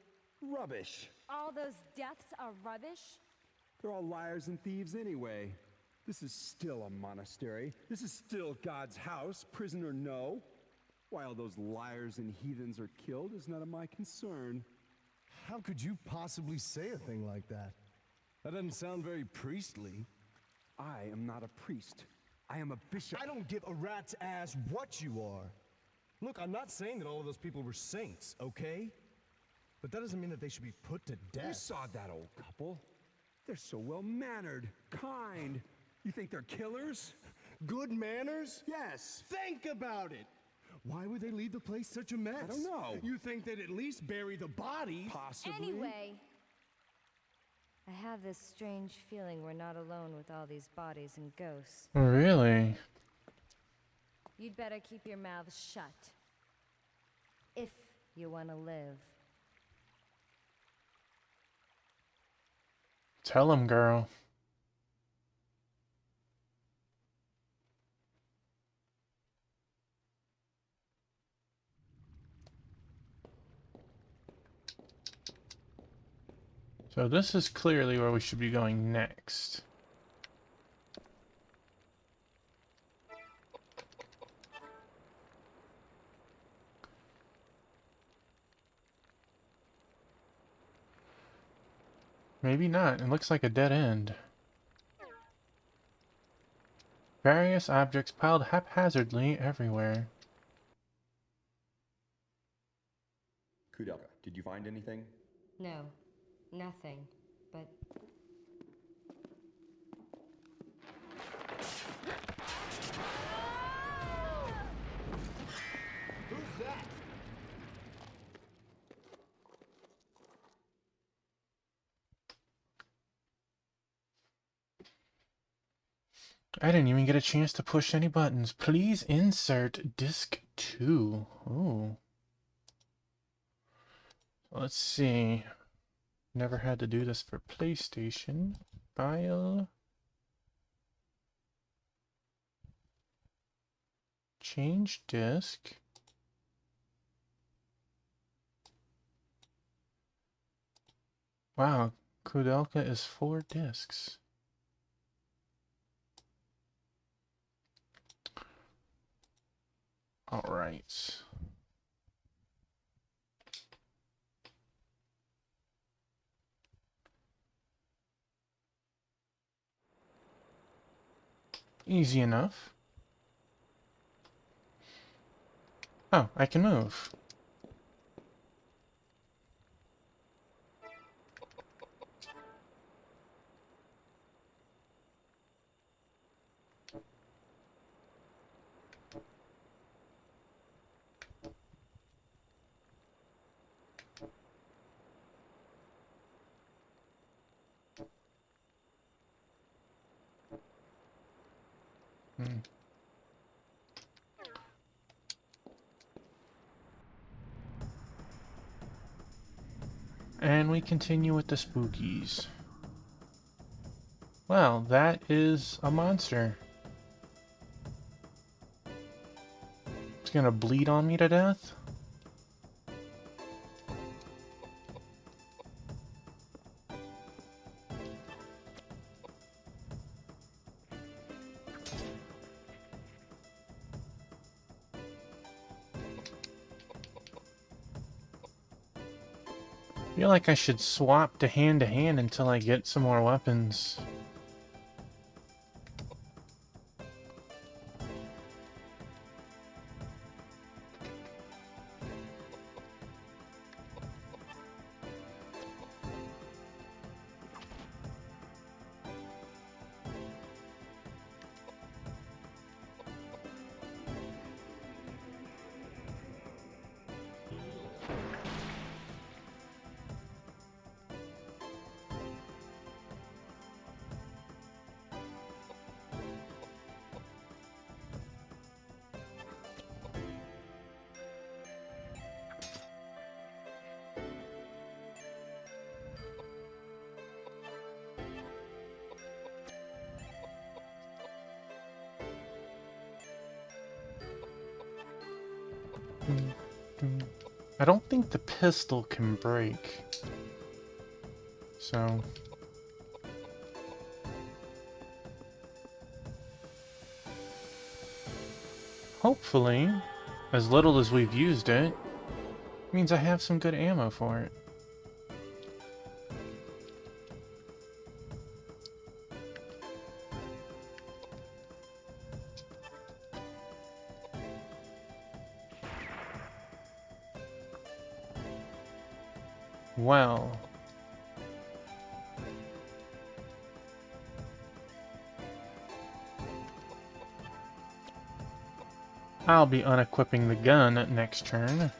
Rubbish! All those deaths are rubbish? They're all liars and thieves anyway. This is still a monastery. This is still God's house, prison or no. Why all those liars and heathens are killed is none of my concern. How could you possibly say a thing like that? That doesn't sound very priestly. I am not a priest. I am a bishop. I don't give a rat's ass what you are. Look, I'm not saying that all of those people were saints, okay? But that doesn't mean that they should be put to You death. saw that old couple. They're so well-mannered, kind. You think they're killers? Good manners? Yes. Think about it. Why would they leave the place such a mess? I don't know. You think they'd at least bury the bodies? Possibly. Anyway, I have this strange feeling we're not alone with all these bodies and ghosts. Really? You'd better keep your mouth shut. If you want to live. Tell him, girl. So this is clearly where we should be going next. Maybe not. It looks like a dead end. Various objects piled haphazardly everywhere. Koudelka, did you find anything? No, nothing. But Who's that? I didn't even get a chance to push any buttons. Please insert disc 2. Ooh. Let's see. Never had to do this for PlayStation. File. Change disc. Wow, Koudelka is 4 discs. All right. Easy enough. Oh, I can move. Hmm. And we continue with the spookies. Well, that is a monster. It's gonna bleed on me to death? I feel like I should swap to hand until I get some more weapons. I don't think the pistol can break. So... hopefully, as little as we've used it, means I have some good ammo for it. Well... I'll be unequipping the gun next turn.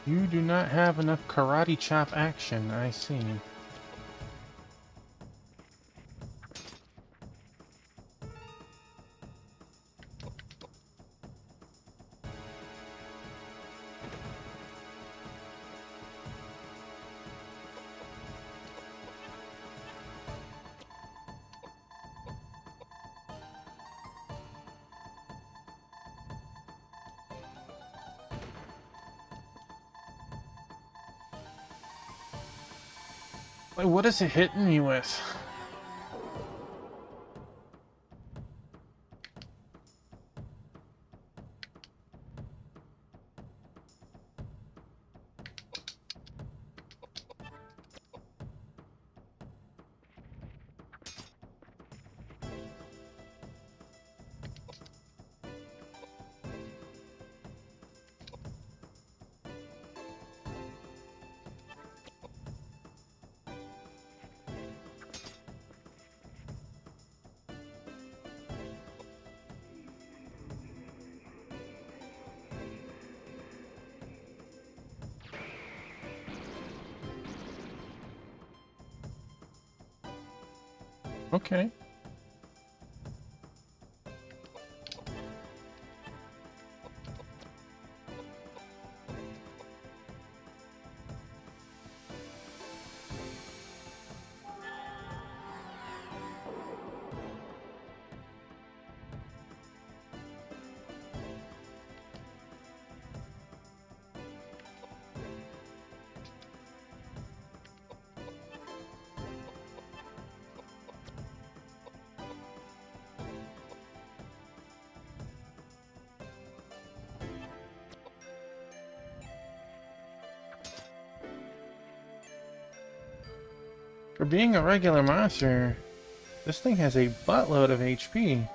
You do not have enough karate chop action, I see. What is it hitting me with? Okay. For being a regular monster, this thing has a buttload of HP.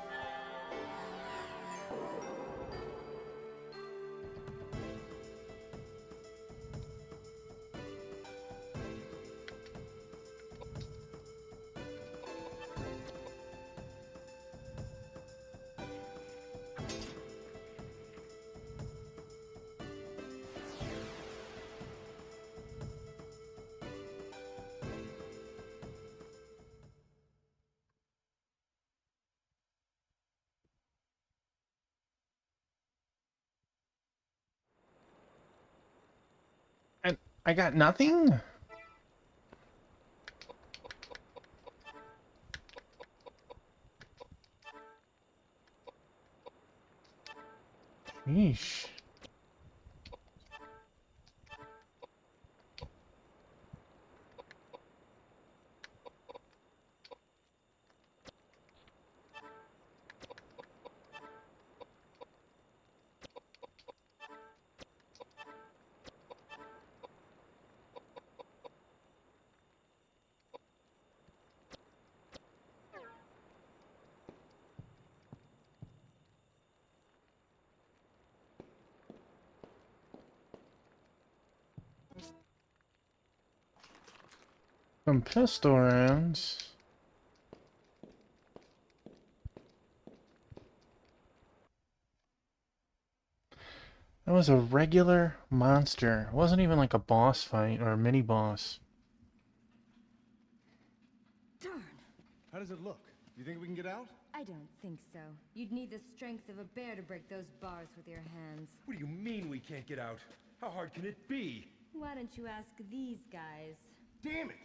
And I got nothing? Yeesh. Some pistol rounds. That was a regular monster. It wasn't even like a boss fight or a mini boss. Darn. How does it look? You think we can get out? I don't think so. You'd need the strength of a bear to break those bars with your hands. What do you mean we can't get out? How hard can it be? Why don't you ask these guys? Damn it!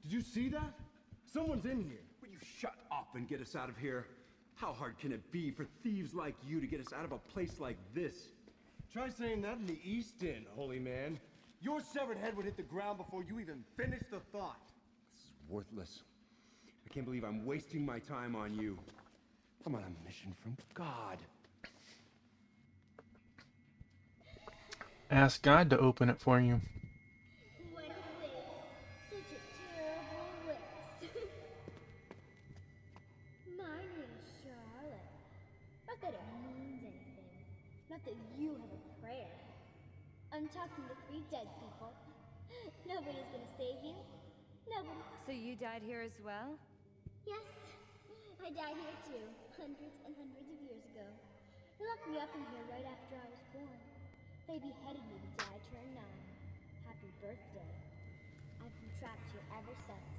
Did you see that? Someone's in here. Will you shut up and get us out of here? How hard can it be for thieves like you to get us out of a place like this? Try saying that in the East End, holy man. Your severed head would hit the ground before you even finished the thought. It's worthless. I can't believe I'm wasting my time on you. I'm on a mission from God. Ask God to open it for you. What a waste. Such a terrible waste. My name's Charlotte. Not that it means anything. Not that you have a prayer. I'm talking to 3 dead people. Nobody's gonna save you. Nobody. So you died here as well? Yes, I died here too, hundreds and hundreds of years ago. They locked me up in here right after I was born. They beheaded me the day I turned 9. Happy birthday. I've been trapped here ever since,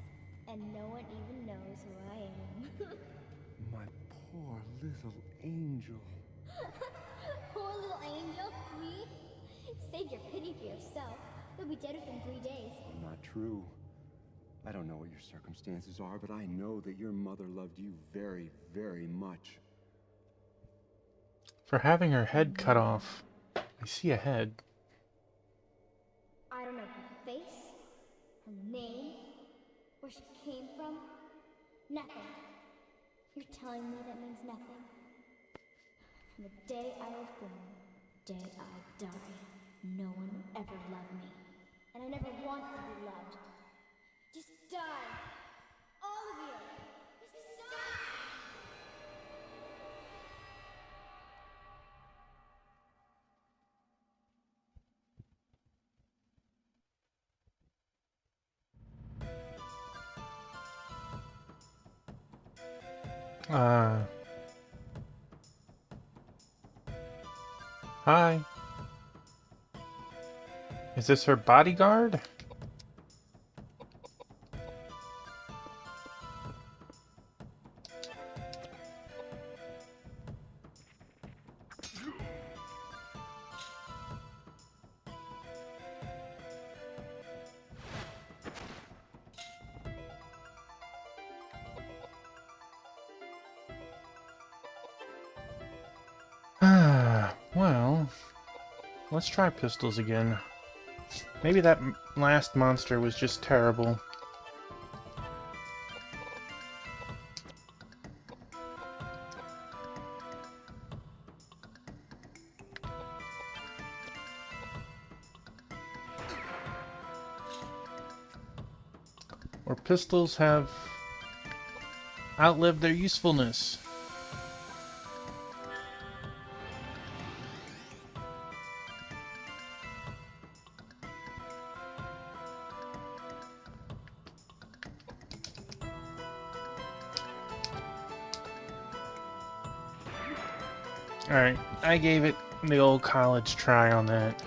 and no one even knows who I am. My poor little angel. Poor little angel, me? Save your pity for yourself. You'll be dead within 3 days. Not true. I don't know what your circumstances are, but I know that your mother loved you very, very much. For having her head cut off. I see a head. I don't know her face, her name, Where she came from? Nothing. You're telling me that means nothing? From the day I was born, the day I die, no one ever loved me. And I never wanted to be loved. Just die! All of you! Just die! Hi. Is this her bodyguard? Well, let's try pistols again. Maybe that last monster was just terrible. Or pistols have outlived their usefulness. Alright, I gave it the old college try on that.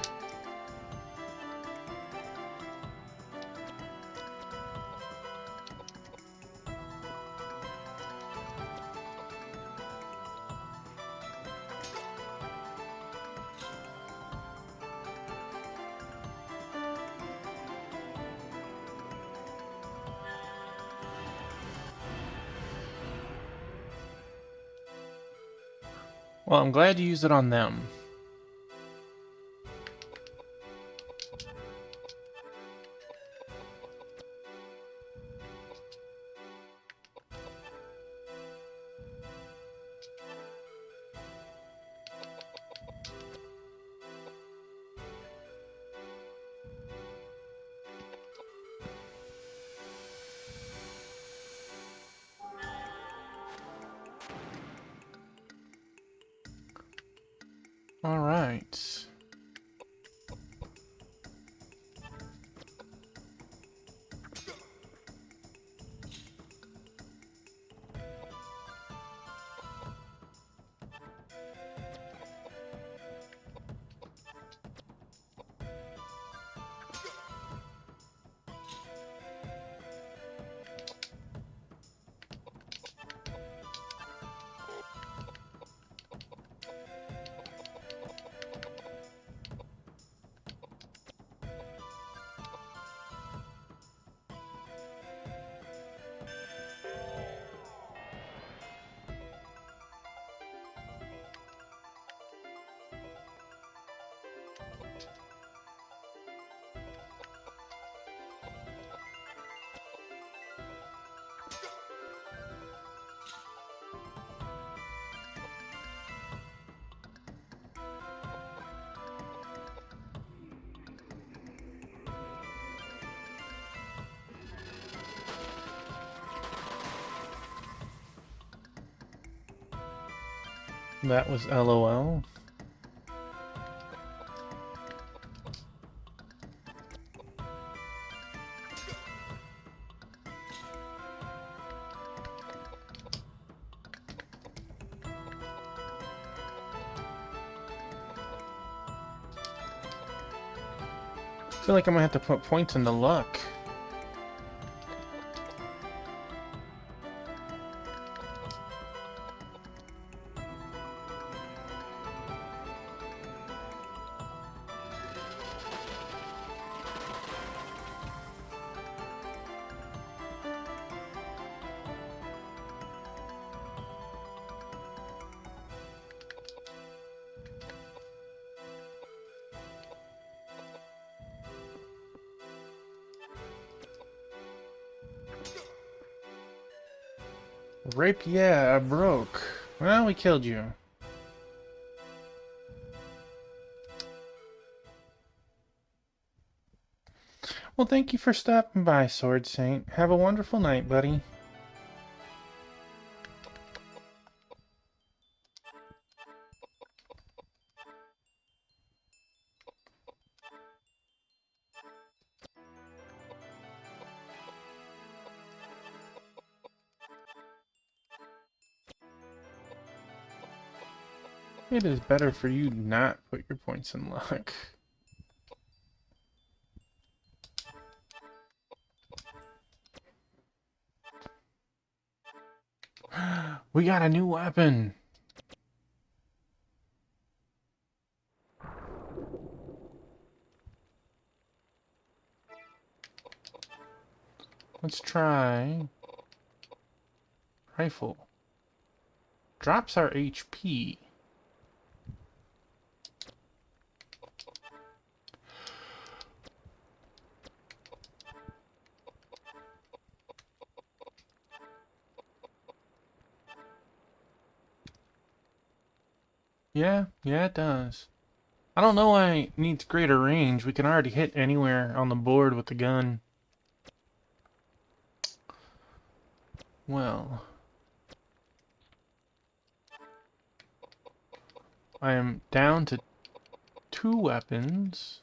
Well, I'm glad you used it on them. All right. That was LOL. I feel like I'm gonna have to put points into luck. Rapier broke. Well, we killed you. Well, thank you for stopping by, Sword Saint. Have a wonderful night, buddy. It is better for you not put your points in luck. We got a new weapon. Let's try rifle. Drops our HP. Yeah, it does. I don't know why it needs greater range. We can already hit anywhere on the board with the gun. Well, I am down to 2 weapons.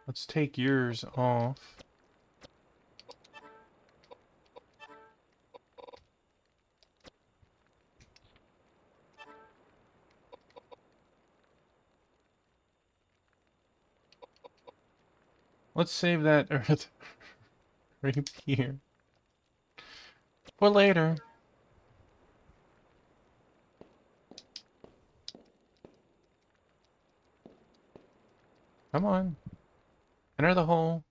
Let's take yours off. Let's save that earth rapier for later. Come on. Enter the hole.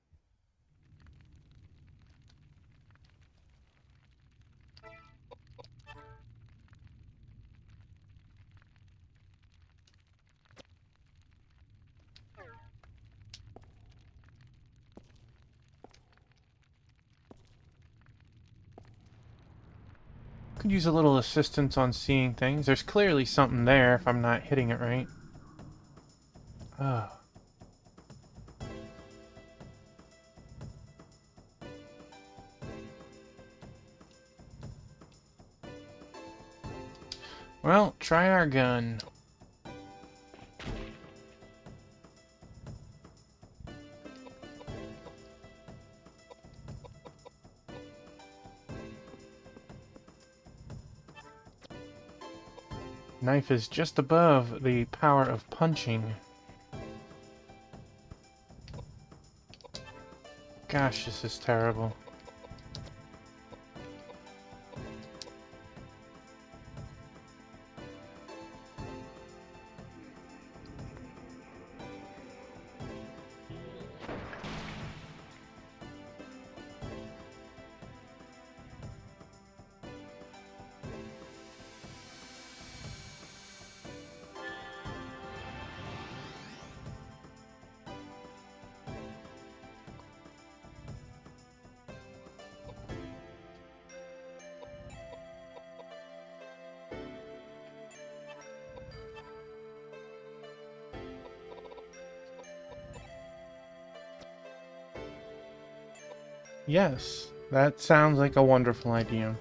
Could use a little assistance on seeing things. There's clearly something there if I'm not hitting it right. Ah. Well, try our gun. Knife is just above the power of punching. Gosh, this is terrible. Yes, that sounds like a wonderful idea.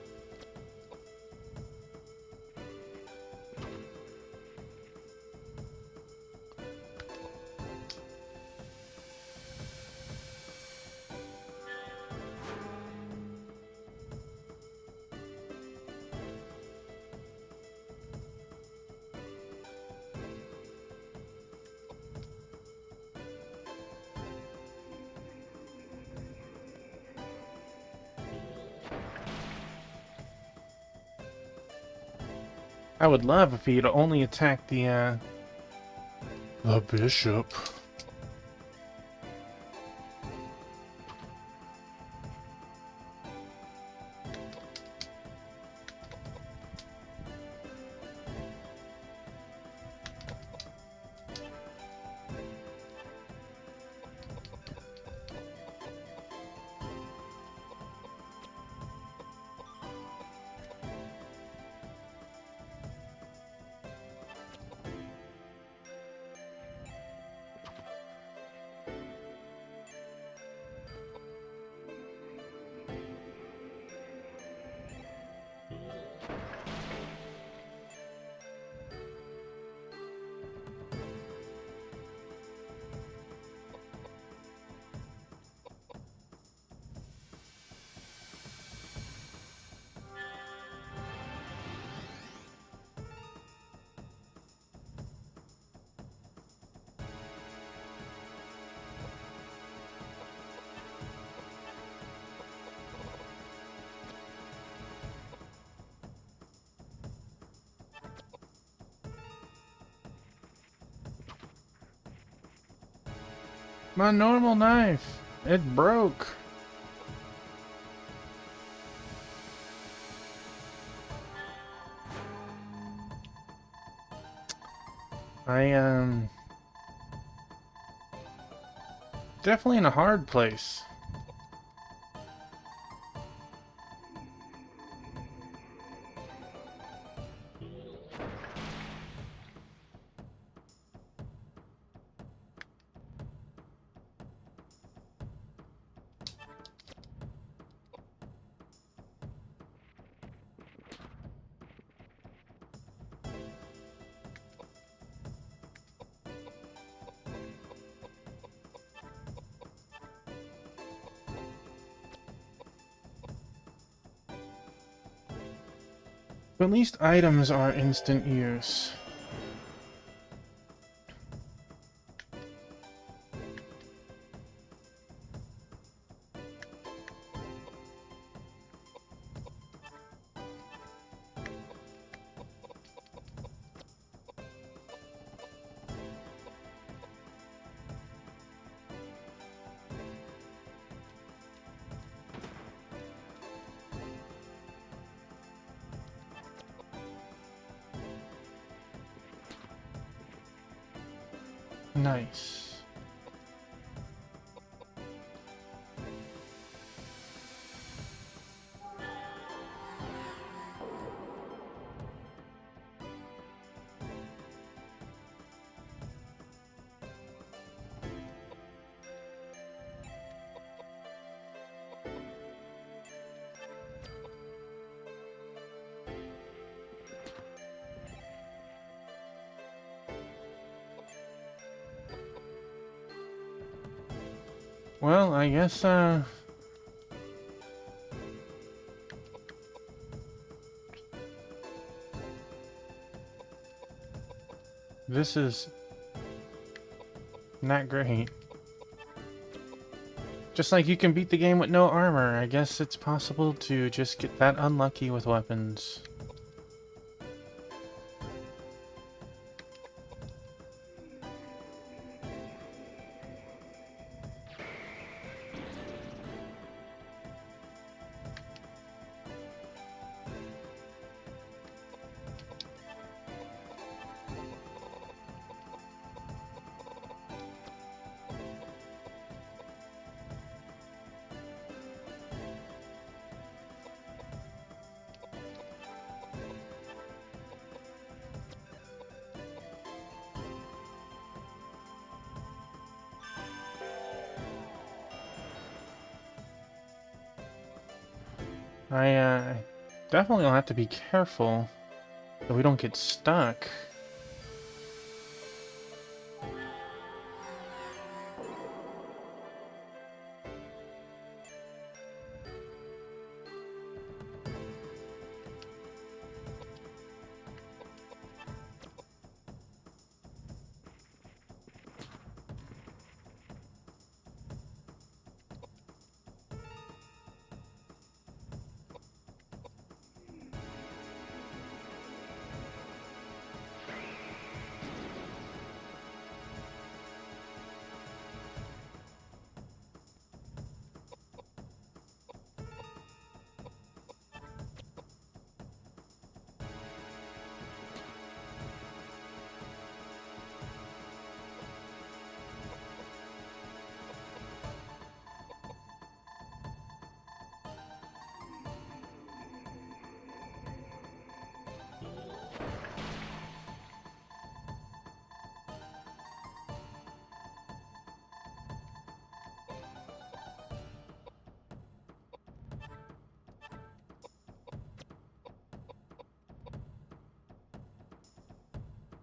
I would love if he'd only attacked the bishop. My normal knife. It broke. I definitely in a hard place. But at least items are instant use. Nice. Well, I guess, this is not great. Just like you can beat the game with no armor, I guess it's possible to just get that unlucky with weapons. I definitely will have to be careful that we don't get stuck.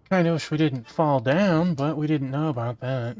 Kinda wish we didn't fall down, but we didn't know about that.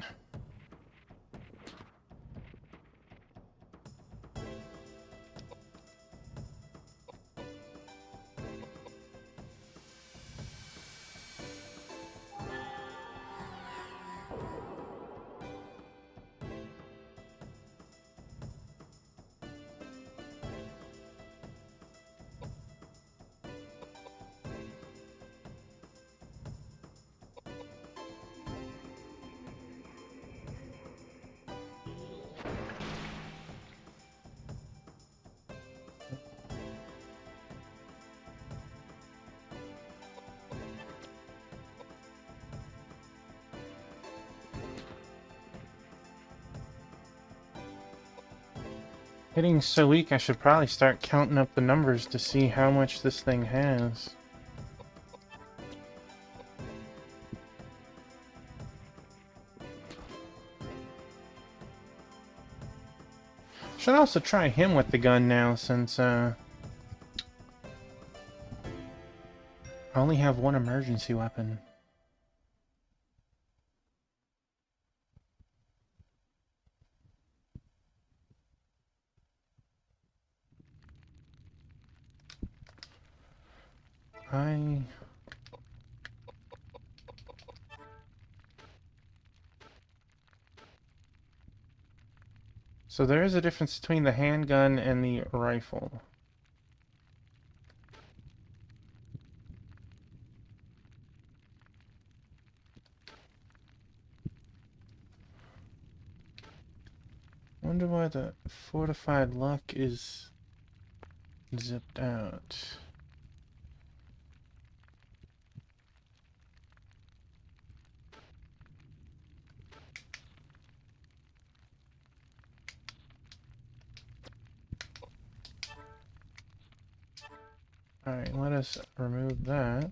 Hitting so weak, I should probably start counting up the numbers to see how much this thing has. Should also try him with the gun now, since I only have one emergency weapon. So there is a difference between the handgun and the rifle. Wonder why the fortified luck is zipped out. Alright, let us remove that.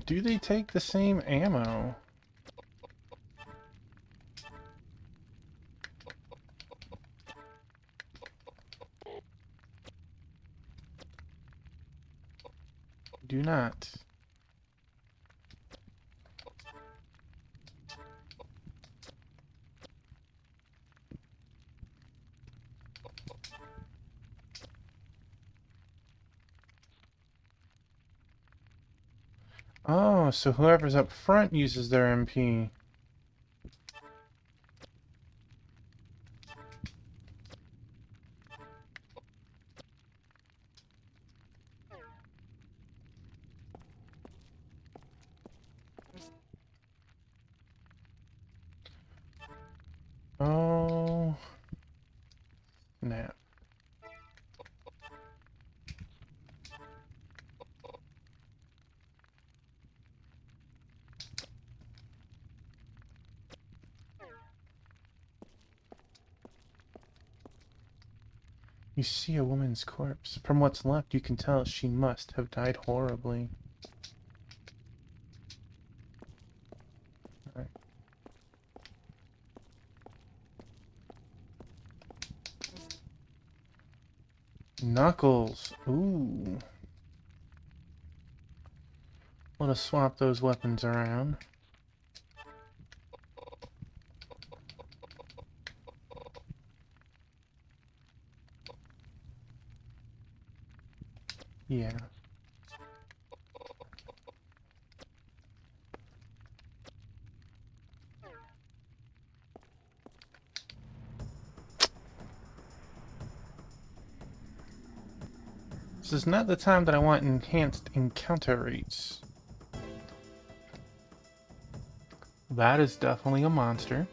Do they take the same ammo? Do not. Oh, so whoever's up front uses their MP. Oh, snap. You see a woman's corpse. From what's left, you can tell she must have died horribly. All right. Knuckles. Ooh. Let us swap those weapons around. Yeah. This is not the time that I want enhanced encounter rates. That is definitely a monster.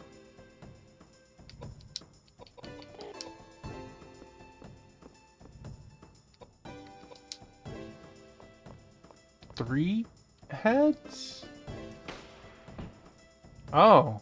Three heads? Oh.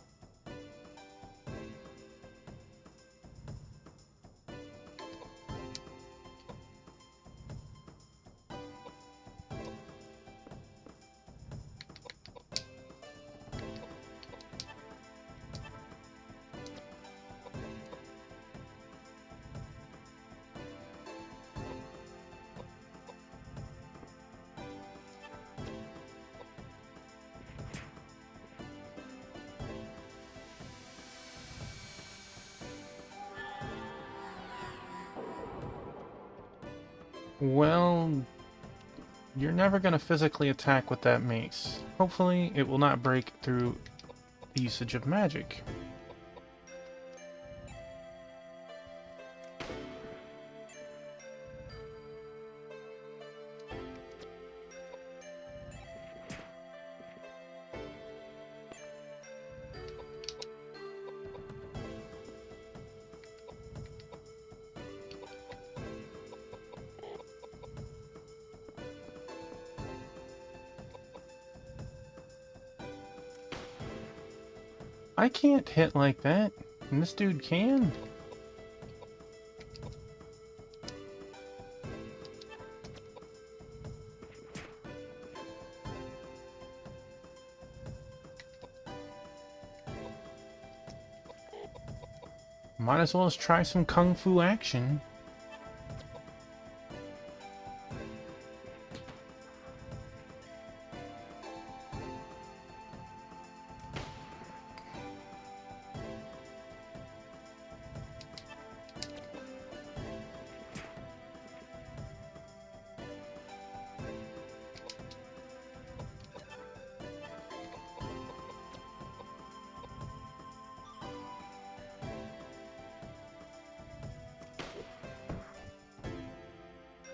Well, you're never going to physically attack with that mace. Hopefully, it will not break through the usage of magic. I can't hit like that, and this dude can. Might as well try some kung fu action.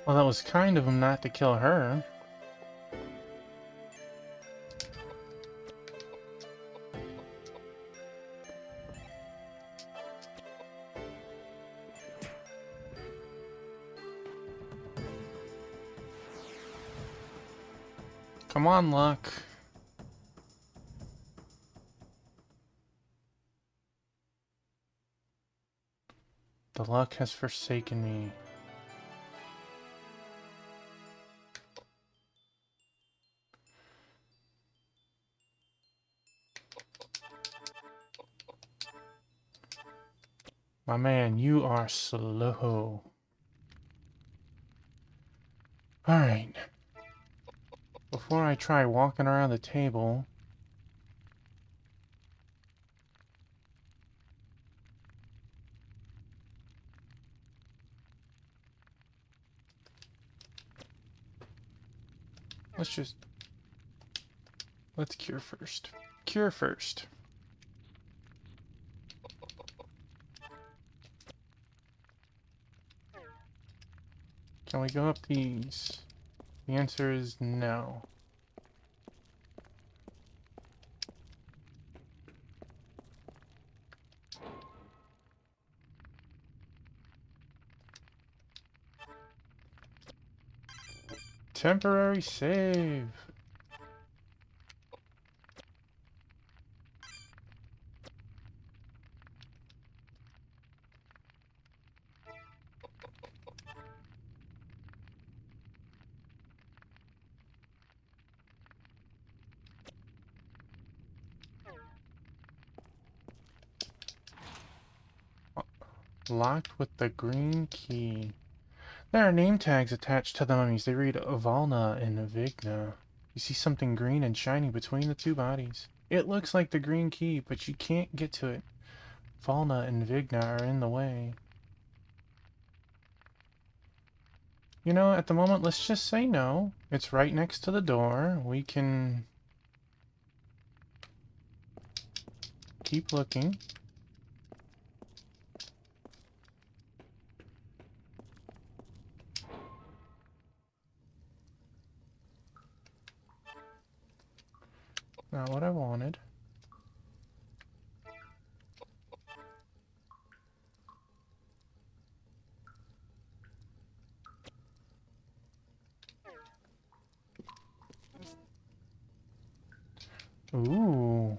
Well, that was kind of him not to kill her. Come on, Luck. The luck has forsaken me. My man, you are slow. Alright. Before I try walking around the table... Let's cure first. Cure first. Can we go up these? The answer is no. Temporary save. Locked with the green key. There are name tags attached to the mummies. They read Valna and Vigna. You see something green and shiny between the two bodies. It looks like the green key, but you can't get to it. Valna and Vigna are in the way. You know, at the moment, let's just say no. It's right next to the door. We can keep looking. Not what I wanted. Ooh.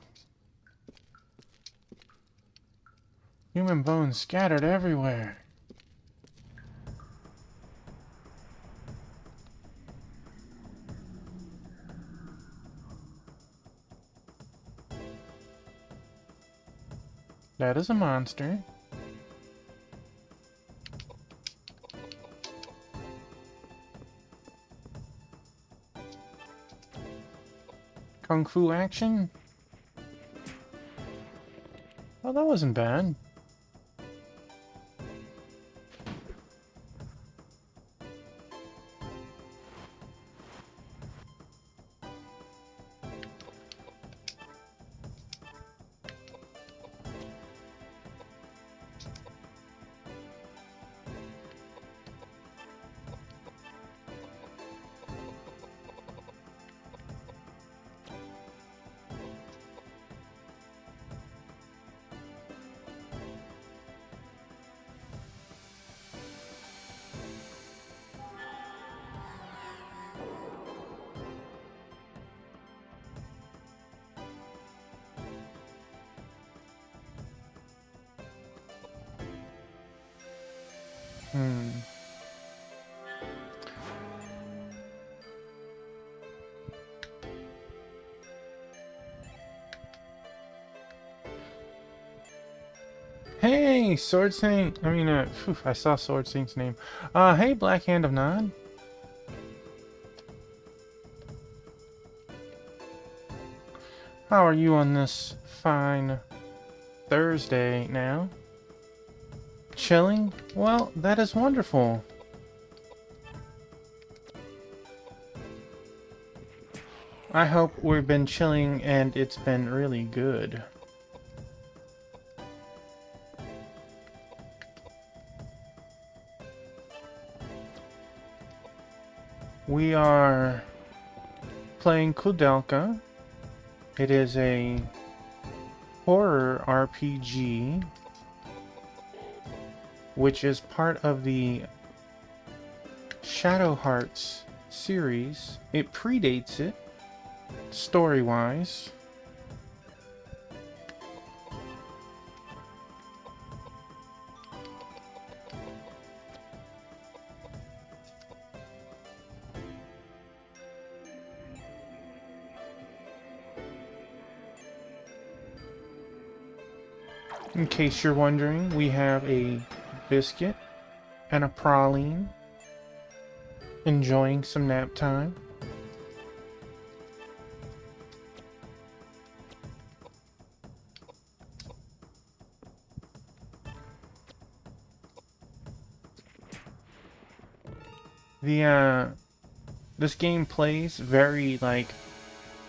Human bones scattered everywhere. That is a monster. Kung fu action? Oh, that wasn't bad. Hmm. Hey, Sword Saint. I mean, phew, I saw Sword Saint's name. Hey, Black Hand of Nod. How are you on this fine Thursday now? Chilling? Well, that is wonderful. I hope we've been chilling and it's been really good. We are playing Koudelka. It is a horror RPG, which is part of the Shadow Hearts series. It predates it, story-wise. In case you're wondering, we have a biscuit and a praline, enjoying some nap time. This game plays very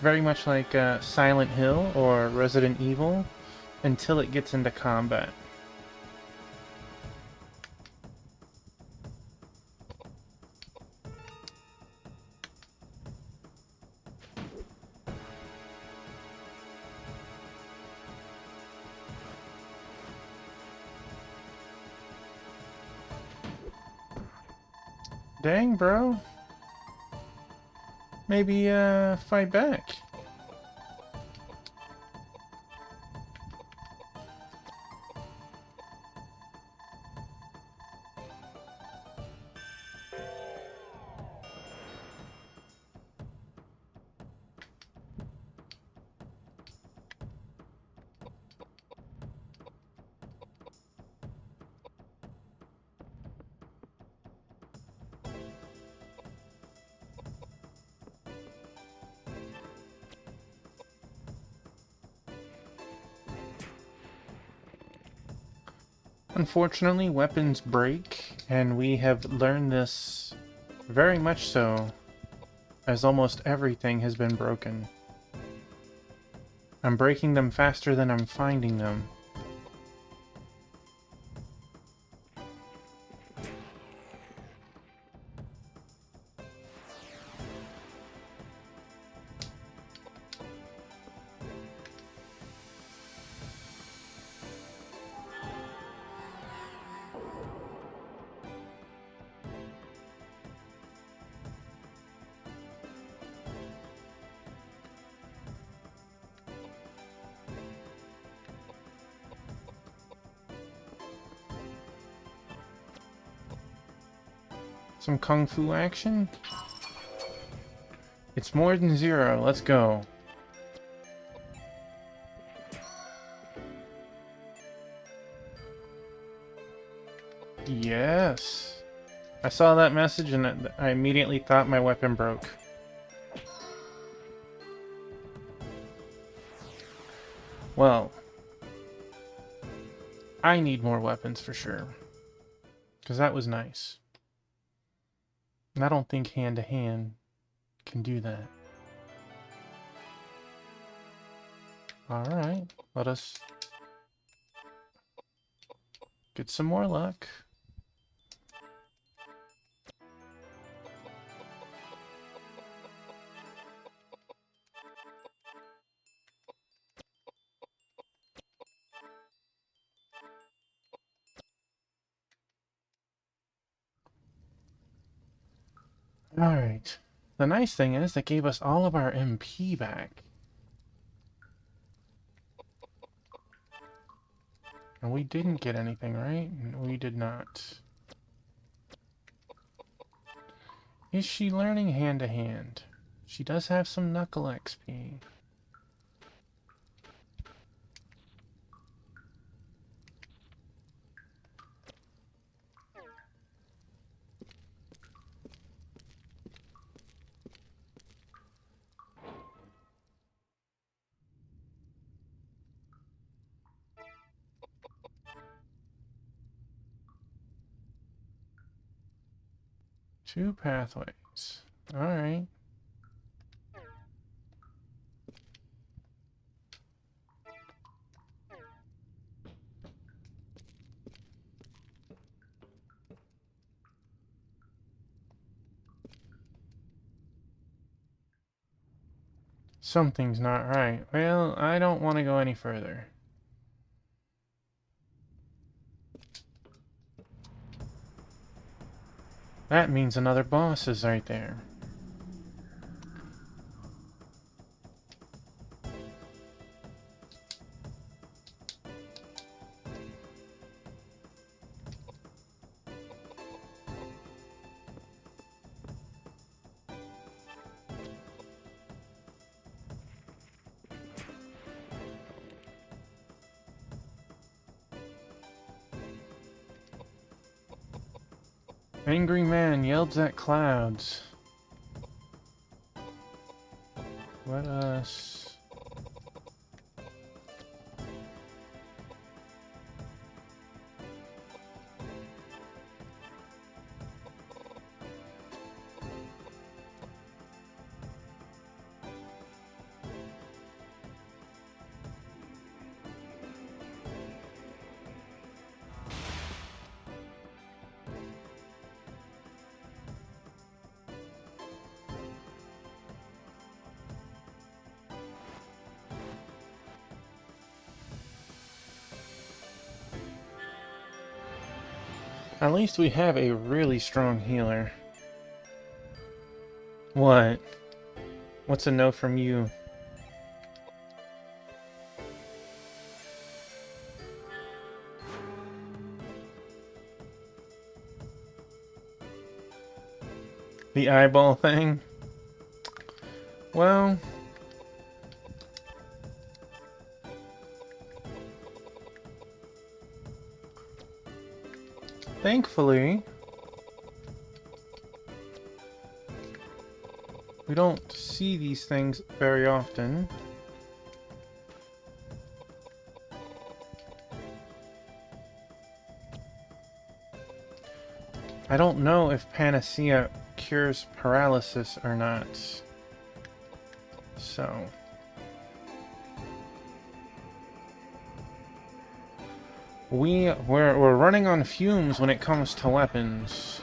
much like Silent Hill or Resident Evil until it gets into combat. Dang, bro. Maybe fight back. Unfortunately, weapons break, and we have learned this very much so, as almost everything has been broken. I'm breaking them faster than I'm finding them. Some kung fu action? It's more than zero. Let's go. Yes. I saw that message and I immediately thought my weapon broke. Well, I need more weapons for sure. Because that was nice. And I don't think hand to hand can do that. Alright, let us get some more luck. Alright. The nice thing is that gave us all of our MP back. And we didn't get anything, right? We did not. Is she learning hand to hand? She does have some knuckle XP. Two pathways. Alright. Something's not right. Well, I don't want to go any further. That means another boss is right there. Angry man yells at clouds. Let us... At least we have a really strong healer. What? What's a no from you? The eyeball thing? Well... thankfully... we don't see these things very often. I don't know if Panacea cures paralysis or not. So... we're running on fumes when it comes to weapons.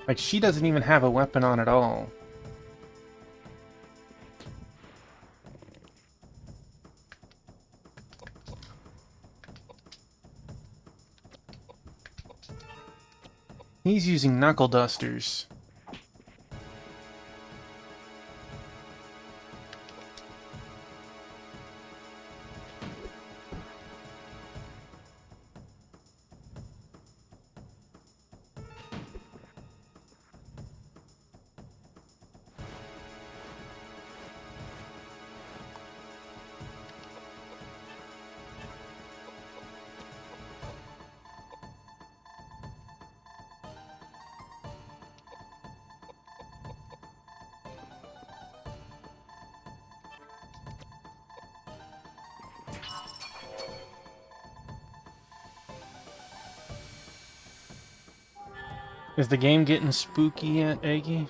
Like, she doesn't even have a weapon on at all. He's using knuckle dusters. Is the game getting spooky yet, Eggy?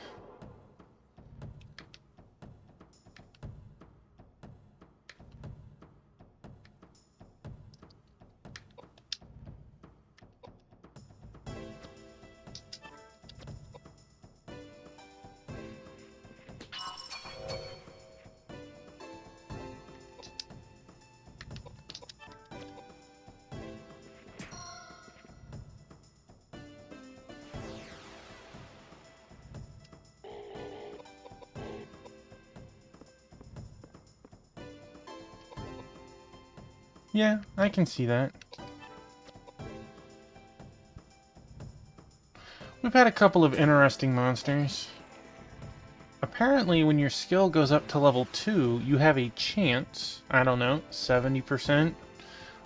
Yeah, I can see that. We've had a couple of interesting monsters. Apparently, when your skill goes up to level 2, you have a chance, I don't know, 70%,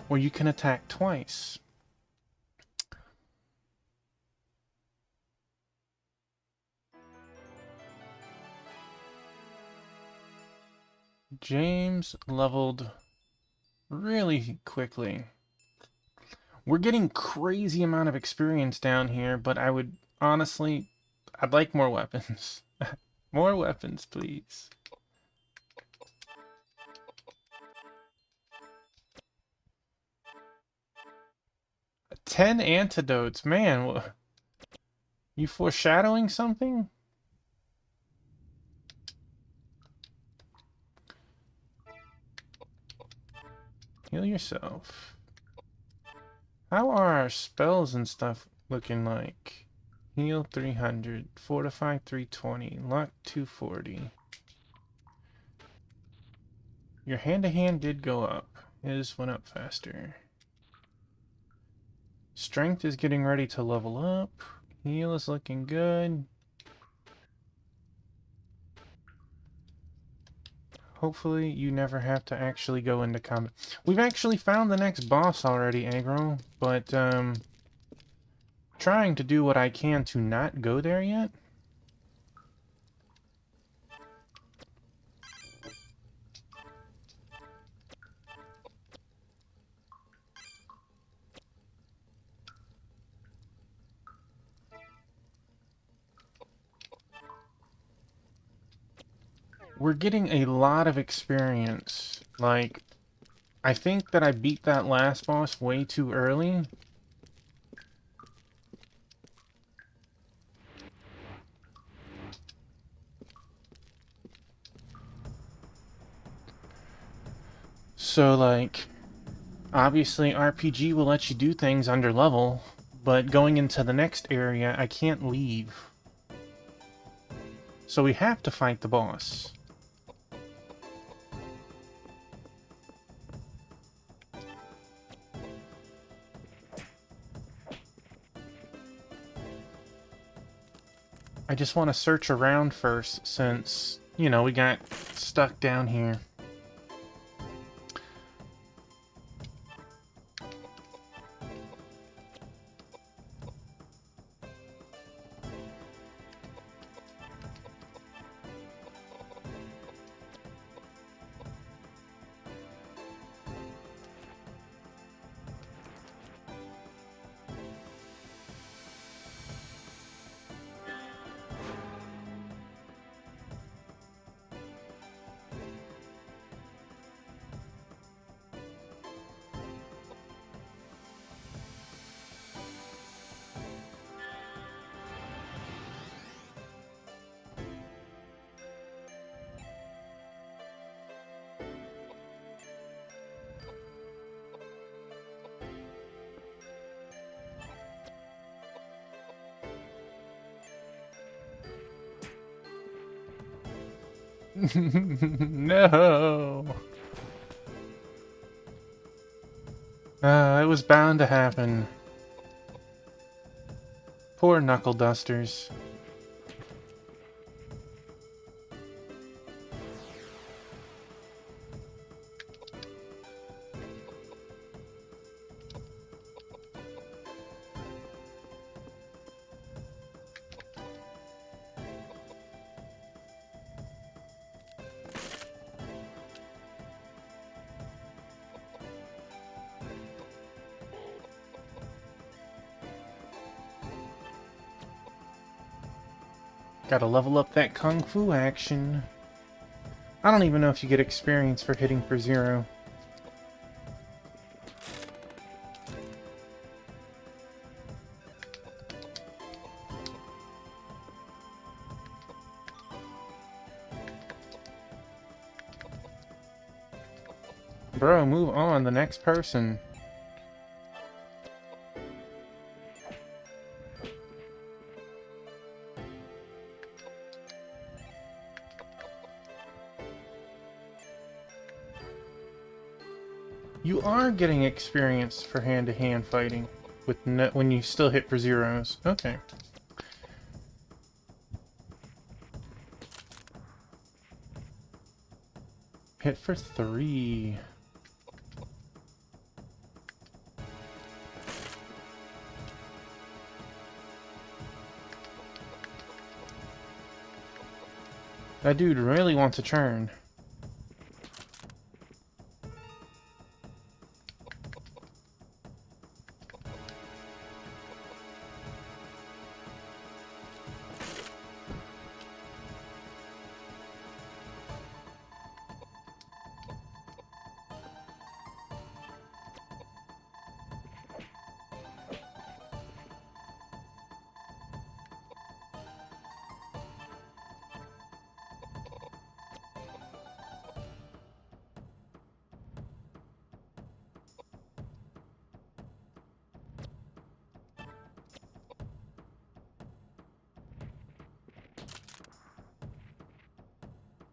where you can attack twice. James leveled really quickly. We're getting crazy amount of experience down here, but I would honestly, I'd like more weapons. More weapons, please. 10 antidotes, man. You foreshadowing something? Heal yourself. How are our spells and stuff looking like? Heal 300, Fortify 320, Luck 240. Your hand-to-hand did go up. His went up faster. Strength is getting ready to level up. Heal is looking good. Hopefully you never have to actually go into combat. We've actually found the next boss already, Agro, but trying to do what I can to not go there yet. We're getting a lot of experience. Like, I think that I beat that last boss way too early. So, like, obviously RPG will let you do things under level, but going into the next area, I can't leave. So we have to fight the boss. I just want to search around first since, you know, we got stuck down here. No! It was bound to happen. Poor knuckle dusters. Gotta level up that kung fu action. I don't even know if you get experience for hitting for 0. Bro, move on, the next person. You are getting experience for hand-to-hand fighting with when you still hit for zeros. Okay. Hit for 3. That dude really wants a turn.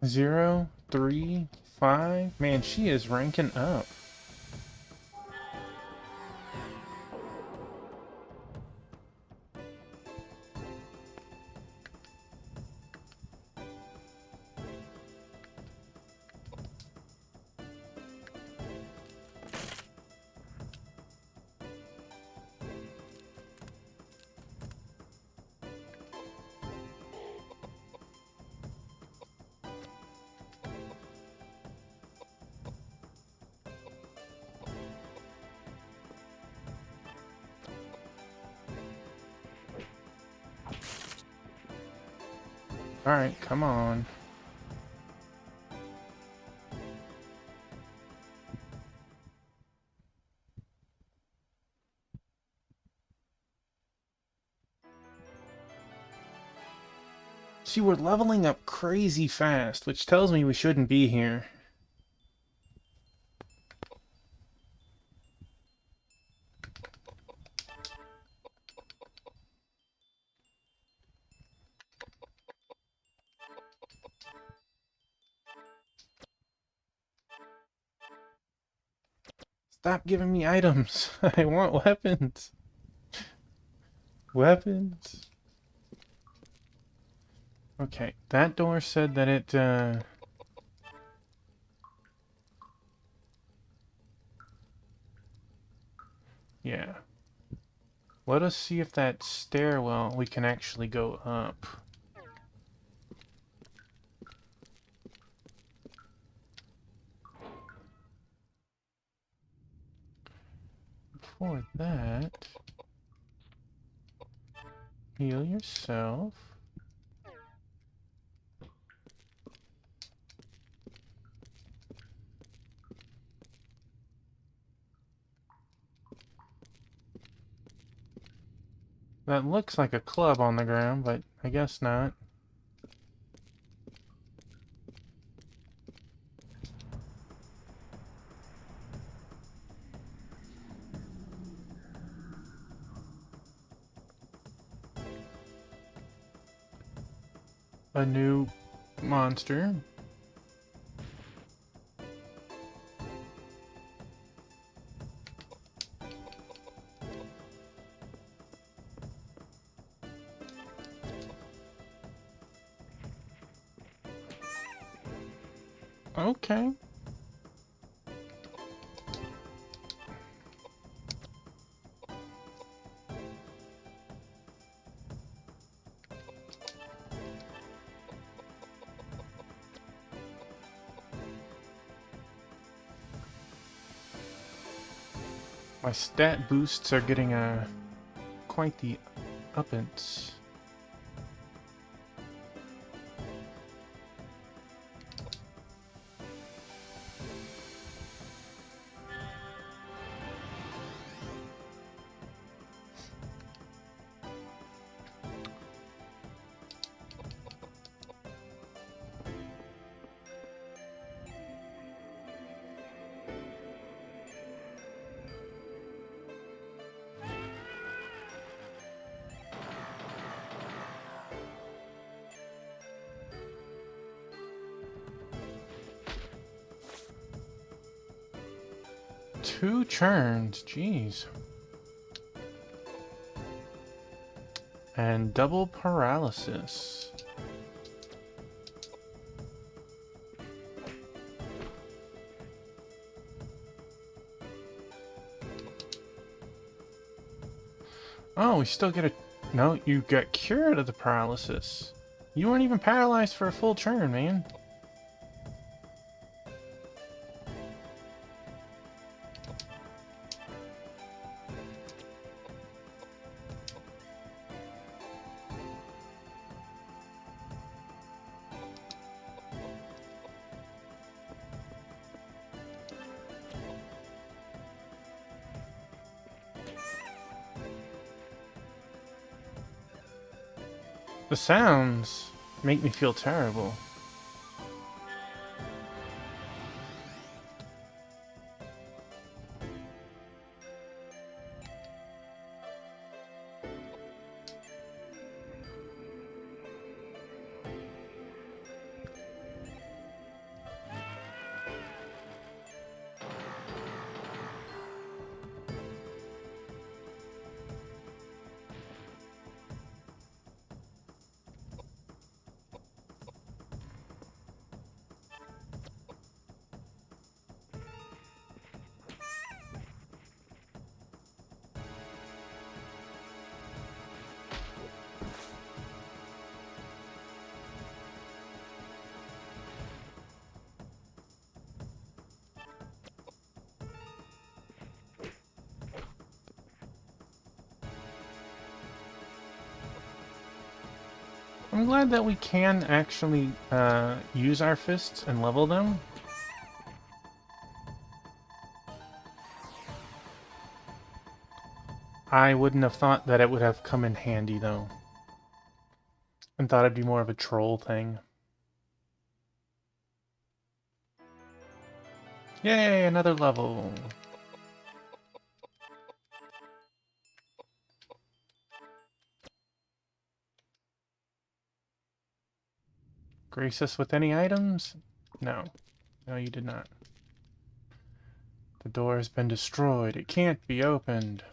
Zero, 3, 5. Man, she is ranking up. Alright, come on. See, we're leveling up crazy fast, which tells me we shouldn't be here. Stop giving me items. I want weapons. Weapons. Okay, that door said that it, yeah. Let us see if that stairwell we can actually go up. Before that, heal yourself. That looks like a club on the ground, but I guess not. A new monster. Okay. My stat boosts are getting quite the uppance. 2 turns, jeez. And double paralysis. Oh, we still get a... No, you got cured of the paralysis. You weren't even paralyzed for a full turn, man. The sounds make me feel terrible. I'm glad that we can actually use our fists and level them. I wouldn't have thought that it would have come in handy, though. And thought it'd be more of a troll thing. Yay, another level! Grace us with any items? No. No, you did not. The door has been destroyed. It can't be opened.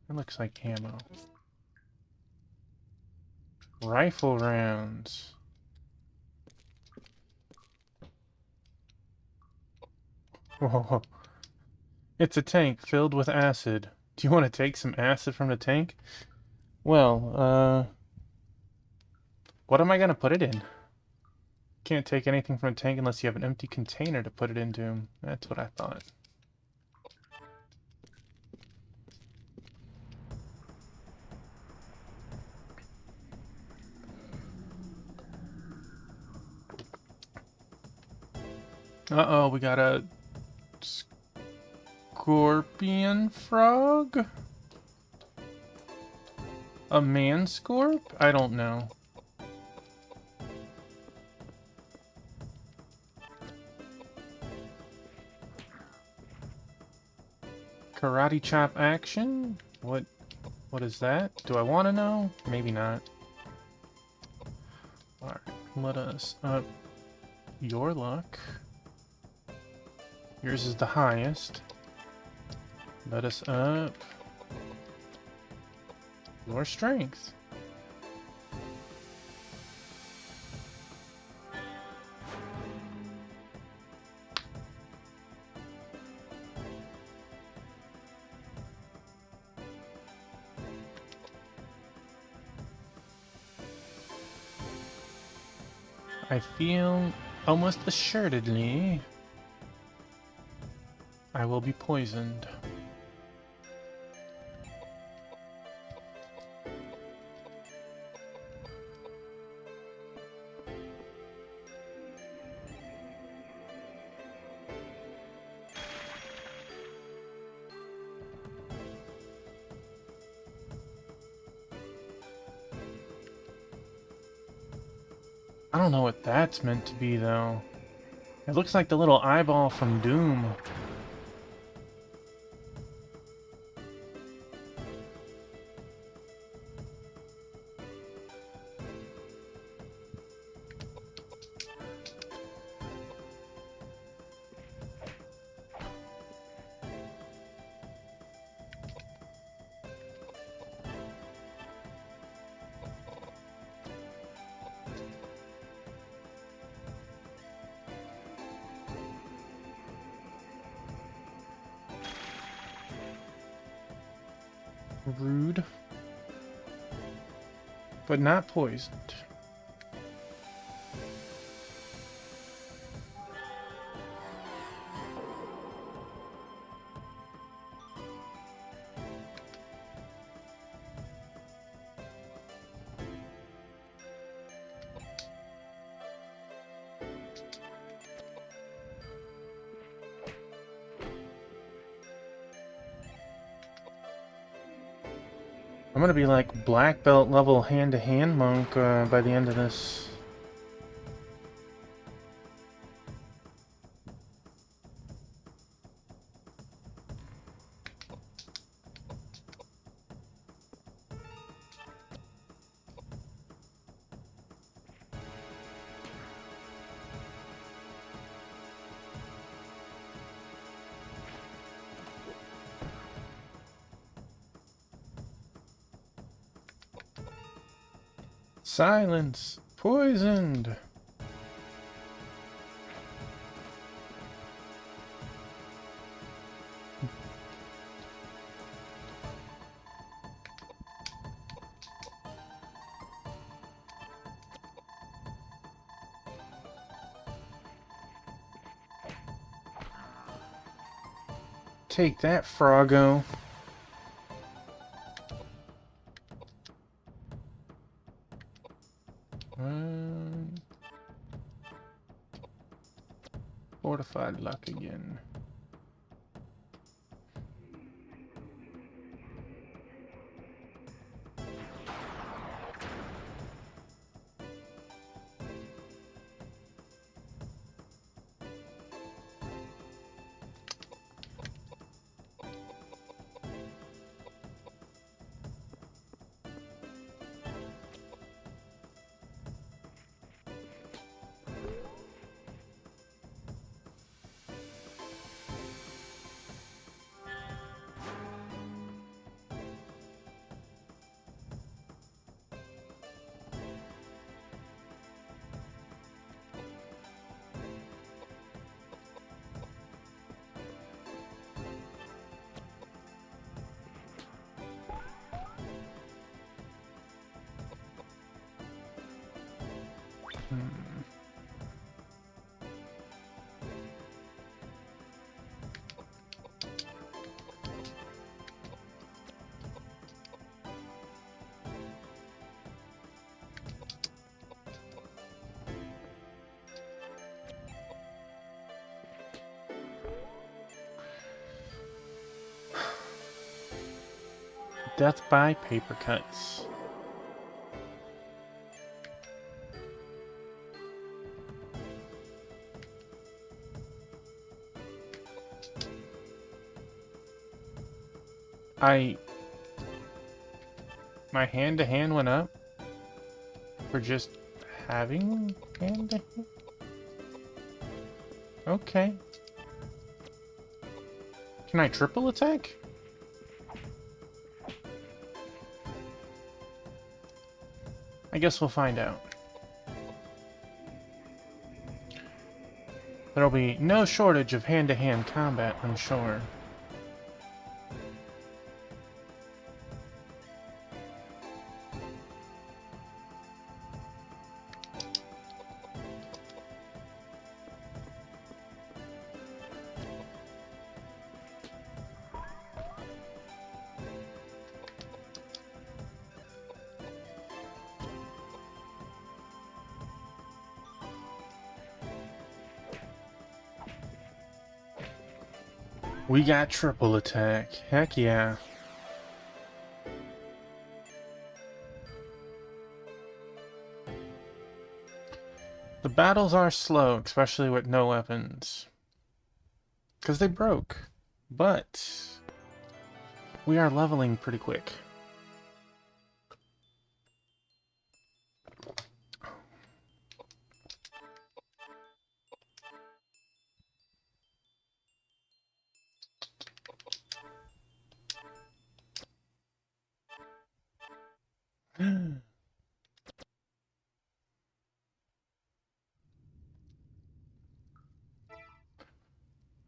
It looks like ammo. Rifle rounds. Whoa. It's a tank filled with acid. Do you want to take some acid from the tank? Well, what am I gonna put it in? Can't take anything from a tank unless you have an empty container to put it into. That's what I thought. Uh-oh, we got a scorpion frog? A man-scorp? I don't know. Karate chop action? What is that? Do I want to know? Maybe not. Alright, let us up your luck. Yours is the highest. Let us up your strength. I feel almost assuredly I will be poisoned. I don't know what that's meant to be, though. It looks like the little eyeball from Doom. Rude. But not poisoned. I'm gonna be like black belt level hand-to-hand monk by the end of this. Silence! Poisoned! Take that, Froggo. Fortified luck again. Death by paper cuts. My hand-to-hand went up for just having hand-to-hand? Okay. Can I triple attack? I guess we'll find out. There'll be no shortage of hand-to-hand combat, I'm sure. We got triple attack. Heck yeah. The The battles are slow, especially with no weapons. Because they broke. But we are leveling pretty quick.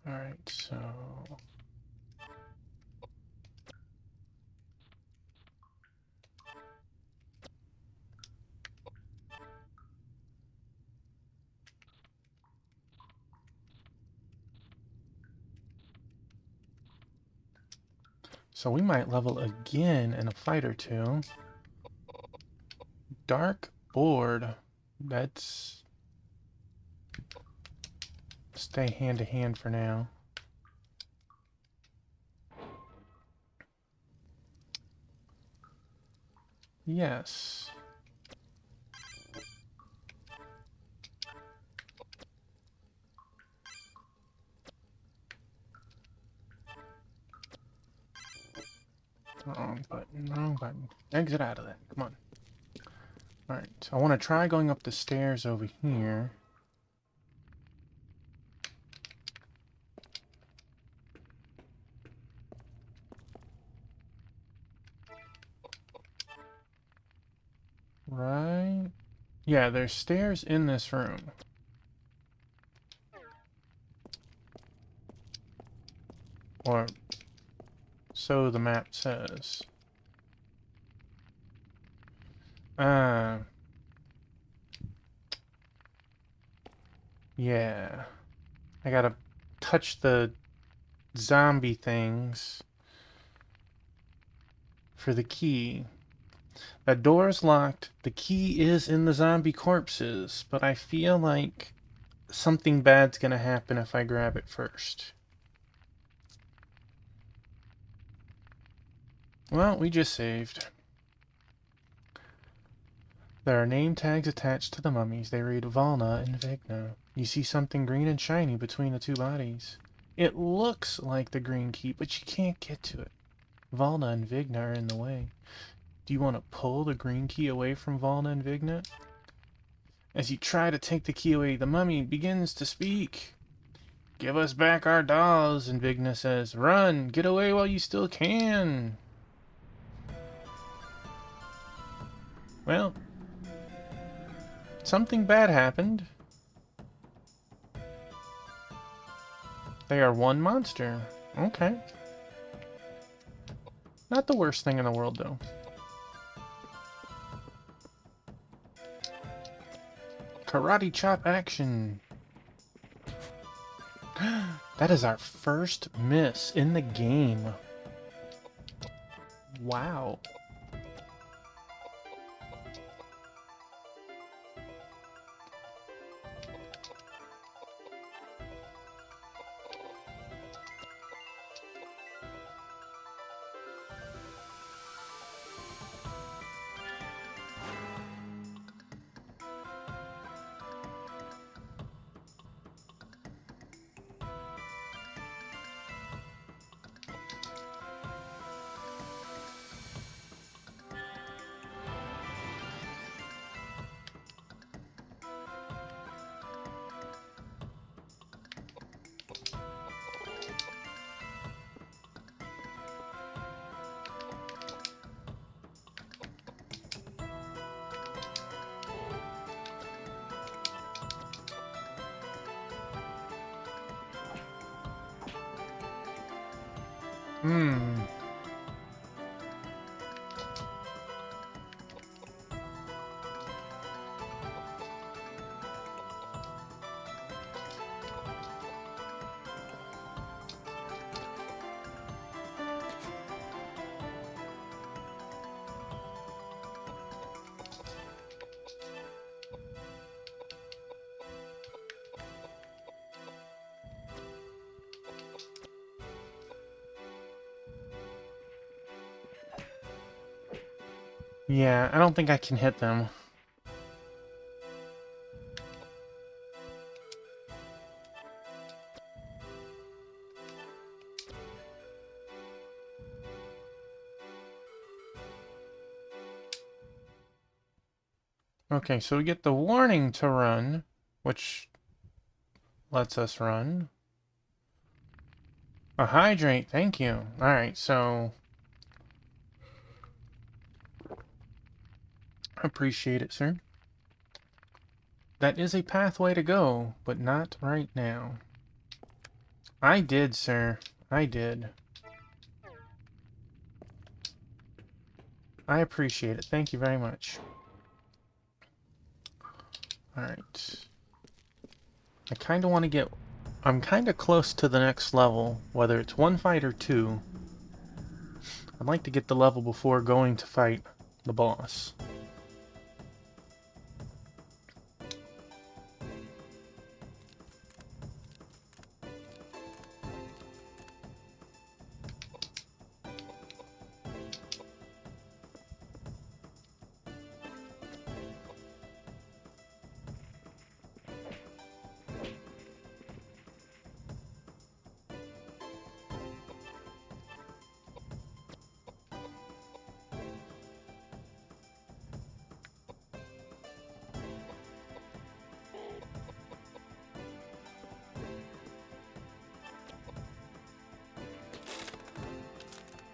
Alright, so... So we might level again in a fight or two. Dark Board. Let's stay hand to hand for now. Yes. Wrong button, wrong button. Exit out of that. Come on. Alright, I want to try going up the stairs over here. Right? Yeah, there's stairs in this room. Or so the map says. Yeah. I gotta touch the zombie things for the key. That door is locked. The key is in the zombie corpses, but I feel like something bad's gonna happen if I grab it first. Well, we just saved. There are name tags attached to the mummies. They read Valna and Vigna. You see something green and shiny between the two bodies. It looks like the green key, but you can't get to it. Valna and Vigna are in the way. Do you want to pull the green key away from Valna and Vigna? As you try to take the key away, the mummy begins to speak. Give us back our dolls, and Vigna says, run, get away while you still can. Well, something bad happened. They are one monster. Okay. Not the worst thing in the world, though. Karate chop action. That is our first miss in the game. Wow. Hmm. Yeah, I don't think I can hit them. Okay, so we get the warning to run, which lets us run. A hydrate, thank you. Alright, so... appreciate it, sir. That is a pathway to go, but not right now. I did, sir. I did. I appreciate it. Thank you very much. Alright. I kind of want to get... I'm kind of close to the next level, whether it's one fight or two. I'd like to get the level before going to fight the boss.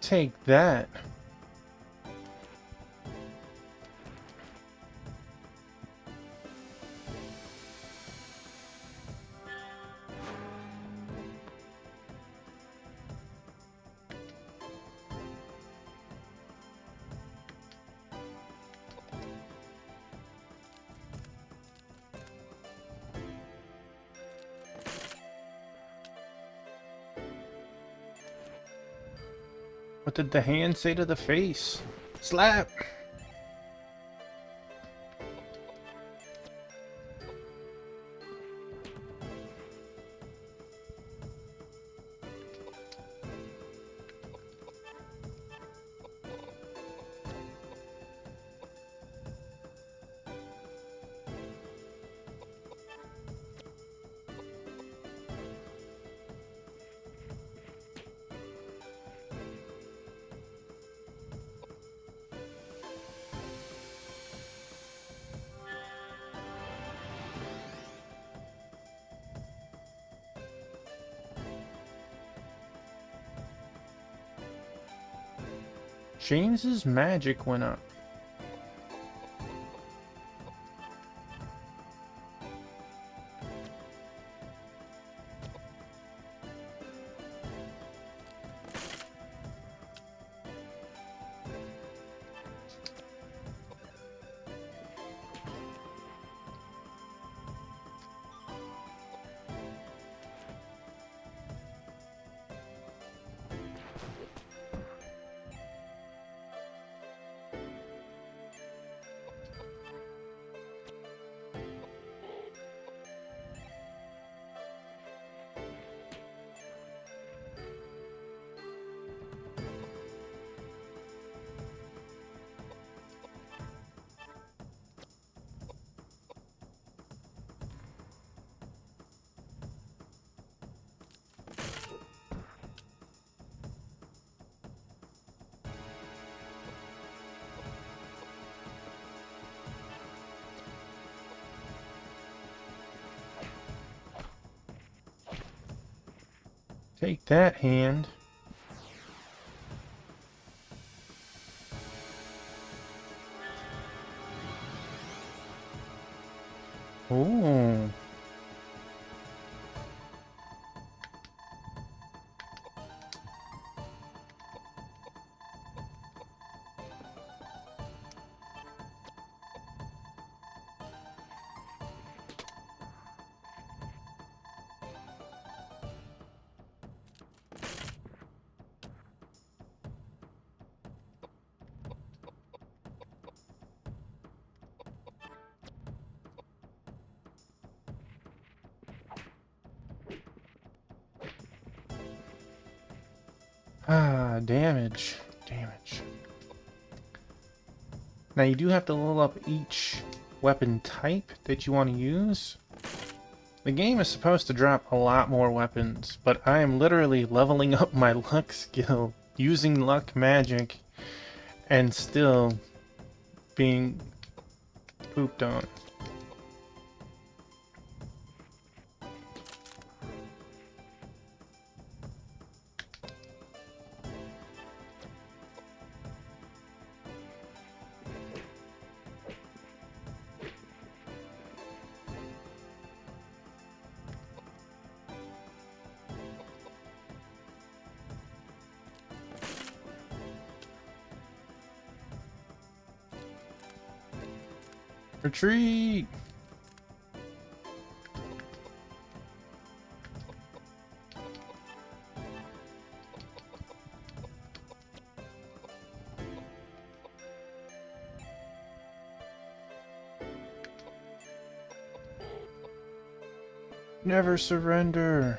Take that. What did the hand say to the face? Slap! James's magic went up. Take that, hand. Ooh. Ah, damage. Damage. Now you do have to level up each weapon type that you want to use. The game is supposed to drop a lot more weapons, but I am literally leveling up my luck skill, using luck magic, and still being pooped on. Retreat! Never surrender!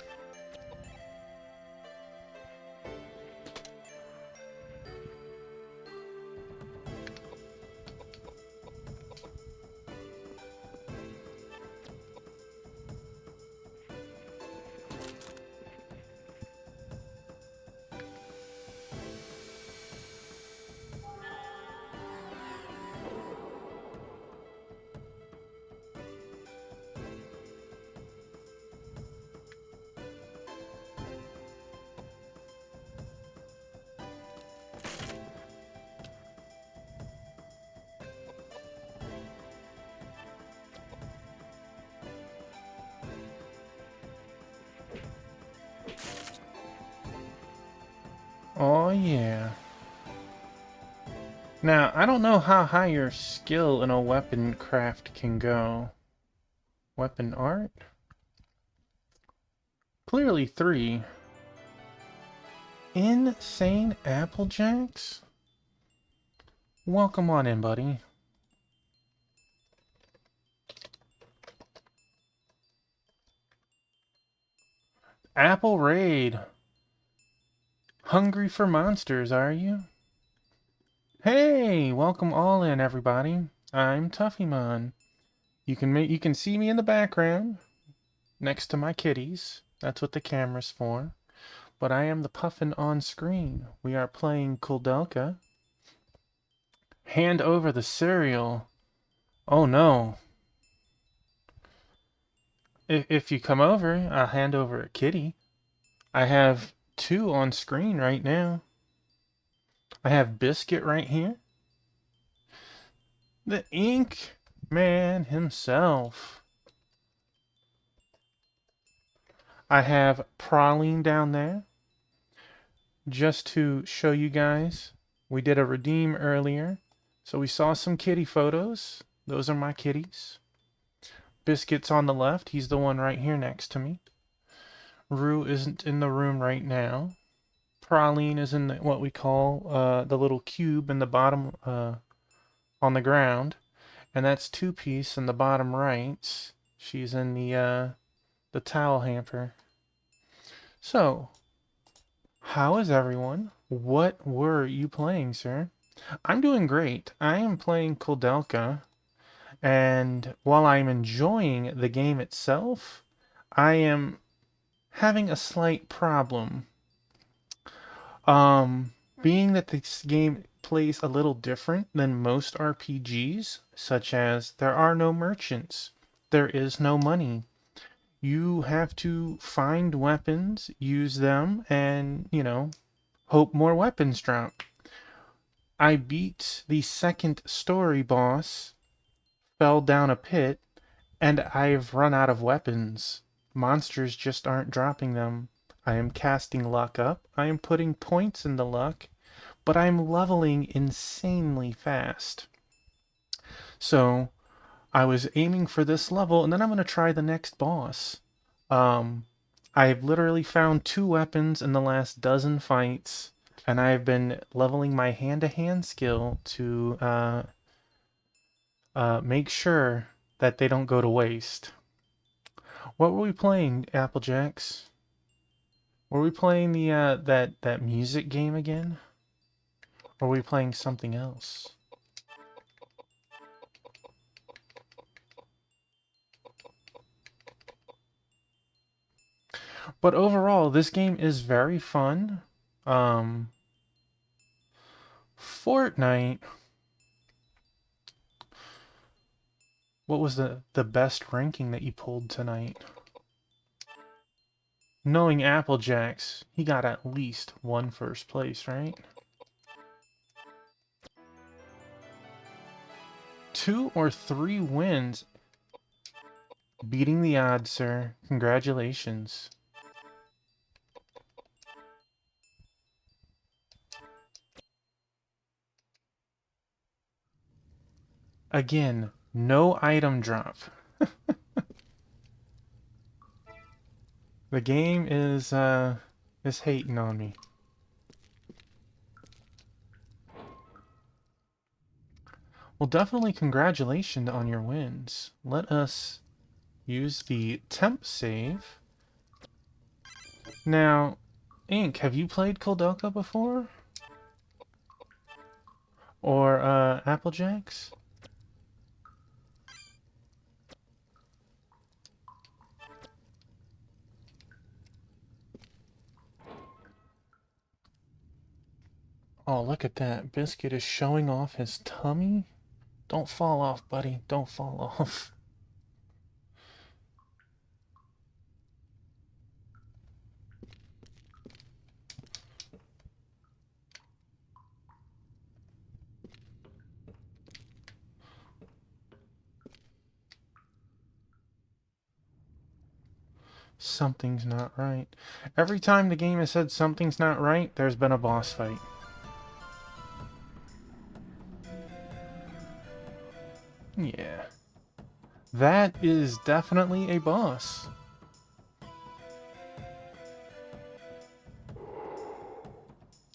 Oh yeah. Now, I don't know how high your skill in a weapon craft can go. Weapon art? Clearly 3. Insane Applejacks? Welcome on in, buddy. Apple Raid. Hungry for monsters, are you? Hey, welcome all in, everybody. I'm Tuffymon. You can see me in the background, next to my kitties. That's what the camera's for. But I am the puffin on screen. We are playing Koudelka. Hand over the cereal. Oh no. If you come over, I'll hand over a kitty. I have 2 on screen right now. I have Biscuit right here. The Ink Man himself. I have Praline down there. Just to show you guys, we did a redeem earlier. So we saw some kitty photos. Those are my kitties. Biscuit's on the left. He's the one right here next to me. Rue isn't in the room right now. Praline is in what we call the little cube in the bottom on the ground. And that's Two Piece in the bottom right. She's in the towel hamper. So, how is everyone? What were you playing, sir? I'm doing great. I am playing Koudelka, and while I'm enjoying the game itself, I am having a slight problem. Being that this game plays a little different than most RPGs, such as there are no merchants, there is no money. You have to find weapons, use them, and, hope more weapons drop. I beat the second story boss, fell down a pit, and I've run out of weapons. Monsters just aren't dropping them. I am casting luck up, I am putting points in the luck, but I'm leveling insanely fast. So, I was aiming for this level, and then I'm going to try the next boss. I've literally found 2 weapons in the last dozen fights, and I've been leveling my hand-to-hand skill to make sure that they don't go to waste. What were we playing, Applejacks? Were we playing the that music game again? Or were we playing something else? But overall, this game is very fun. Fortnite. What was the best ranking that you pulled tonight? Knowing Applejacks, he got at least one first place, right? 2 or 3 wins. Beating the odds, sir. Congratulations. Again, no item drop. The game is hating on me. Well, definitely congratulations on your wins. Let us use the temp save. Now, Ink, have you played Koudelka before? Or Applejacks? Oh, look at that. Biscuit is showing off his tummy. Don't fall off, buddy. Don't fall off. Something's not right. Every time the game has said something's not right, there's been a boss fight. Yeah. That is definitely a boss.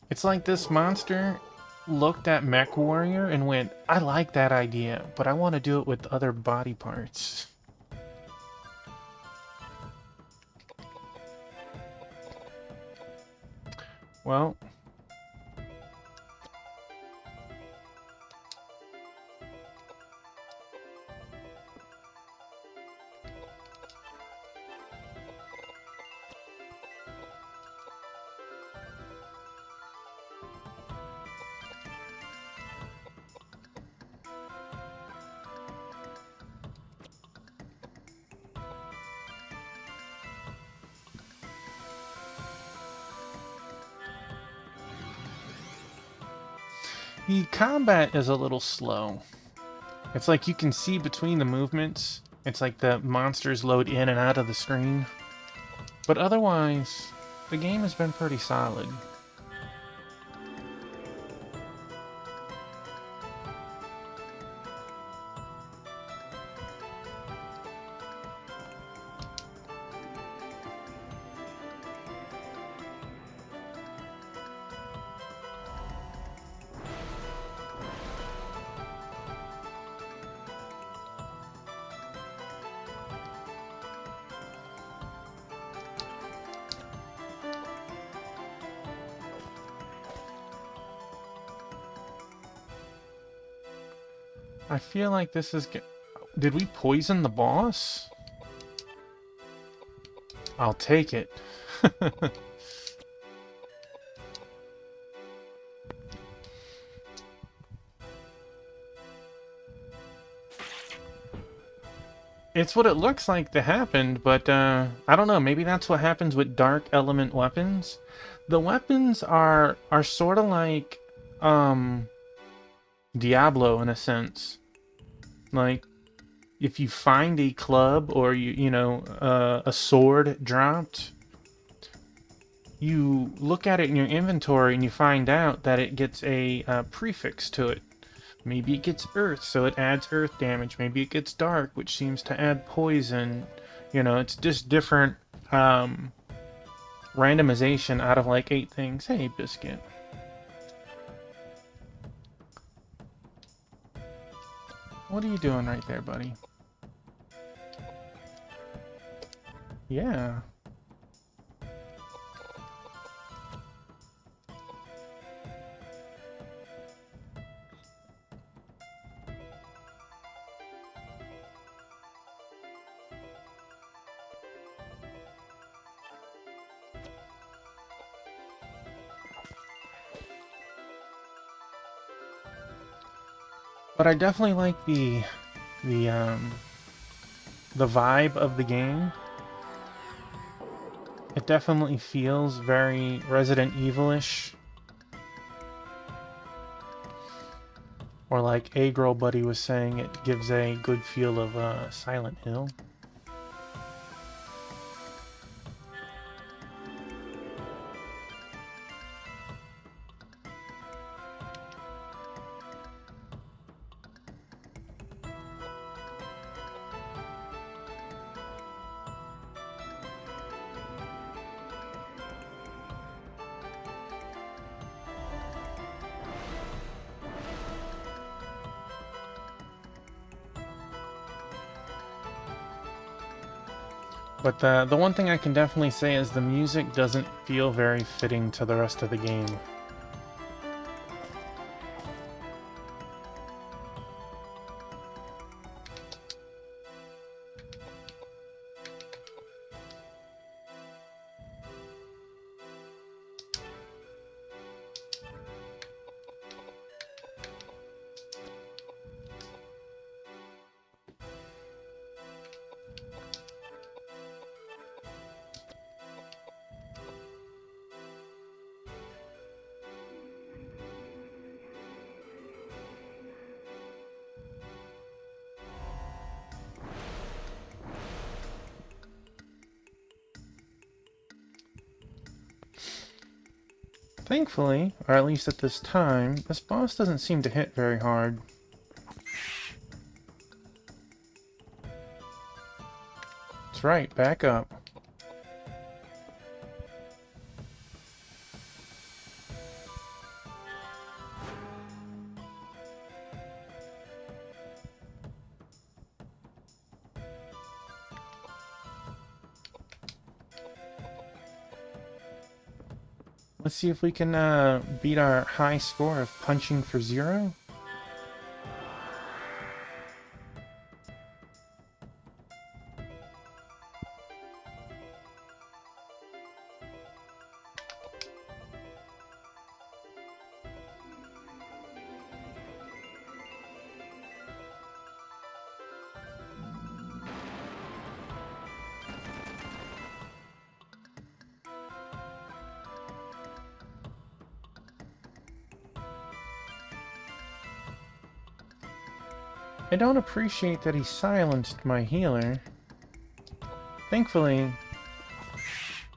It's like this monster looked at Mech Warrior and went, I like that idea, but I want to do it with other body parts. Well, the combat is a little slow. It's like you can see between the movements. It's like the monsters load in and out of the screen. But otherwise, the game has been pretty solid. I feel like this is... Did we poison the boss? I'll take it. It's what it looks like that happened, but I don't know, maybe that's what happens with dark element weapons. The weapons are sort of like Diablo in a sense. Like, if you find a club or a sword dropped, you look at it in your inventory and you find out that it gets a prefix to it. Maybe it gets earth, so it adds earth damage. Maybe it gets dark, which seems to add poison. You know, it's just different randomization out of like 8 things. Hey, Biscuit. What are you doing right there, buddy? Yeah. But I definitely like the the vibe of the game. It definitely feels very Resident Evil-ish. Or like A Girl Buddy was saying, it gives a good feel of Silent Hill. But the one thing I can definitely say is the music doesn't feel very fitting to the rest of the game. Thankfully, or at least at this time, this boss doesn't seem to hit very hard. That's right, back up. Let's see if we can beat our high score of punching for 0. I don't appreciate that he silenced my healer. Thankfully,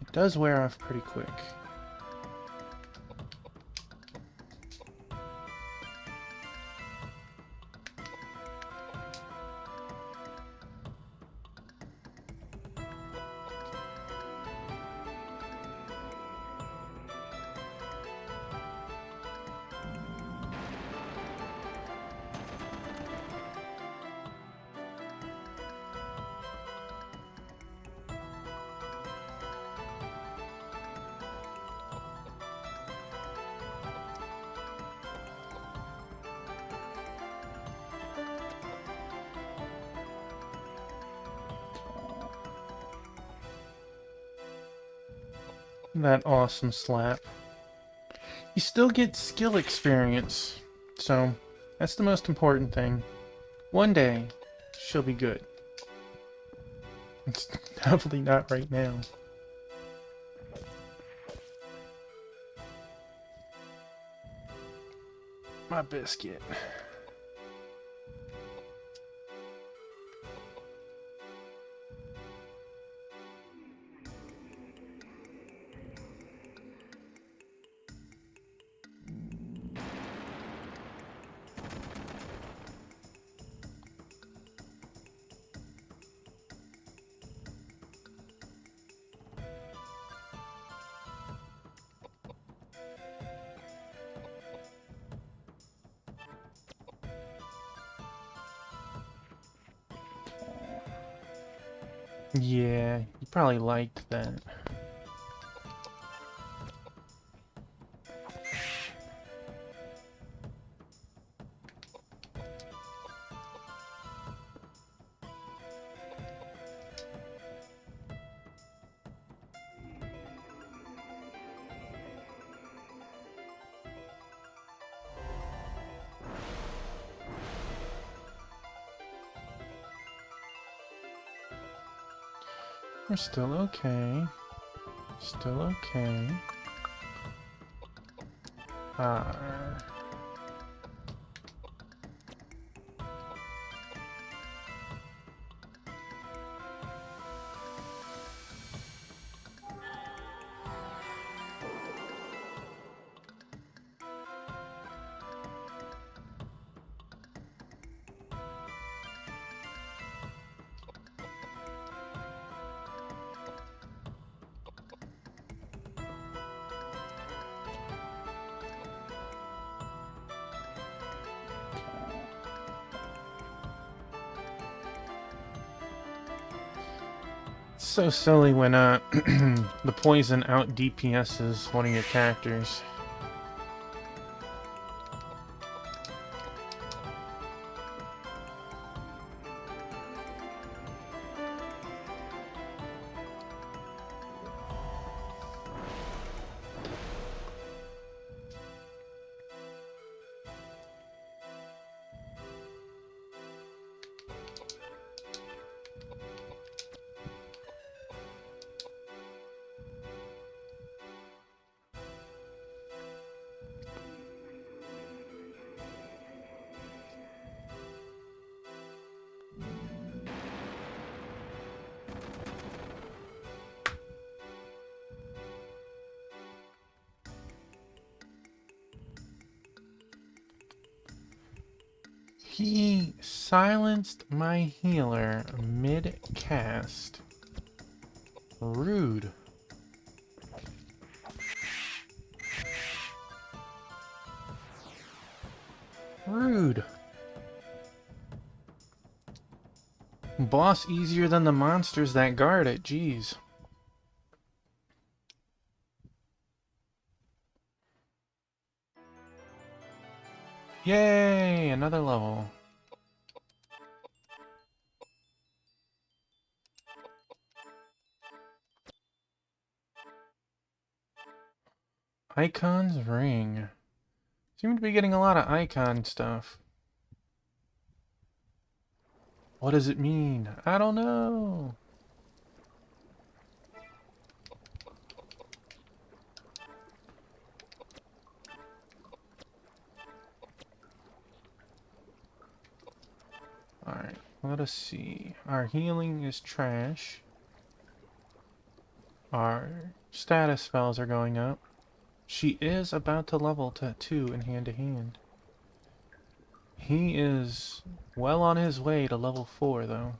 it does wear off pretty quick. That awesome slap. You still get skill experience, so that's the most important thing. One day, she'll be good. It's definitely not right now. My biscuit. Yeah, you probably liked that. We're still okay. Still okay. So silly when the poison out DPS's one of your characters. He silenced my healer mid-cast. Rude. Rude. Boss easier than the monsters that guard it, jeez. Yay! Another level. Icon's Ring. Seem to be getting a lot of icon stuff. What does it mean? I don't know. Alright, let us see. Our healing is trash. Our status spells are going up. She is about to level to 2 in hand-to-hand. He is well on his way to level 4, though.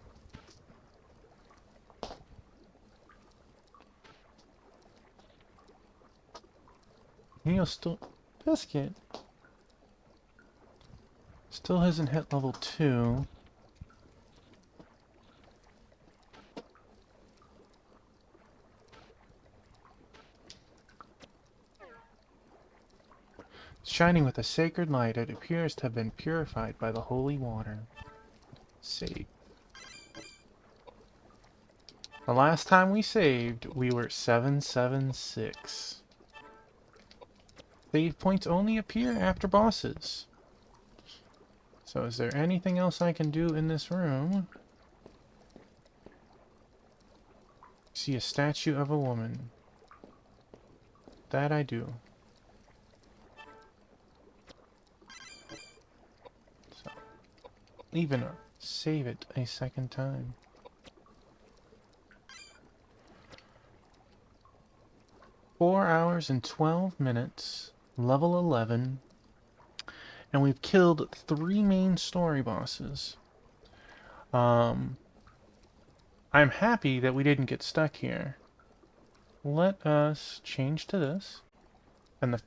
He'll still... Biscuit! Still hasn't hit level 2. Shining with a sacred light, it appears to have been purified by the holy water. Save. The last time we saved, we were 776. Save points only appear after bosses. So is there anything else I can do in this room? See a statue of a woman. That I do. So, even save it a second time. Four hours and 12 minutes, level 11, and we've killed 3 main story bosses. I'm happy that we didn't get stuck here. Let us change to this, and the